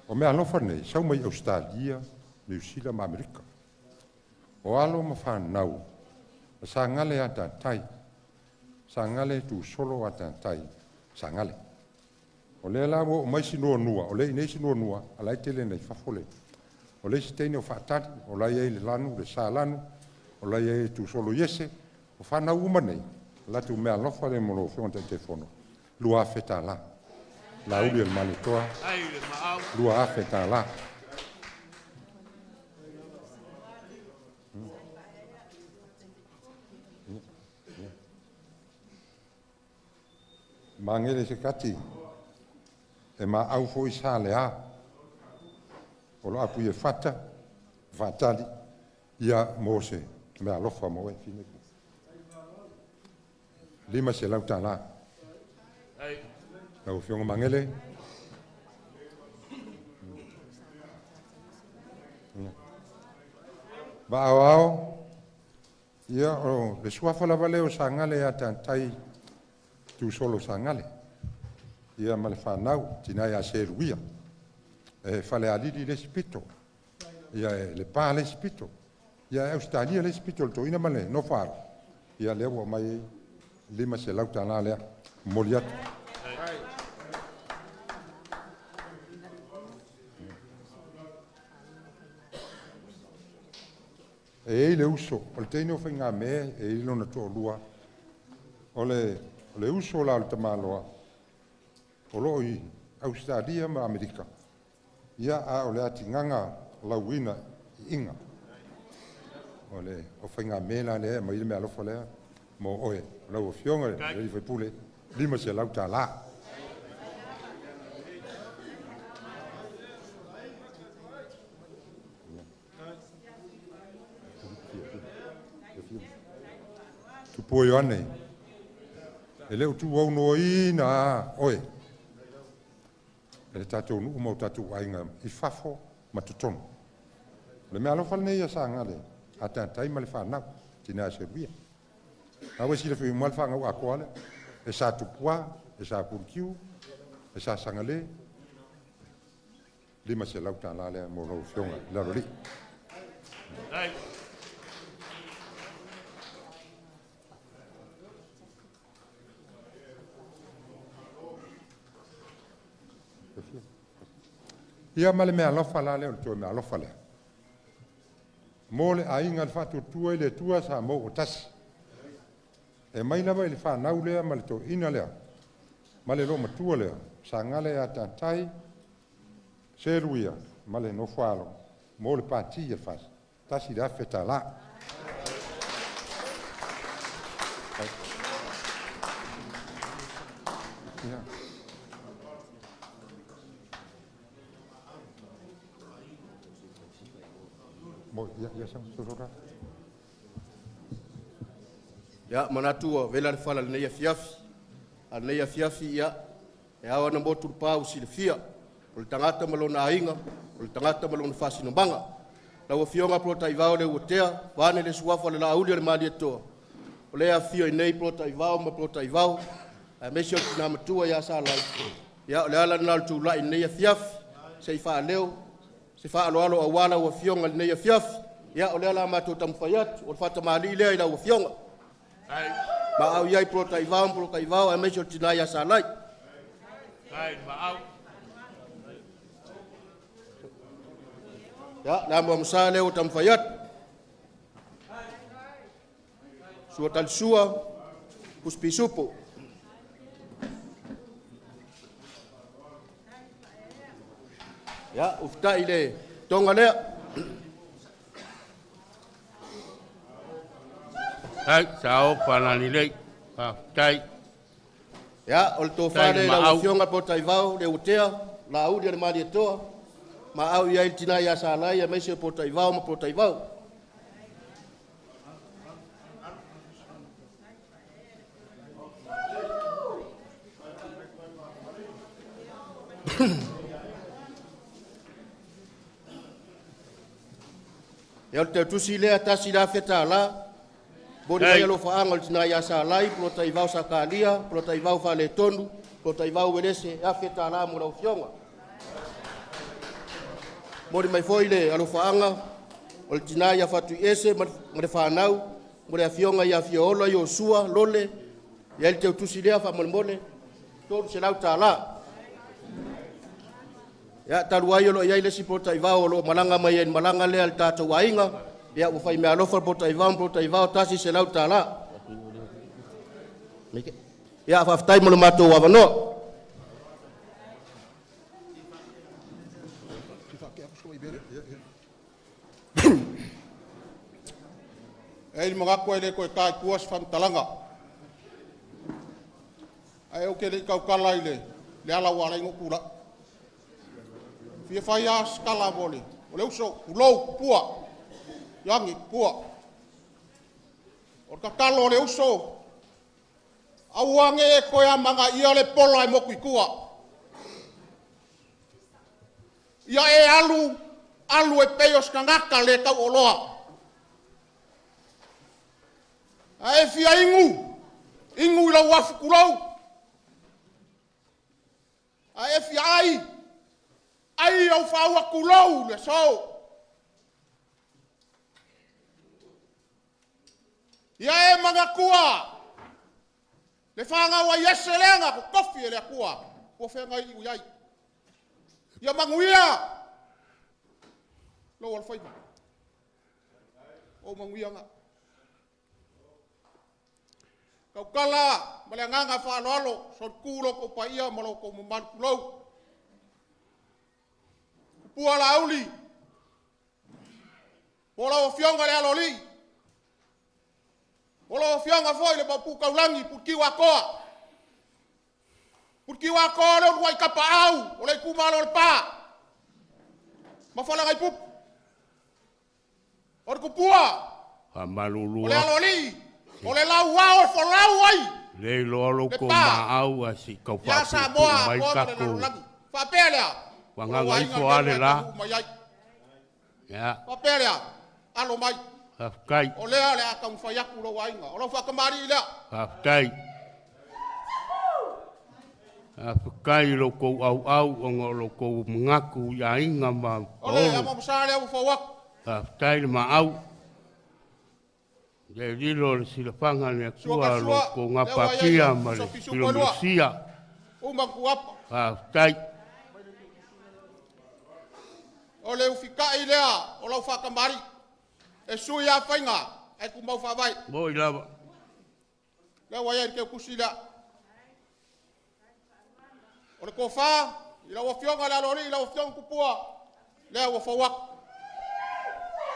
o me lofa nei sau mai Australia New Zealand ma Amerika o alo ma fa nau sa ngale ata tai sa ngale tu solo ata tai sa ngale o le la o mai sino nua o le nei sino nua ala tele nei fa fole o le stene o fa tati o la ye le lanu le sa lanu o la ye tu solo yese o fa na uma nei la tu me alo fa le mo fo te telefono lua feta la uli el malitoa lua feta la mangele se kati e ma au foi sa le a o lo apu e fatali ia mose me alofa mo e fine lima se lauta la au fiongo mangele Ba ao ia o le suafa la vale o sangale ya tantai tu solo sangale ia male fanau tina ya seruia e fale alidi le spito ia le pa le spito ia Australia le spito to ina male no far ia le wo mai lima se lauta na le moliat e le uso o te ino whainga me e ilo na tō lua o le uso la o te maloa o lo i Australia ma Amerika ia a o le ati nganga lauina i inga o le o whainga me la le ma ili me alofa lea mo oe lau o fionga le i whaipule lima se lau tā la tu poi ane e leo tu au no ina oe e tatou nu mo tatou ainga i fafo ma tutonu le me alo falne ia sanga le ata tai ma le fana tina se bia awe si le fi mal fanga wa kwale e sa tu poa e sa purkiu e sa sangale lima se lauta la le mo no fionga la ri ia male me alofa la le o to me alofa le mole ainga fa tu tua le tua sa mo o tas e mai lava le fa nau le male to ina le male lo matua le sa ngale ata tai seruia male no falo mole pati e fa tasi da feta la Ya manatua vela le fala nei fiafi al nei fiafi ya e awa na motu pa o silfia o le tangata malona ainga o le tangata malona fasino banga la o fionga prota ivao le utea vane le suafa le lauli le mali to o le afio nei prota ivao ma prota ivao a mesio na matua ya sala ya le ala na tu la nei fiafi se fa leo se fa alo alo awala o fionga le nei fiafi ya o le ala ma to tamfayat o fata mali le ila o fionga ma au yai prota ivao a mesio tina ya sala ma au ya la mo msale o tamfayat sua tal sua kuspisupo ya ufta ile tongale ai sao panani le tai ya o to fale la fionga pota ivao le utea la udi le mali toa ma au ya tina ya sala ya mesio pota ivao ma pota ivao ya te tusile atasi la feta la bodi ya lo faanga tina ya sala pota ivao sakalia pota ivao fale tondu pota ivao welese ya feta la mo la fionga mori mai foile alo faanga o tina ya fatu ese mare fanau mori afionga ya fiola yo sua lole ya te utusilea fa molmole to se lauta la ya taruayo lo ya ile sipota ivao lo malanga mai en malanga le alta to wainga ya u fai me alo for pota ivao tasi se lauta la ya fa time lo mato wa no el mga ko ele ko kai kuas fam talanga ai o ke le kau kala ile le ala wala ngo kula fi fa ya skala boli o le uso ulo pua yangi pua o ka kalo le uso awange ko ya manga ia le polo ai mo kua ia e alu alu e peos kangaka le kau oloa. A e fia ingu i lau wafu kulau. A e fia ai au whaua kulau le so. Ia e manga kua. Le whanga wa yese lenga ko kofi e le kua. Ko whenga i uyai. Ia manguia. Lo al whaipa. O manguia nga. Kau kala, male nganga whanalo, son kuro ko pa ia malo ko muman kulau. Pua la auli. Pola o fionga le aloli. Pola o fionga foi le papu kaulangi, putki wakoa. Putki wakoa le uai kapa au, ole kumalo le pa. Mafala ngai pup. Or kupua. Malulua. Ole aloli. Ole lau wao fo lau ai. Le lolo ko maau a si kau Ya sa moa mai ko kako. le lagi. Fa pelea. Wanga ngai fo ale la. Ya. Fa pelea. Alo mai. Afkai. Ole ale aka mfayaku lo wainga. Ola fa kamari ila. Afkai. Afkai lo ko au lo ko ngaku ya inga ma. Ole ama msale au fa wak. Afkai ma au. Dia lilo le silafanga le kua lo ko ngapakia ma le filomesia. Uma kuapa. Afkai. Ole ufika ilea. Ola ufa kamari. E sui a whainga. E kumau fa vai. Boi lava. Le waya ke kusila. Ole ko fa. Ila wa fionga la lori. Ila wa fionga kupua. Le wa fa wak.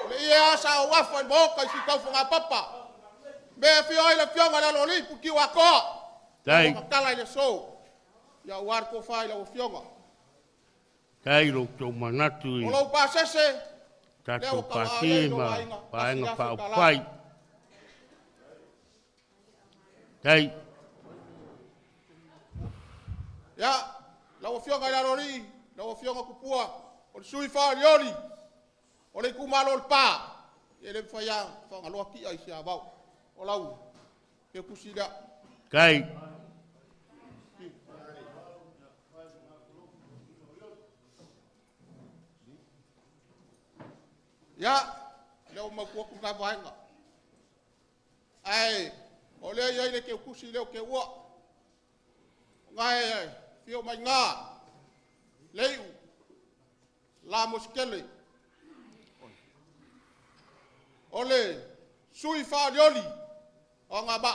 Le ia sa wafa boka si kau fonga papa. Be fio ile fionga la loli puki wako. Dai. Kala ile so. Ya war ko fa ile fionga. Dai lo to manatu. Ola pa sese. Tatu patima, paenga pau pai. Dai. Ya, la fionga la loli, la fionga kupua. O sui fa lioli. Ole kumalo el pa. Ele faya fanga lo ki ai sia bau. Olau. Ke kusida. Kai. Ya, leo makuwa kunga vaenga. Ai, ole ya ile ke kusi leo ke wa. Ngai, fio mai nga. Leu. La muskele. Ole sui fa dioli o ngaba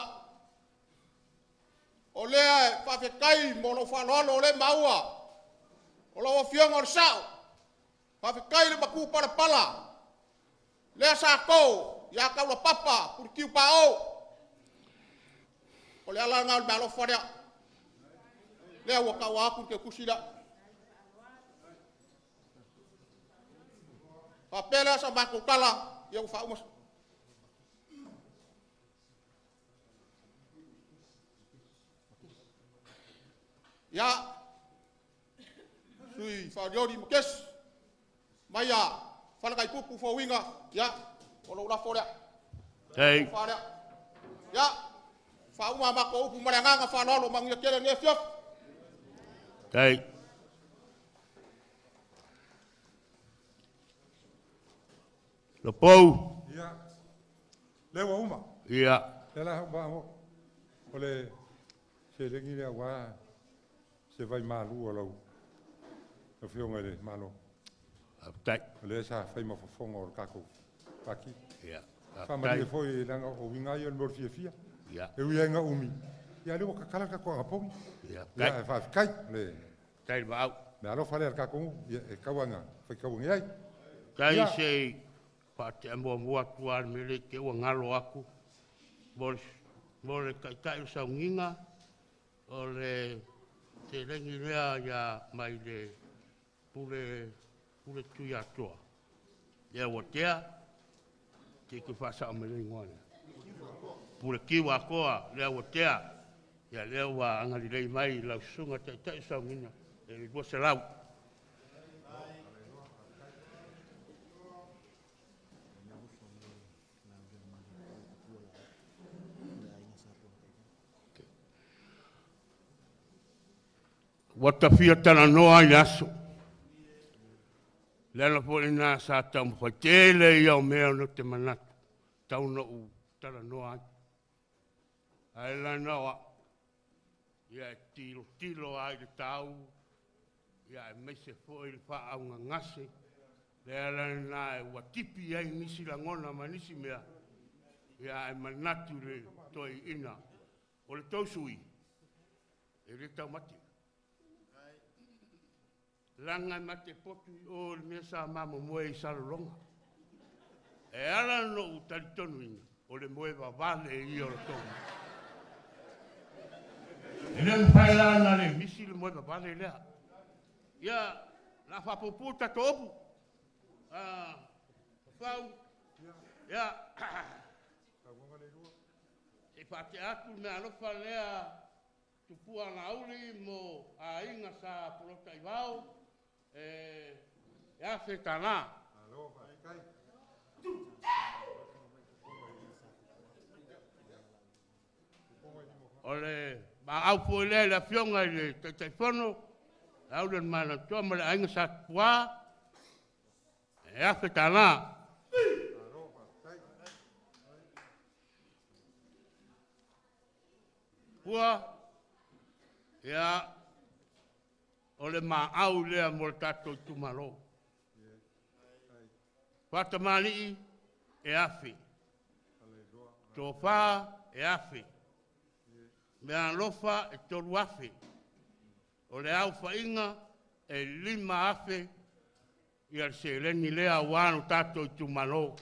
ole fa fe kai mono fa lo le maua o lo fiong or sao fa fe kai le baku para pala le sa ko ya ka lo papa por ki pa o ole ala ngal ba lo fa dia le wa ka wa ku ke kusida fa pela sa ba ku kala yang fa umas ya sui fa diori mukes maya fa kai pupu fo winga ya olo la fora Hey. ya fa uma ma ko pu maranga fa lo mang ya kele ne fiop Hey. Lo pou. Ia. Lewa uma. Ia. Ela ba ho. Ole se lengi le wa se vai malu o lo. O fionga le malo. Aptai. Ole sa fai mo fonga o kako. Paki. Ia. Fa ma le foi langa o winga yo no fia. Ia. E winga umi. Ia le o kakala ka ko apong. Ia. Ia fa kai le. Kai ba au. Me alo fa le kako e kawanga. Fa kawanga ai. Kai se pate amo mua tuar mele ke o ngalo aku. Bol kai kai sa nginga. Ole te lengi rea ya mai le pule tuia toa. Ia wotea te ke fasa o mele ngwana. Pule kiwa koa lea wotea. Ia lea wa angari lei mai lau sunga tai sa nginga. E lua se lau. Watafia tana noa i aso. Lela po ina sa tamu whaitele i au mea no te manatu. Tauna u tana noa. Ai la noa. Ia e tilo ai le tau. Ia e meise fo i le wha au ngase. Lela na e watipi ai nisi la ngona ma nisi mea. Ia e manatu le toi ina. O le tausui. E le tau mati. Langa mate potu o le mea sa mama moe i salolonga. E ala no u taritonu ina. O le moe vavale i o le tonga. E le mwhai lana le misi le moe vavale lea. Ia, la whapopu tato opu. Whau. Ia. E pate atu me alofa lea tupua na auli mo a inga sa polota i wau. Ya se tana. Ole, ma au po le la fionga le telefono. Au le mana to ma le inga sa pua. Ya se tana. Pua. Ya ole ma au lea mo le tatou tumalo. Whatamani e afi. Tōwha e afi. Mea lofa e toru afi. O le au whainga e 5 afi i al se leni lea wano tatou tumalo.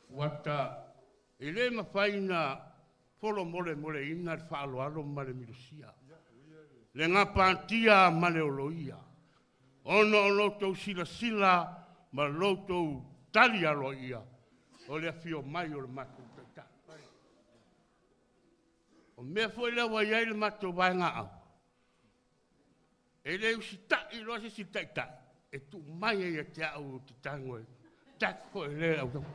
Wata e le mawhaina polo mole ina le whaaloalo ma le mirusia. Le ngā pāntia ma le oloia. Ono o loutou sila ma loutou tali aloia. O le afio mai o le matou taita. O mea foi le wa iai le matou vaenga au. E le usita i loa se si taita. E tu mai e te au te tango e. Tak ko e le au tau.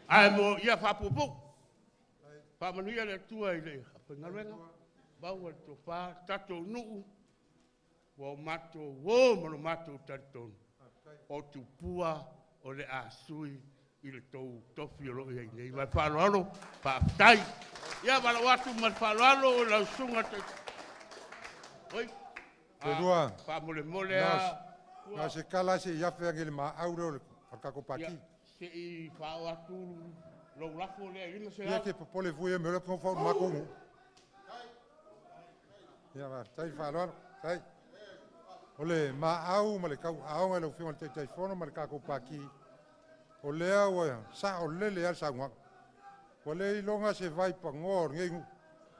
Ai mo ia whapupu. Whamanuia le tua i le whapengaruenga. Bau al to wha, tatou nuu. Wa matou, mano matou taritonu. O tupua o le asui i le tou tofi o loi ai nei. Vai whaaloalo, whaafitai. Ia wala watu ma whaaloalo o lau sunga te... Oi. Te rua. Whamole a... Nga se kala se iafe angele ma auro le whakakopaki. Se i whao atu lau lafo lea ina se au. Ia ke popole fui e me le konfau makongu. Ia va, tai whaaloalo, tai. Ole ma au ma le kau aonga le uwhiwa le teifono ma le kakopaki. O lea ua sa o lele al sa ngwak. O le ilonga se vai pa ngor ngengu.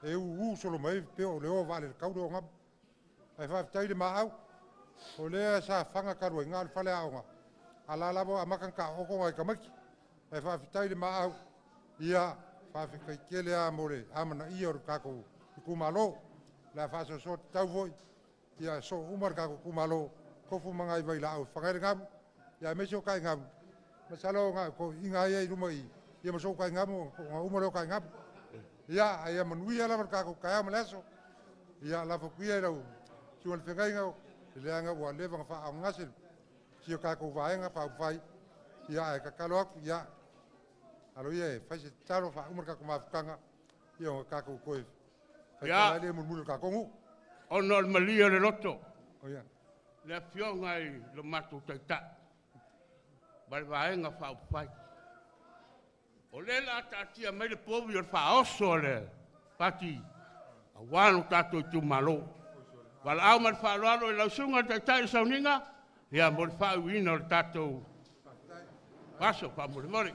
E u solo mai peo le o vale le kauro ngap. Ai whaafitai le ma au. O lea sa whanga karua ngā le whale aonga. Ala labo a makan ka oko ngai kamaki. Ai whaafitai le ma au. Ia whaafikai kele a more amana ia o kako i kumalo. La whaaso so tau voi. Ia so umar kako kumalo. Kofu mangai vai la au whangaire ngamu. Ia mesio kai ngamu. Masalo ngā ko inga ia i ruma i. Ia maso kai ngamu. Ngā umaro kai ngamu. Ia ia manui ala kako kai ama leso. Ia la whakuia i rau. Siwa le whengai ngau. Leanga ua lewa ngā wha au ngasil. Sio kako vaenga wha au whai. Ia e kakalo aku. Ia. Alo ia e whaise taro wha umar kako mawhukanga. Ia ngā kako koe. Ia. Ia mulmulu kako ngu. Ono al malia le loto. O ia. Le fionga i le matu taita. Bale vaenga wha upai. O le la tatia mai le povi o wha oso le. Pati. A wano tato i tu malo. Wala au mal wha loalo i lausunga taita i sauninga. Ia mo le wha uina o le tato. Waso wha mo le mori.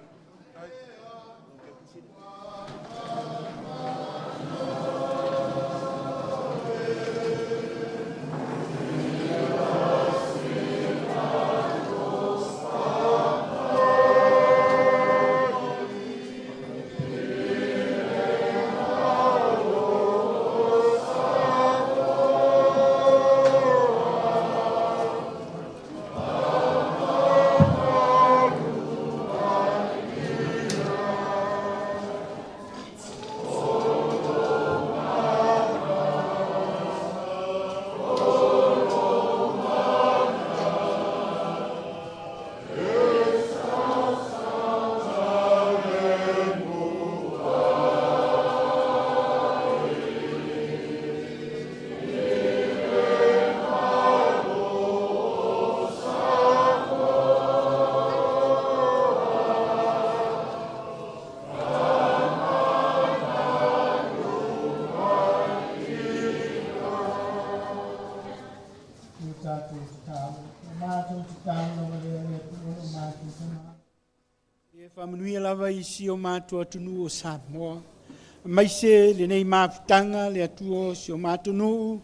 mātou te tāno le le tuolo mātou tama. E whamanuia lava I si o mātou atunu o Samoa. Mai se le nei mafutanga le atua si o mātou nuu.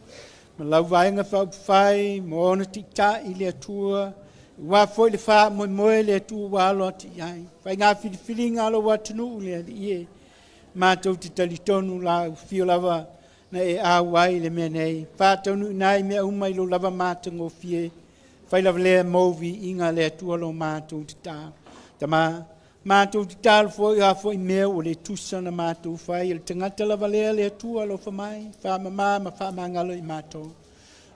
Ma lau vaenga whai, mo ona tika I le atua. Wa foi le wha moe le atua walo ati iai. Whai ngā whiriwhiri ngā lo watunu le ali ie. Mātou te talitonu la fio lava na e awai le mea nei. Whātaunu nai mea umai lo lava mātou ngō fie. Whai lava lea mauvi inga le atua lo mātou te tā. Tama mātou te tālu foi a foi mea o le tusa na mātou whai. Le tangata lava lea le atua lo whamai. Whamama ma whamangalo I mātou.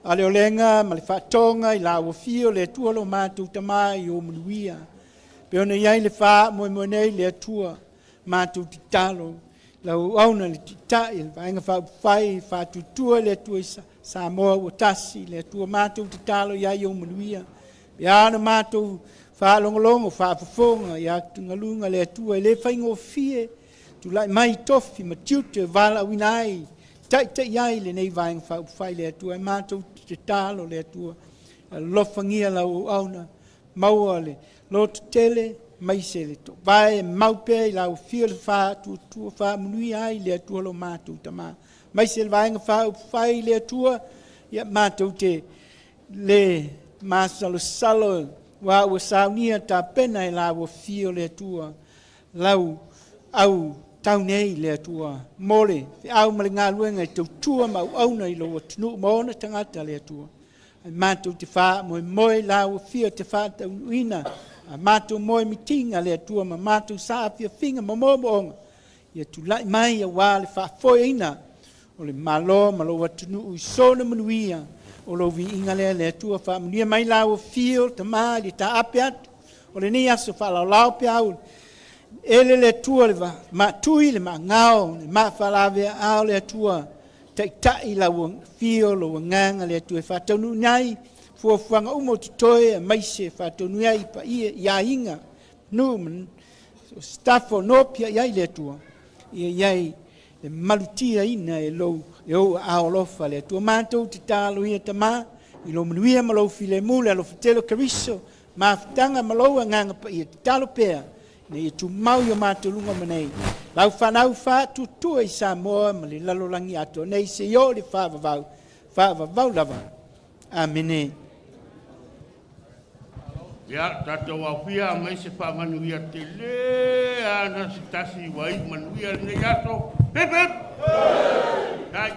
A leo lenga ma le whatonga I la o fio le atua lo mātou tamai I o manuia. Pe ona iai le wha moe nei le atua mātou te talo. Lau auna le titai, le vaenga whai, whatutua le atua I Samoa o tasi, le atua mātou te talo iai o manuia. Pe ana mātou whaalongolongo, whaafafonga, ia tungalunga le atua, le whaingo fie, tu lai mai tofi, ma tiute, vala winai, tai iai le nei vaenga whai le atua, mātou te talo le atua, lofangia lau auna, maua le, loto tele, mai se le to vai maupe I la fio le fa tu fa munui ai le tu lo matu tama mai se vai nga fa fai le tu ya matu te le masalo salo wa wa saunia ta pena I la wo fio le tu lau au tau nei le tu mole au malinga luenga tu ma au na I lo tu mo na tangata le tu matu te fa mo la wo fio te fa ta uina a mātou moe mitinga le atua ma mātou sāpia whinga ma mōmoonga. Ia tu lai mai a wā le whaafoe ina o le malo atunu ui sona manuia o lo vi inga le atua whaamanuia mai lau fio ta maa li ta ape atu o le ni aso whaalau pe au ele le atua le ma tui le ma ngao le ma whalawe au le atua tai lau fio lo nganga le atua whaataunu nai fuafuanga umo tutoe mai se whaatonu ai pa ia inga numan staffo nopia iai le tua iai le malutia ina e lo aolofa le tua mātou te tālo ia tama I lo manuia malo file mule alo fitelo kariso mafutanga malo nganga pa ia te talo pea ne ia tu mau ia mātou lunga manei lau whanau whaatutua I Samoa ma le lalolangi ato nei se yo le whaavavau lava amene. Ya, tato wa fia mai se fa manuia te le ana se tasi wai manuia ne yato. Hip hip. Hai.